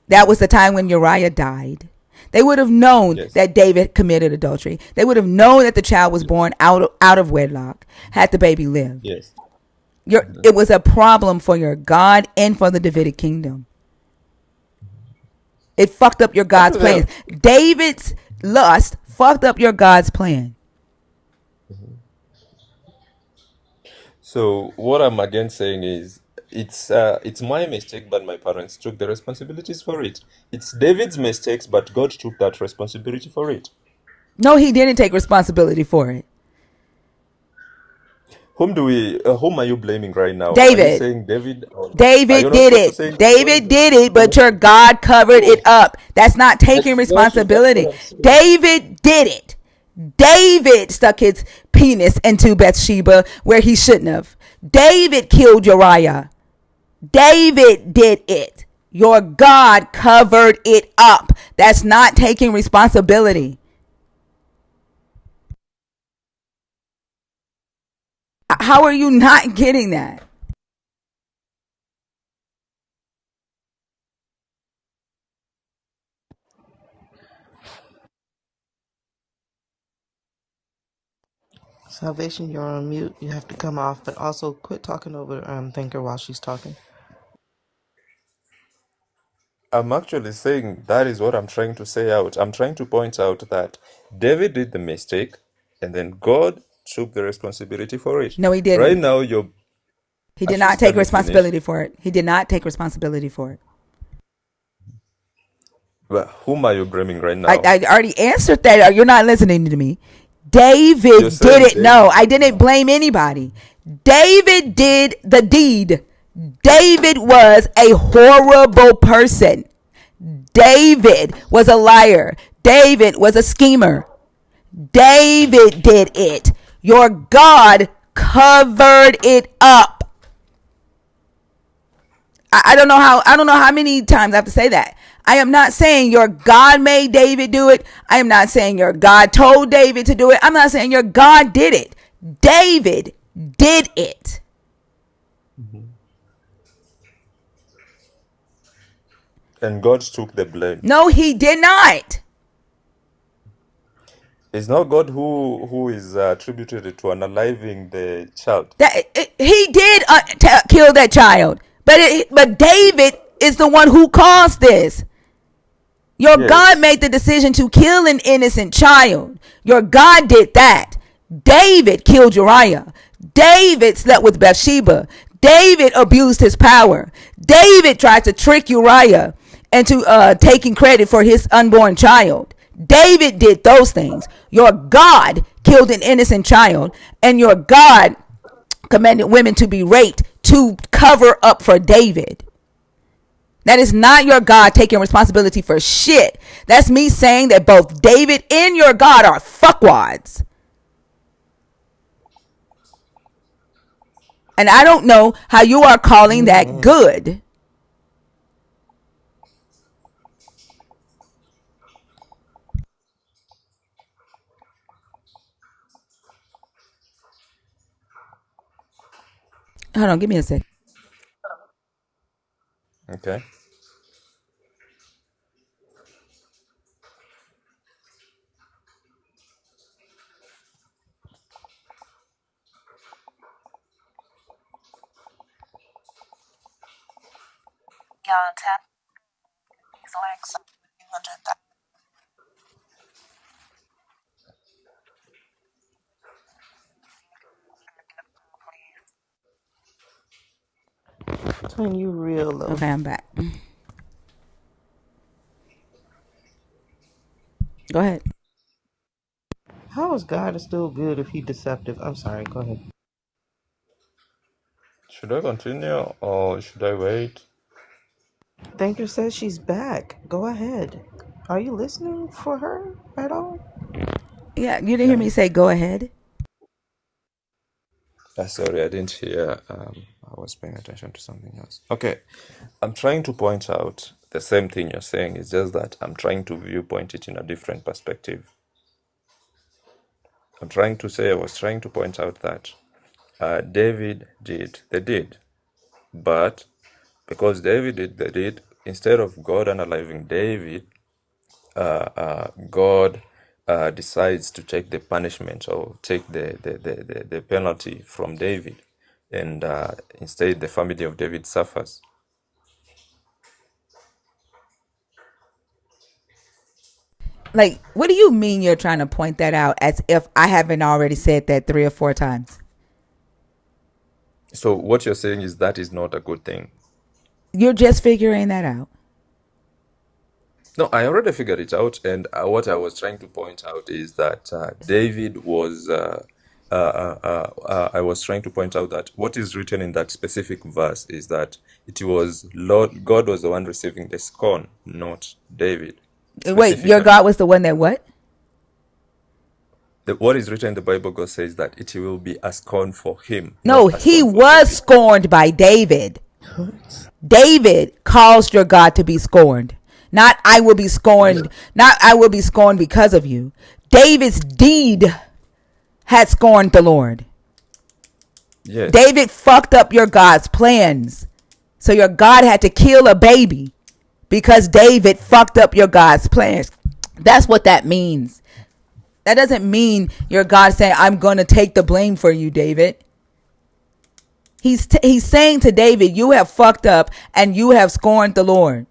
That was the time when Uriah died. They would have known yes, that David committed adultery. They would have known that the child was yes, born out of wedlock had the baby lived. yes. It was a problem for your God and for the Davidic kingdom. It fucked up your God's Actually, plans. David's lust fucked up your God's plan. so what I'm again saying is it's my mistake, but my parents took the responsibilities for it. It's David's mistakes, but God took that responsibility for it. No, he didn't take responsibility for it. Whom are you blaming right now? Are you David. saying David or not? Are you David not did also it. saying God is David the did it, but responsible? your God covered No, it up. That's not taking that's what responsibility. I'm saying. David did it. David stuck his penis into Bathsheba where he shouldn't have. David killed Uriah. David did it. Your God covered it up. That's not taking responsibility. How are you not getting that? Salvation, you're on mute. You have to come off, but also quit talking over Thinker while she's talking. I'm actually saying that is what I'm trying to say out. I'm trying to point out that David did the mistake, and then God took the responsibility for it. No, he Right didn't. now, you're He did not Ashish, take can you finish? responsibility for it. He did not take responsibility for it. Well, whom are you blaming right I, now? I already answered that. You're not listening to me. You're David did saying it. No, David. I didn't blame anybody. David did the deed. David was a horrible person. David was a liar. David was a schemer. David did it. Your God covered it up. I don't know how many times I have to say that. I am not saying your God made David do it. I am not saying your God told David to do it. I'm not saying your God did it. David did it. And God took the blame. No, he did not. It's not God who is attributed to unaliving the child. He did kill that child, but David is the one who caused this. Your God Yes. made the decision to kill an innocent child. Your God did that. David killed Uriah. David slept with Bathsheba. David abused his power. David tried to trick Uriah into taking credit for his unborn child. David did those things. Your God killed an innocent child, and your God commanded women to be raped to cover up for David. That is not your God taking responsibility for shit. That's me saying that both David and your God are fuckwads. And I don't know how you are calling that Amen. good. Hold on, give me a sec. Okay. Yeah, tap is like 200,000. Twin, you real low. Okay, I'm back. Go ahead. How is God still good if he deceptive? I'm sorry, go ahead. Should I continue or should I wait? Thinker says she's back. Go ahead. Are you listening for her at all? Yeah, you didn't hear me say go ahead. Sorry, I didn't hear. I was paying attention to something else. Okay, I'm trying to point out the same thing you're saying. It's just that I'm trying to viewpoint it in a different perspective. I was trying to point out that David did the deed, but because David did the deed, instead of God unaliving David, God decides to take the punishment or take the penalty from David, and instead the family of David suffers. Like, what do you mean you're trying to point that out as if I haven't already said that 3 or 4 times? So what you're saying is that is not a good thing. You're just figuring that out. No, I already figured it out, and what I was trying to point out is that David was. I was trying to point out that what is written in that specific verse is that it was Lord God was the one receiving the scorn, not David Wait, your specifically. God was the one that what? What is written in the Bible, God says that it will be a scorn for him, No, not a he scorn for was David. scorned by David. David caused your God to be scorned. Not I will be Yeah. scorned, not I will be scorned because of you. David's deed had scorned the Lord. Yes. David fucked up your God's plans. So your God had to kill a baby because David fucked up your God's plans. That's what that means. That doesn't mean your God saying, I'm going to take the blame for you, David. He's saying to David, you have fucked up and you have scorned the Lord.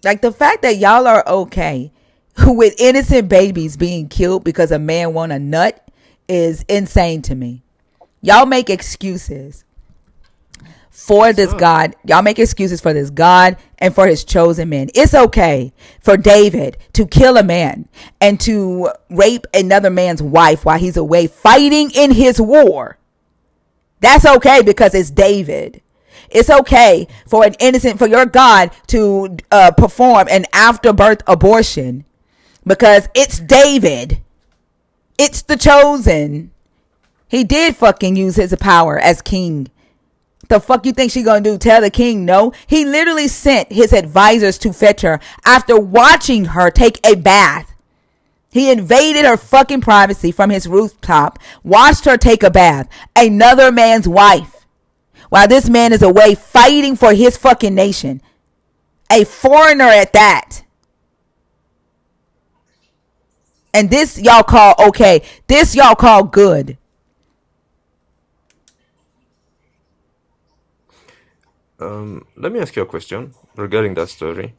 Like the fact that y'all are okay with innocent babies being killed because a man want a nut is insane to me. Y'all make excuses for What's this up? God. Y'all make excuses for this God and for his chosen men. It's okay for David to kill a man and to rape another man's wife while he's away fighting in his war. That's okay because it's David. It's okay for for your God to perform an afterbirth abortion because it's David. It's the chosen. He did fucking use his power as king. The fuck you think she gonna do? Tell the king no? He literally sent his advisors to fetch her after watching her take a bath. He invaded her fucking privacy from his rooftop, watched her take a bath, another man's wife, while this man is away fighting for his fucking nation. A foreigner at that. And this y'all call okay. This y'all call good. Let me ask you a question regarding that story.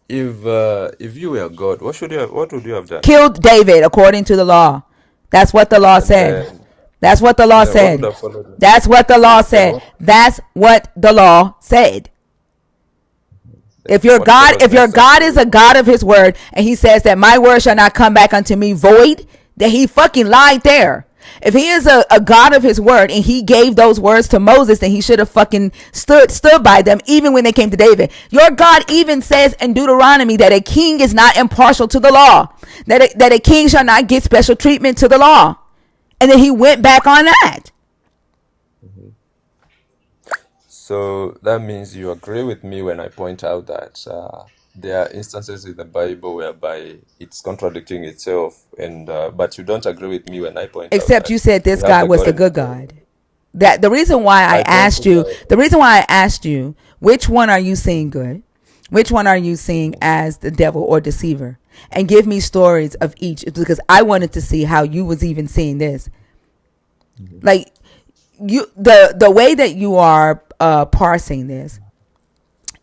If you were God, what would you have done? Killed David according to the law. That's what the law And said. then That's what the law then what would said. have followed? That's what the law Then said. what That's what the law said. then what If followed your next God is after? a God of his word and he says that my word shall not come back unto me void, then he fucking lied there. If he is a God of his word and he gave those words to Moses, then he should have fucking stood by them even when they came to David. Your God even says in Deuteronomy that a king is not impartial to the law, that a king shall not get special treatment to the law. And then he went back on that. So that means you agree with me when I point out that there are instances in the Bible whereby it's contradicting itself, and but you don't agree with me when I point out Except you that said we this have the God was God the in the good Bible. God. That the reason why I I asked pointed you, out. the reason why I asked you, which one are you seeing good? Which one are you seeing as the devil or deceiver? And give me stories of each, because I wanted to see how you was even seeing this. Like you, the way that you are parsing this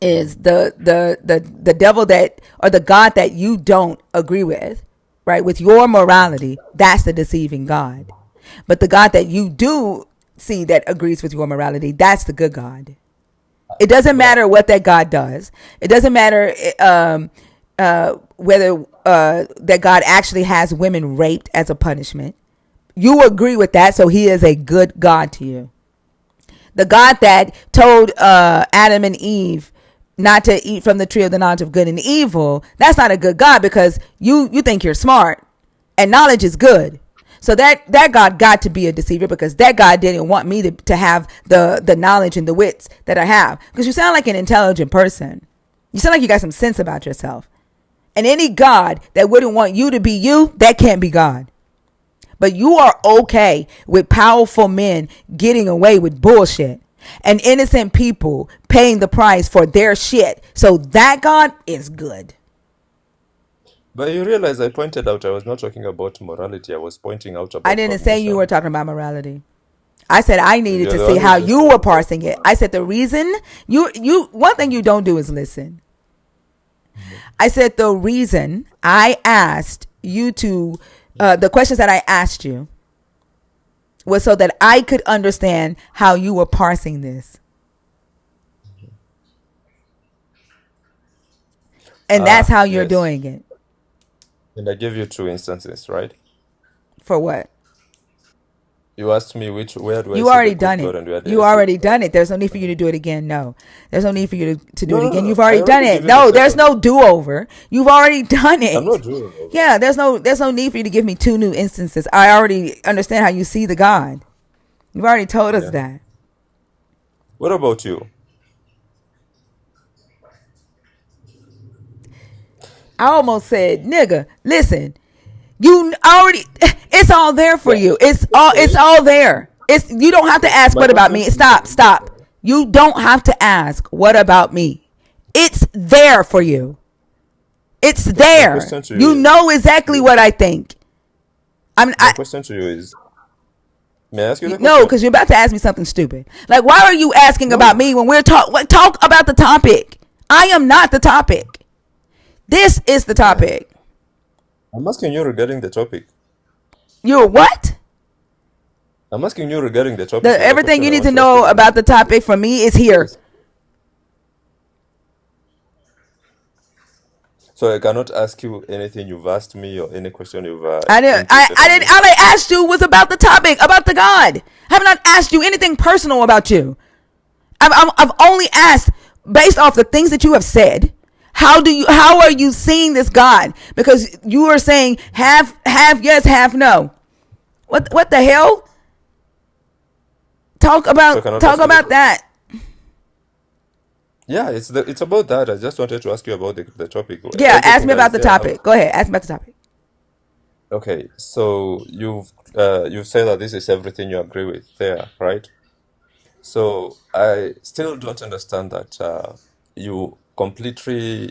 is the devil that, or the God that you don't agree with, right? With your morality, that's the deceiving God. But the God that you do see that agrees with your morality, that's the good God. It doesn't But matter what that God does. It doesn't matter whether that God actually has women raped as a punishment. You agree with that, so he is a good God to you. The God that told Adam and Eve not to eat from the tree of the knowledge of good and evil, that's not a good God, because you think you're smart and knowledge is good. So that God got to be a deceiver, because that God didn't want me to have the knowledge and the wits that I have. Because you sound like an intelligent person. You sound like you got some sense about yourself. And any God that wouldn't want you to be you, that can't be God. But you are okay with powerful men getting away with bullshit and innocent people paying the price for their shit. So that God is good. you realize I pointed out I was not talking about morality. I was pointing out I about didn't say you were cognition. talking about morality. I said I needed You're to the see one who how just you were started talking parsing it. about I it. said the reason you one thing you don't do is listen. I said the reason I asked you to the questions that I asked you was so that I could understand how you were parsing this. And that's how you're Yes. doing it. And I gave you two instances, right? For what? You asked me where do I You see the already good done God it. and where do I You see the already bad done it. There's no need for you to do it again. No. There's no need for you to do No, it no, again. no. You've I already done already it. gave you the No, there's second. no do-over. You've already done I'm it. not doing over. Yeah, there's no need for you to give me two new instances. I already understand how you see the God. You've already told us Yeah. that. What about you? I almost said, nigga, listen, you already it's all there for Yeah. you. It's Okay. all there. It's you don't have to So ask my what about question me. to Stop, you, stop. You don't have to ask what about me. It's there for you. It's okay, my there. question to you You know exactly is what I think. I'm my I question to you is, may I ask you the no, question? because you're about to ask me something stupid. Like, why are you asking about No, me when we're talk about the topic? I am not the topic. This is the yeah. topic. I'm asking you regarding the topic. You're what? I'm asking you regarding the topic. The There's a everything question you I need want to to ask you know regarding about the the topic. topic from me is here. Yes. So I cannot ask you anything you've asked me or any question you've I didn't. imputed I on didn't. me. All I asked you was about the topic, about the God. I have not asked you anything personal about you. I've only asked based off the things that you have said. How are you seeing this God? Because you are saying half yes, half no. What the hell? Talk So I about cannot talk ask you the about question. that. Yeah, it's about that. I just wanted to ask you about the topic. Yeah, ask Everything me that about is the there. topic. Go ahead, ask me about the topic. Okay, so you've said that this is everything you agree with there, right? So I still don't understand that you completely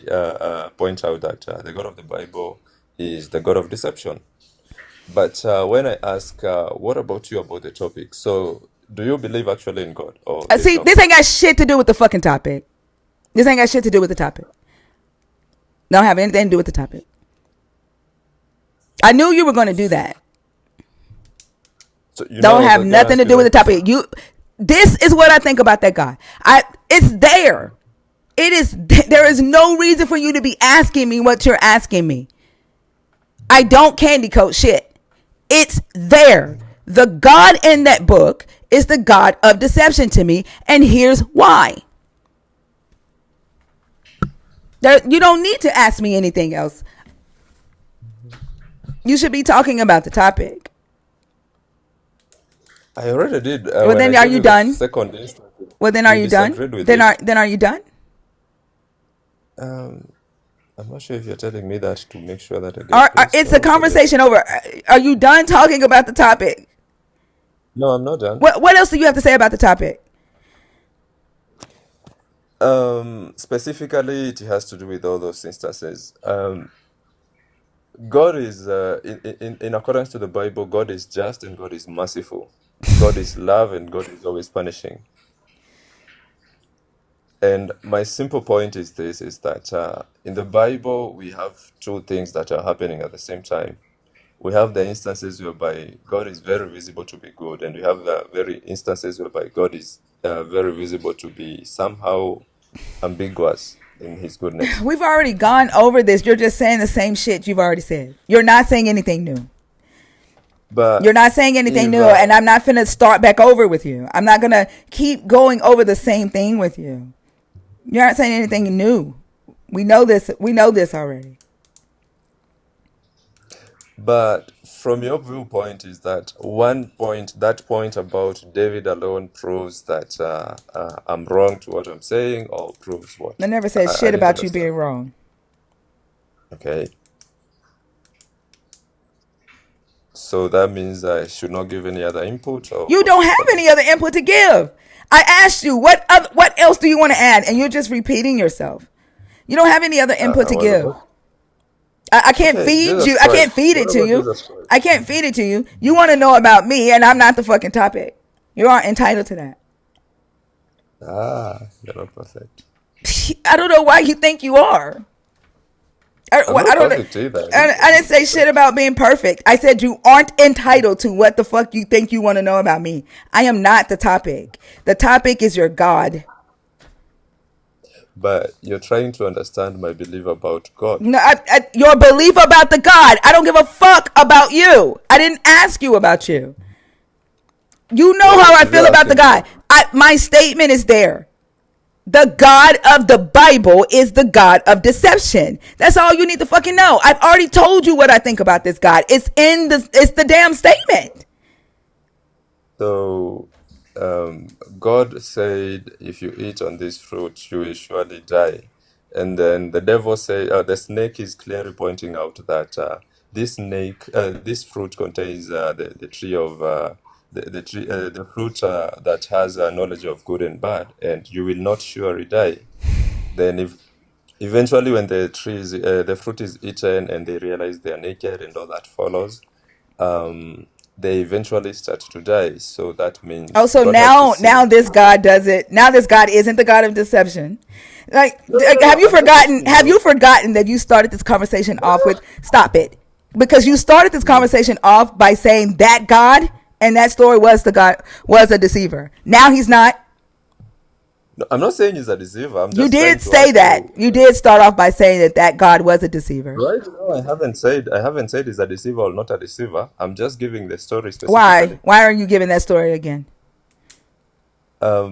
point out that the God of the Bible is the God of deception. But when I ask, what about you about the topic? So do you believe actually in God, or there's See, no this God? ain't got shit to do with the fucking topic. This ain't got shit to do with the topic. Don't have anything to do with the topic. I knew you were going to do that. So you know I Don't was have gonna nothing ask to you do with that the question. topic. This is what I think about that guy. It's there. It is. There is no reason for you to be asking me what you're asking me. I don't candy coat shit. It's there. The God in that book is the God of deception to me, and here's why. You don't need to ask me anything else. You should be talking about the topic. I already did Well, when I then are gave you you the done? second instance. Well, then are You you done? disagreed with Then it. are you done? Um, I'm not sure if you're telling me that to make sure that I get pissed It's a or to get. conversation over. Are you done talking about the topic? No, I'm not done. What else do you have to say about the topic? Specifically, it has to do with all those instances. God is, in accordance to the Bible, God is just and God is merciful. God is love and God is always punishing. And my simple point is this, is that in the Bible, we have two things that are happening at the same time. We have the instances whereby God is very visible to be good, and we have the very instances whereby God is very visible to be somehow ambiguous in his goodness. We've already gone over this. You're just saying the same shit you've already said. You're not saying anything new. But You're not saying anything if new, and I'm not finna start back over with you. I'm not gonna keep going over the same thing with you. You're not saying anything new. We know this. We know this already. But from your viewpoint, is that one point, that point about David alone proves that I'm wrong to what I'm saying, or proves I what? never said I shit didn't about you understand. being wrong. Okay. So that means I should not give any other input, or You what's don't the have point? any other input to give. I asked you what else do you want to add, and you're just repeating yourself. You don't have any other input to What give. about? I can't Okay, feed you. Jesus I can't Christ. feed What it to about you. Jesus Christ? I can't feed it to you. You want to know about me, and I'm not the fucking topic. You aren't entitled to that. You're not perfect. I don't know why you think you are. I'm I not don't. perfect either. I didn't say I I'm didn't say shit perfect. about being perfect. I said you aren't entitled to what the fuck you think you want to know about me. I am not the topic. The topic is your God. But you're trying to understand my belief about God. No, your belief about the God. I don't give a fuck about you. I didn't ask you about you. You know Well, how I if you're feel about the asking me God. that, My statement is there. The God of the Bible is the God of deception. That's all you need to fucking know. I've already told you what I think about this God. It's the damn statement. so God said, if you eat on this fruit, you will surely die. And then the devil said, the snake is clearly pointing out that this fruit contains the tree of the fruit that has knowledge of good and bad, and you will not surely die. Then, if eventually, when the fruit is eaten, and they realize they are naked, and all that follows, they eventually start to die. So that Oh, means so God has now deceived. this God does it. Now this God isn't the God of deception. No, no, no, Have no. you I'm just forgotten? asking Have you. you forgotten that you started this conversation No, off no. with stop it? Because you started this conversation off by saying that God and that story was the God was a deceiver. Now he's not. No, I'm not saying he's a deceiver. I'm You just trying did to say ask that. you. You did start off by saying that God was a deceiver. Right now, I haven't said he's a deceiver or not a deceiver. I'm just giving the story Why? specifically. Why are you giving that story again?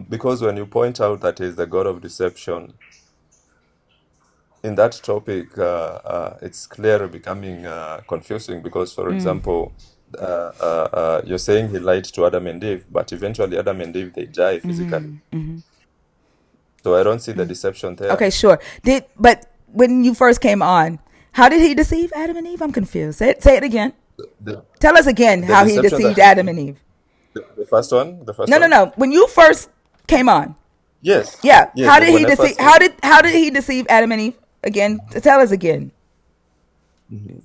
Because when you point out that he's the God of deception, in that topic, it's clearly becoming confusing because, for example, you're saying he lied to Adam and Eve, but eventually Adam and Eve they die physically. So I don't see the deception there. Okay, sure. But when you first came on, how did he deceive Adam and Eve? I'm confused. Say it again. The Tell us again the how he deception that deceived Adam and Eve. the first one, the first No, no, one. no. When you first came on, Yes, yeah. yes. How did he When I deceive? first came. How did he deceive Adam and Eve? Again, tell us again.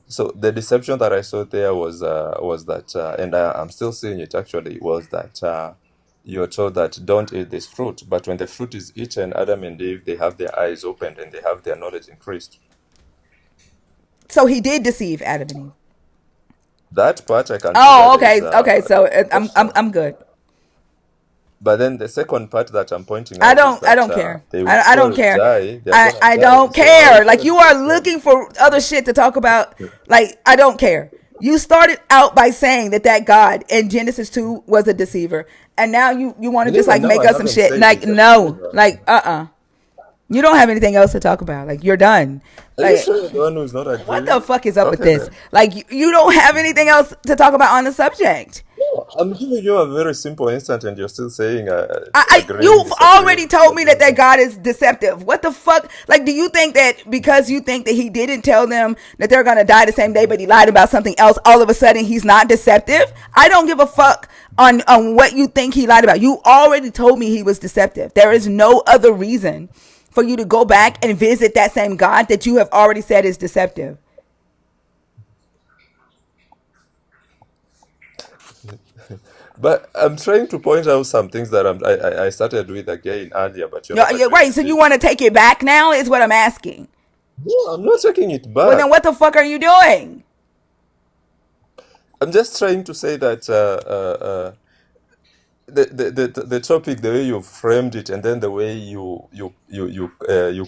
So the deception that I saw there was that, and I'm still seeing it actually, was that you're told that don't eat this fruit, but when the fruit is eaten, Adam and Eve they have their eyes opened and they have their knowledge increased. So he did deceive Adam and Eve. That part I can see Oh, that there is okay, okay. So a deception. I'm good. But then the second part that I'm pointing out is I that don't care. they will I don't surely care. die. They are gonna I die. don't So how is care. that Like a you are deception? looking for other shit to talk about. Like I don't care. You started out by saying that God in Genesis 2 was a deceiver. And now you want to And just even like now, make I up some haven't shit. said Like he's a no. deceiver. Like You don't have anything else to talk about. Like you're done. Are you Like sure you're the one who's not what the agreeing? fuck is up with Okay this? then. Like you don't have anything else to talk about on the subject. I'm giving you a very simple instance, and you're still saying agreeing, You've already disagreeing, told me that disagreeing. that God is deceptive. What the fuck? Like, do you think that because you think that he didn't tell them that they're gonna die the same day, but he lied about something else, all of a sudden he's not deceptive? I don't give a fuck on what you think he lied about. You already told me he was deceptive. There is no other reason for you to go back and visit that same God that you have already said is deceptive. But I'm trying to point out some things that I started with again earlier, but you're not You're agreeing right. So with you it. want to take it back now? Is what I'm asking. No, I'm not taking it Well, then back. what the fuck are you doing? I'm just trying to say that the topic, the way you framed it, and then the way you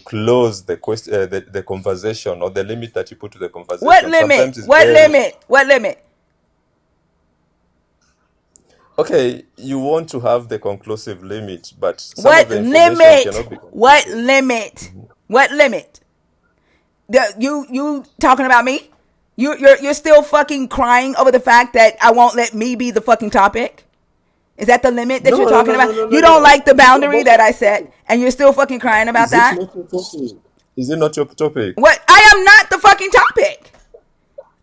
close the question, the conversation, or the limit that you put to the What conversation, limit? sometimes is What very limit? What limit? okay. You want to have the conclusive limit, but some of What the information limit? cannot be What conclusive. limit? What limit? You talking about me? You're still fucking crying over the fact that I won't let me be the fucking topic? Is that the limit that No, you're no, talking no, about? no, no, no, You don't no. like the It's not boundary about that your I set, topic. and you're still fucking crying about Is it that? not your topic? Is it not your topic? What? I am not the fucking topic.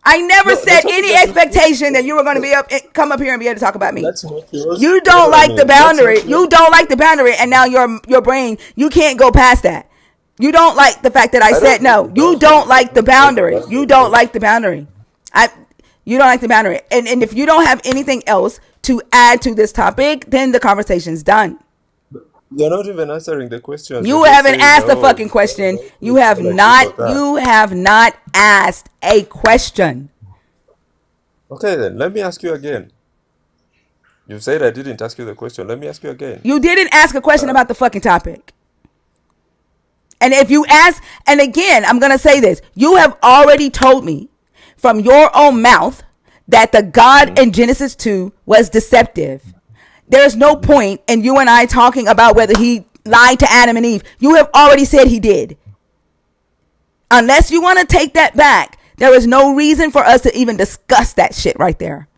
I never No, the set topic any that you put. expectation that you were going to be up, come up here and be able to talk about me. That's not yours. You Hold don't on a like the minute. That's not boundary. yours. You don't like the boundary, and now your brain, you can't go past that. You don't like the fact that I I said don't like the no. You boundary. don't I like the don't like the boundary. You don't boundary. like the boundary. I you don't like the boundary. And if you don't have anything else to add to this topic, then the conversation's done. You're not even answering the questions. You're You just haven't saying, asked the "Oh, fucking you don't question. like this, you don't like this or that." You have not asked a question. Okay, then let me ask you again. You said I didn't ask you the question. Let me ask you again. You didn't ask a question Uh, about the fucking topic. And if you ask, and again, I'm going to say this, you have already told me from your own mouth that the God mhm, in Genesis 2 was deceptive. There's no mhm. point in you and I talking about whether he lied to Adam and Eve. You have already said he did. Unless you want to take that back, there is no reason for us to even discuss that shit right there.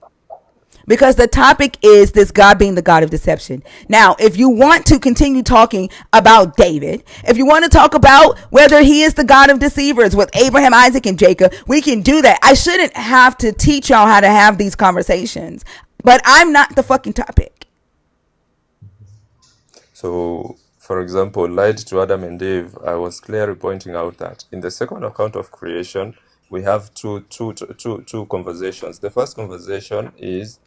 Because the topic is this God being the God of deception. Now, if you want to continue talking about David, if you want to talk about whether he is the God of deceivers with Abraham, Isaac, and Jacob, we can do that. I shouldn't have to teach y'all how to have these conversations, but I'm not the fucking topic. So, for example, lied to Adam and Eve, I was clearly pointing out that in the second account of creation, we have two conversations. The first conversation is,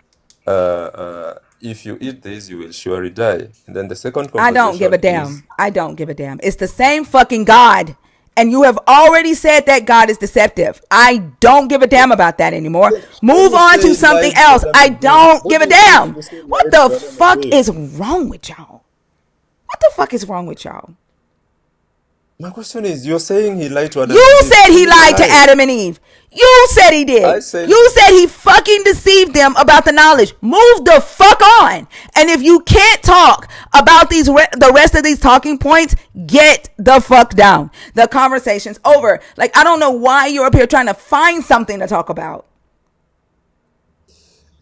if you eat this, you will surely die. And then the second I don't give a conversation is, damn. I don't give a damn. It's the same fucking God. And you have already said that God is deceptive. I don't give a damn about that anymore. when Move you on to say something lied to else. Adam I and Eve, don't what give do a you mean damn. when you say What lied the to Adam and fuck Eve? is wrong with y'all? What the fuck is wrong with y'all? My question is, you're saying he lied to Adam and You Eve. said he Who lied to lied? Adam and Eve. You said he I did. said, You said he fucking deceived them about the knowledge. Move the fuck on. And if you can't talk about the rest of these talking points, get the fuck down. The conversation's over. Like, I don't know why you're up here trying to find something to talk about.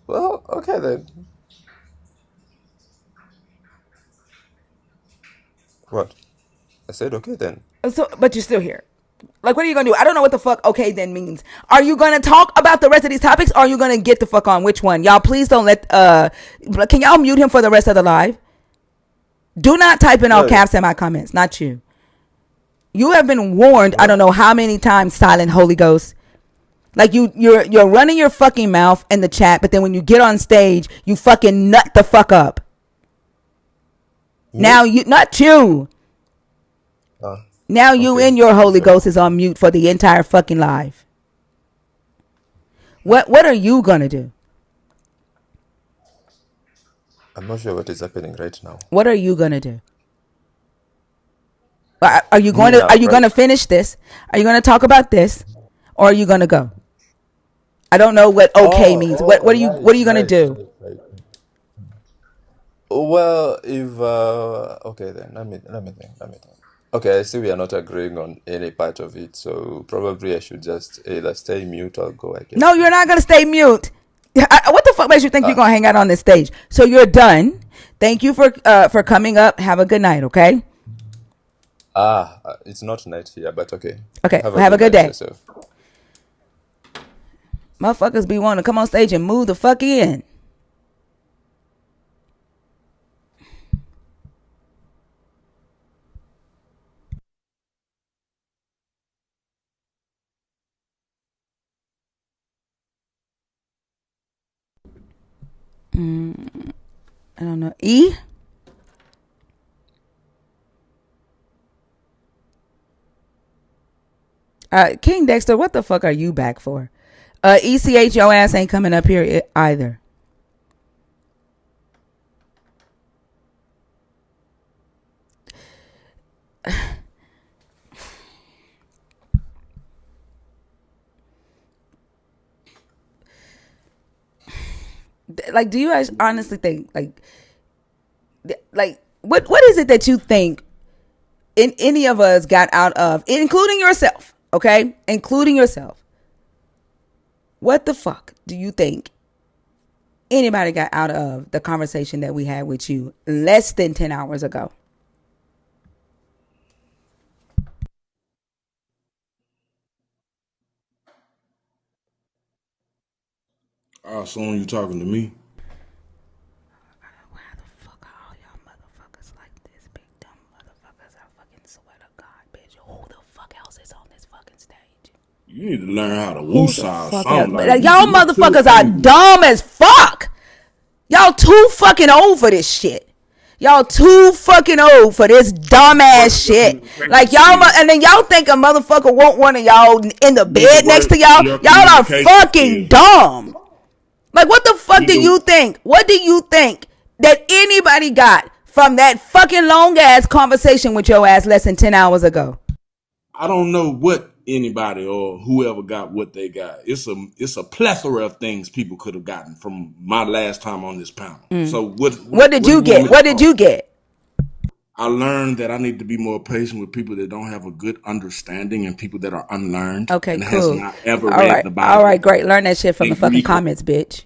well, okay then. What? I said, okay then. So, but you're still here. Like, what are you gonna do? I don't know what the fuck okay then means. Are you gonna talk about the rest of these topics, or are you gonna get the fuck on? Which one? Y'all please don't let can y'all mute him for the rest of the live? Do not type in all Yeah, caps in my comments, not you. You have been warned, I well, don't know how many times, Silent Holy Ghost. Like you're running your fucking mouth in the chat, but then when you get on stage, you fucking nut the fuck up. me? Now you not you. Ah, Now you okay. and your Holy Sure. Ghost is on mute for the entire fucking live. What are you gonna do? I'm not sure what is happening right now. What are you gonna do? Me now, Are you right? gonna finish this? Are you gonna talk about this? Or are you gonna go? I don't know what okay Oh, means. oh, What are right, you gonna right, do? right, right. Well, if okay then, let me think. Okay, I see we are not agreeing on any part of it, so probably I should just either stay mute or go No, again. you're not gonna stay mute. What the fuck makes you think you're gonna hang out on this stage? So you're done. Thank you for coming up. Have a good night. Okay. It's not night here, but okay. Okay. Have a Have a good good night day. yourself. Motherfuckers be wanting to come on stage and move the fuck in. I don't know. King Dexter, what the fuck are you back for? ECH, your ass ain't coming up here either. Like, do you guys honestly think like what is it that you think in any of us got out of, including yourself, okay, including yourself? What the fuck do you think anybody got out of the conversation that we had with you less than 10 hours ago? I assume you talking to me. Why the fuck are all y'all motherfuckers like this? Big dumb motherfuckers. I fucking swear to God, bitch. Who the fuck else is on this fucking stage? You need to learn how to Who the woosah or fuck else? something. But Like y'all you too motherfuckers are angry. dumb as fuck. Y'all too fucking old for this shit. Y'all too fucking old for this dumbass Work your shit. communication Like y'all, skills. and then y'all think a motherfucker want one of y'all in the You need to bed next work to y'all. your Y'all are communication fucking skills. dumb. Like, what the fuck You do you do. think? What do you think that anybody got from that fucking long ass conversation with your ass less than 10 hours ago? I don't know what anybody or whoever got what they got. It's a plethora of things people could have gotten from my last time on this panel. So What did what do you you want get? me to What did start? you get? I learned that I need to be more patient with people that don't have a good understanding and people that are unlearned Okay, and has cool. not ever All read right. the All Bible. right, great. Learn that shit from They the fucking grieve. comments, bitch.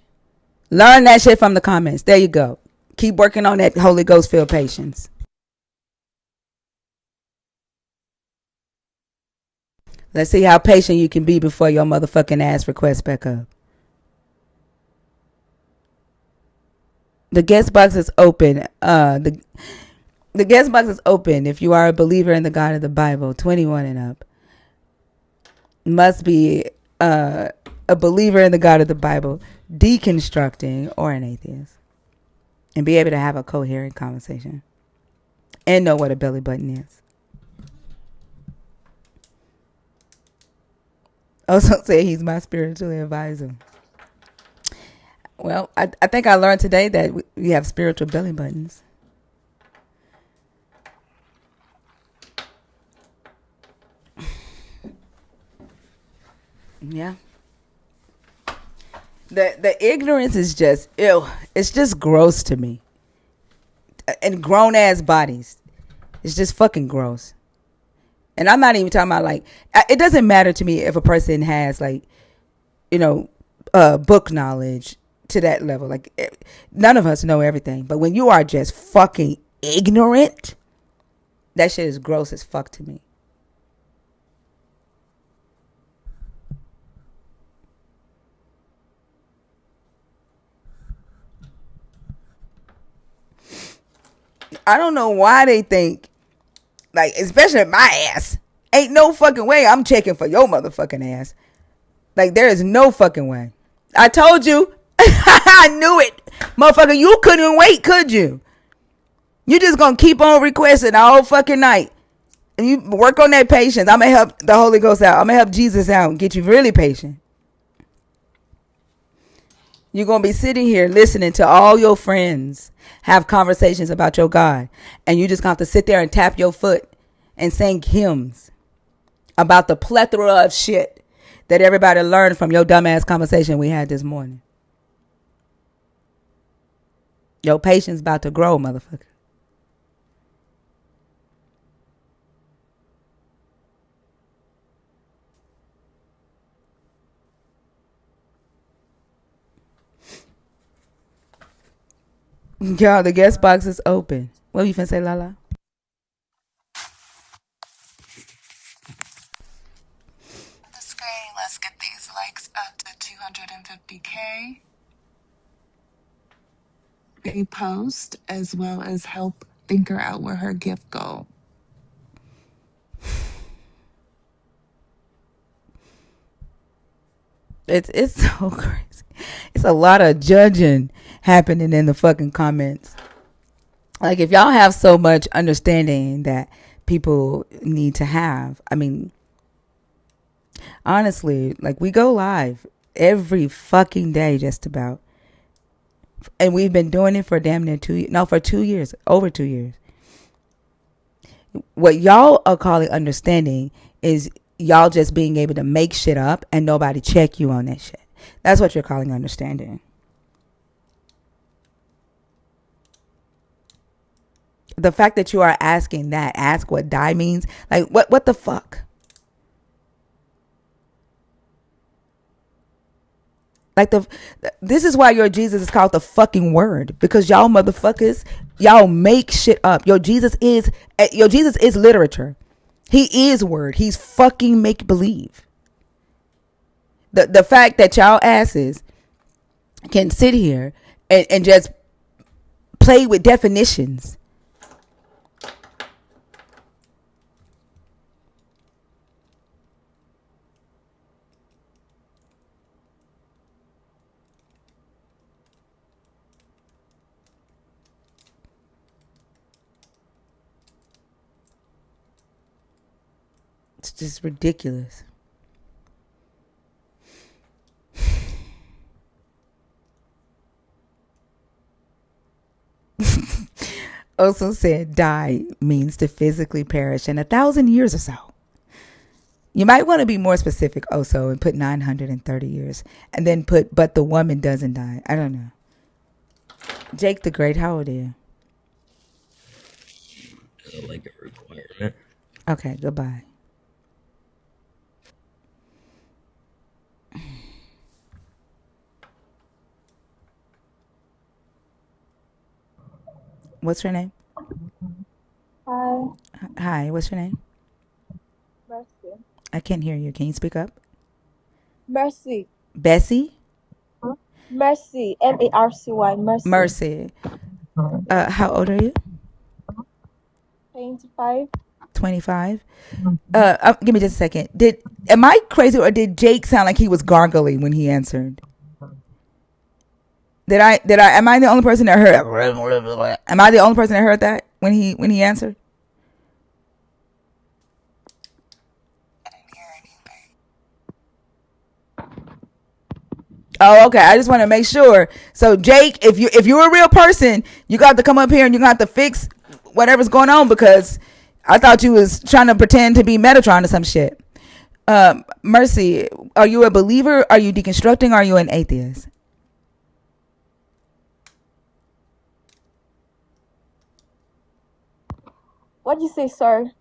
Learn that shit from the comments. There you go. Keep working on that Holy Ghost filled patience. Let's see how patient you can be before your motherfucking ass requests back up. The guest box is open. The guest box is open if you are a believer in the God of the Bible, 21 and up. Must be a believer in the God of the Bible, deconstructing, or an atheist. And be able to have a coherent conversation. And know what a belly button is. Also say he's my spiritual advisor. Well, I think I learned today that we have spiritual belly buttons. Yeah. The ignorance is just ew. It's just gross to me. And grown ass bodies. It's just fucking gross. And I'm not even talking about like, it doesn't matter to me if a person has like, you know, book knowledge to that level. Like none of us know everything. But when you are just fucking ignorant, that shit is gross as fuck to me. I don't know why they think, like, especially my ass. Ain't no fucking way I'm checking for your motherfucking ass. Like, there is no fucking way. I told you. I knew it. Motherfucker, you couldn't wait, could you? You just gonna keep on requesting all fucking night. And you work on that patience. I'm gonna help the Holy Ghost out. I'm gonna help Jesus out and get you really patient. You're gonna be sitting here listening to all your friends have conversations about your God. And you just gonna have to sit there and tap your foot and sing hymns about the plethora of shit that everybody learned from your dumbass conversation we had this morning. Your patience about to grow, motherfucker. Y'all, the guest box is open. What you finna say, Lala? The screen, let's get these likes up to 250K. A post as well as help Thinker out with her gift goal. It's so crazy. It's a lot of judging happening in the fucking comments. Like, if y'all have so much understanding that people need to have, I mean, honestly, like, we go live every fucking day just about, and we've been doing it for damn near for 2 years, over 2 years. What y'all are calling understanding is y'all just being able to make shit up and nobody check you on that shit. That's what you're calling understanding. The fact that you are asking that, ask what die means, like, what the fuck? Like, this is why your Jesus is called the fucking word, because y'all motherfuckers, y'all make shit up. Your Jesus is literature. He is word. He's fucking make believe. The fact that y'all asses can sit here and just play with definitions. It's just ridiculous. Also said die means to physically perish in 1,000 years or so. You might want to be more specific also and put 930 years and then put but the woman doesn't die. I don't know. Jake the Great, how old are you? Like a requirement. Okay, goodbye. What's your name? Hi, Hi, what's your name? Mercy. I can't hear you. Can you speak up? Mercy. Bessie? Mercy. Marcy. Mercy. Mercy. How old are you? 25. 25. Give me just a second. Am I crazy or did Jake sound like he was gargling when he answered? Am I the only person that heard? Am I the only person that heard that when he answered? I didn't hear anything. Oh, okay. I just want to make sure. So, Jake, if you're a real person, you got to come up here and you got to fix whatever's going on, because I thought you was trying to pretend to be Metatron or some shit. Mercy, are you a believer? Are you deconstructing? Are you an atheist? What do you say, sir?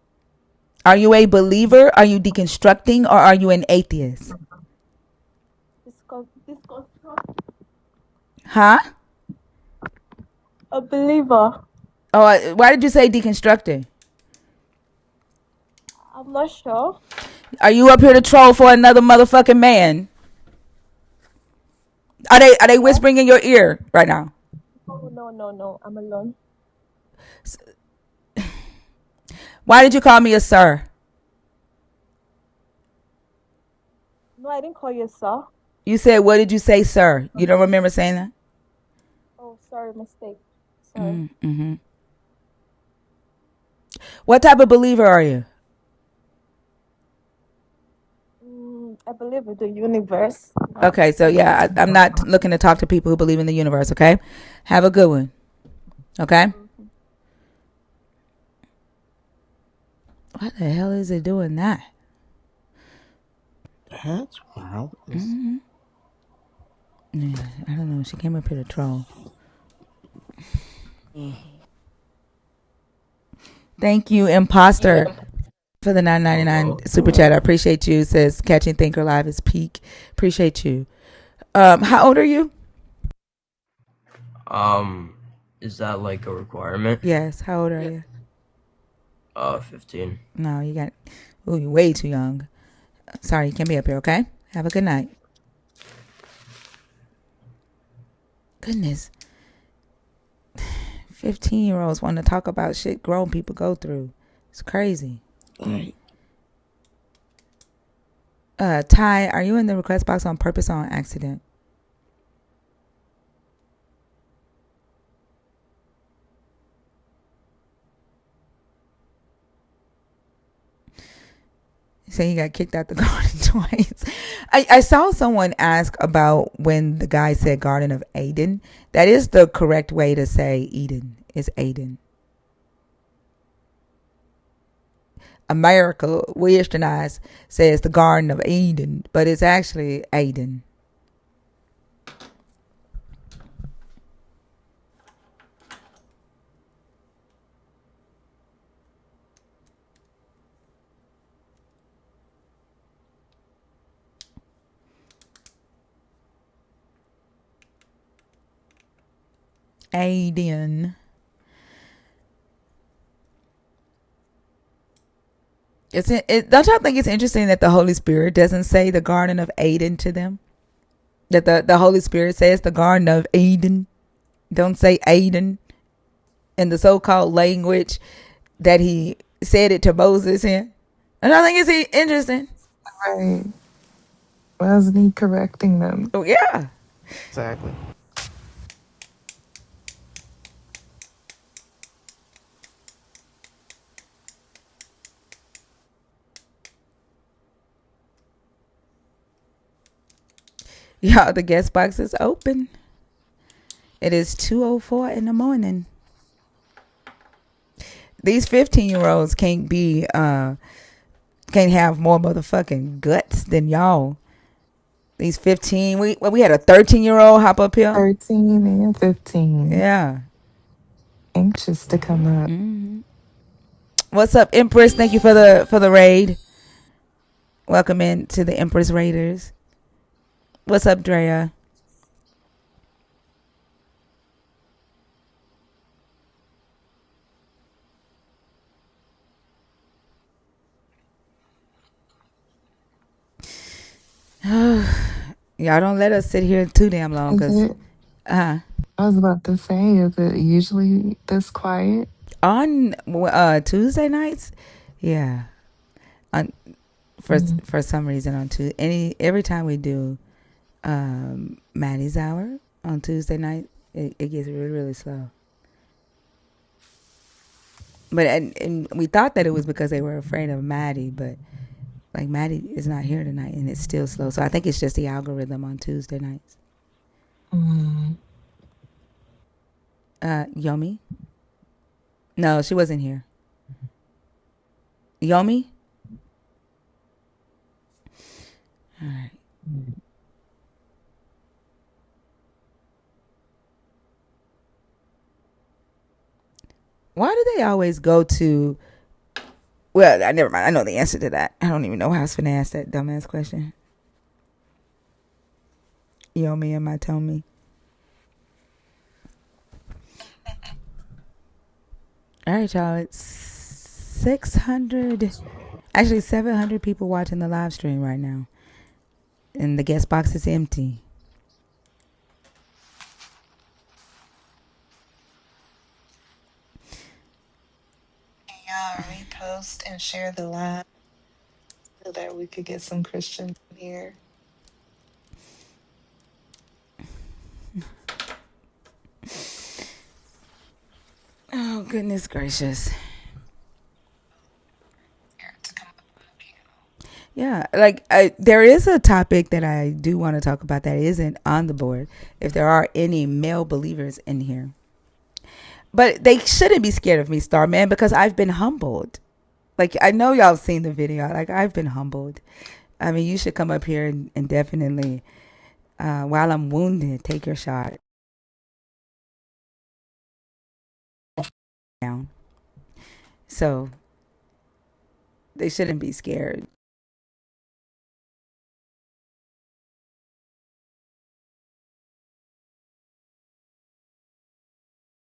Are you a believer? Are you deconstructing? Or are you an atheist? Discuss. Huh? A believer. Oh, why did you say deconstructing? I'm not sure. Are you up here to troll for another motherfucking man? Are they whispering in your ear right now? No. I'm alone. Why did you call me a sir? No, I didn't call you, sir. You said, what did you say, sir? You don't remember saying that? Oh, sorry, mistake. Sorry. Mm-hmm. What type of believer are you? I believe in the universe. Okay, so yeah, I'm not looking to talk to people who believe in the universe, okay? Have a good one. Okay? Why the hell is it doing that? That's wild. Mm-hmm. Yeah, I don't know. She came up here to troll. Thank you, Imposter, for the $9.99 super chat. I appreciate you. It says Catching Thinker Live is peak. Appreciate you. How old are you? Is that like a requirement? Yes. How old are you? 15. No, you got. Oh, you're way too young. Sorry, you can't be up here. Okay. Have a good night. Goodness. 15-year-olds want to talk about shit grown people go through. It's crazy. All right. Ty, are you in the request box on purpose or on accident? So he got kicked out the garden twice. I saw someone ask about when the guy said Garden of Eden. That is the correct way to say Eden. It's Aden. America, westernized, says the Garden of Eden, but it's actually Aden. Aden. Don't y'all think it's interesting that the Holy Spirit doesn't say the Garden of Eden to them? That the Holy Spirit says the Garden of Eden. Don't say Aden in the so-called language that he said it to Moses in. And I think it's interesting. Right. Wasn't he correcting them? Oh, yeah. Exactly. Y'all, the guest box is open. It is 2:04 in the morning. These 15-year-olds can't have more motherfucking guts than y'all. These 15, we had a 13-year-old hop up here. 13 and 15. Yeah. Anxious to come up. Mm-hmm. What's up, Empress? Thank you for the raid. Welcome in to the Empress Raiders. What's up, Drea? Y'all don't let us sit here too damn long, Is cause it? I was about to say, is it usually this quiet? on Tuesday nights, yeah. On for some reason on Tuesday, every time we do Maddie's hour on Tuesday night, it gets really, really slow. But and we thought that it was because they were afraid of Maddie, but like Maddie is not here tonight and it's still slow. So I think it's just the algorithm on Tuesday nights. Yomi? No, she wasn't here. Yomi? All right. Why do they always go to? Well, I never mind. I know the answer to that. I don't even know how I was finna ask that dumbass question. Yomi and my Tommy. All right, y'all. It's 600, actually 700 people watching the live stream right now, and the guest box is empty. Yeah, repost and share the live so that we could get some Christians in here. Oh, goodness gracious. Yeah, like there is a topic that I do want to talk about that isn't on the board. If there are any male believers in here, but they shouldn't be scared of me, Starman, because I've been humbled. Like I know y'all have seen the video. Like I've been humbled. I mean, you should come up here and definitely, while I'm wounded, take your shot. Down. So they shouldn't be scared.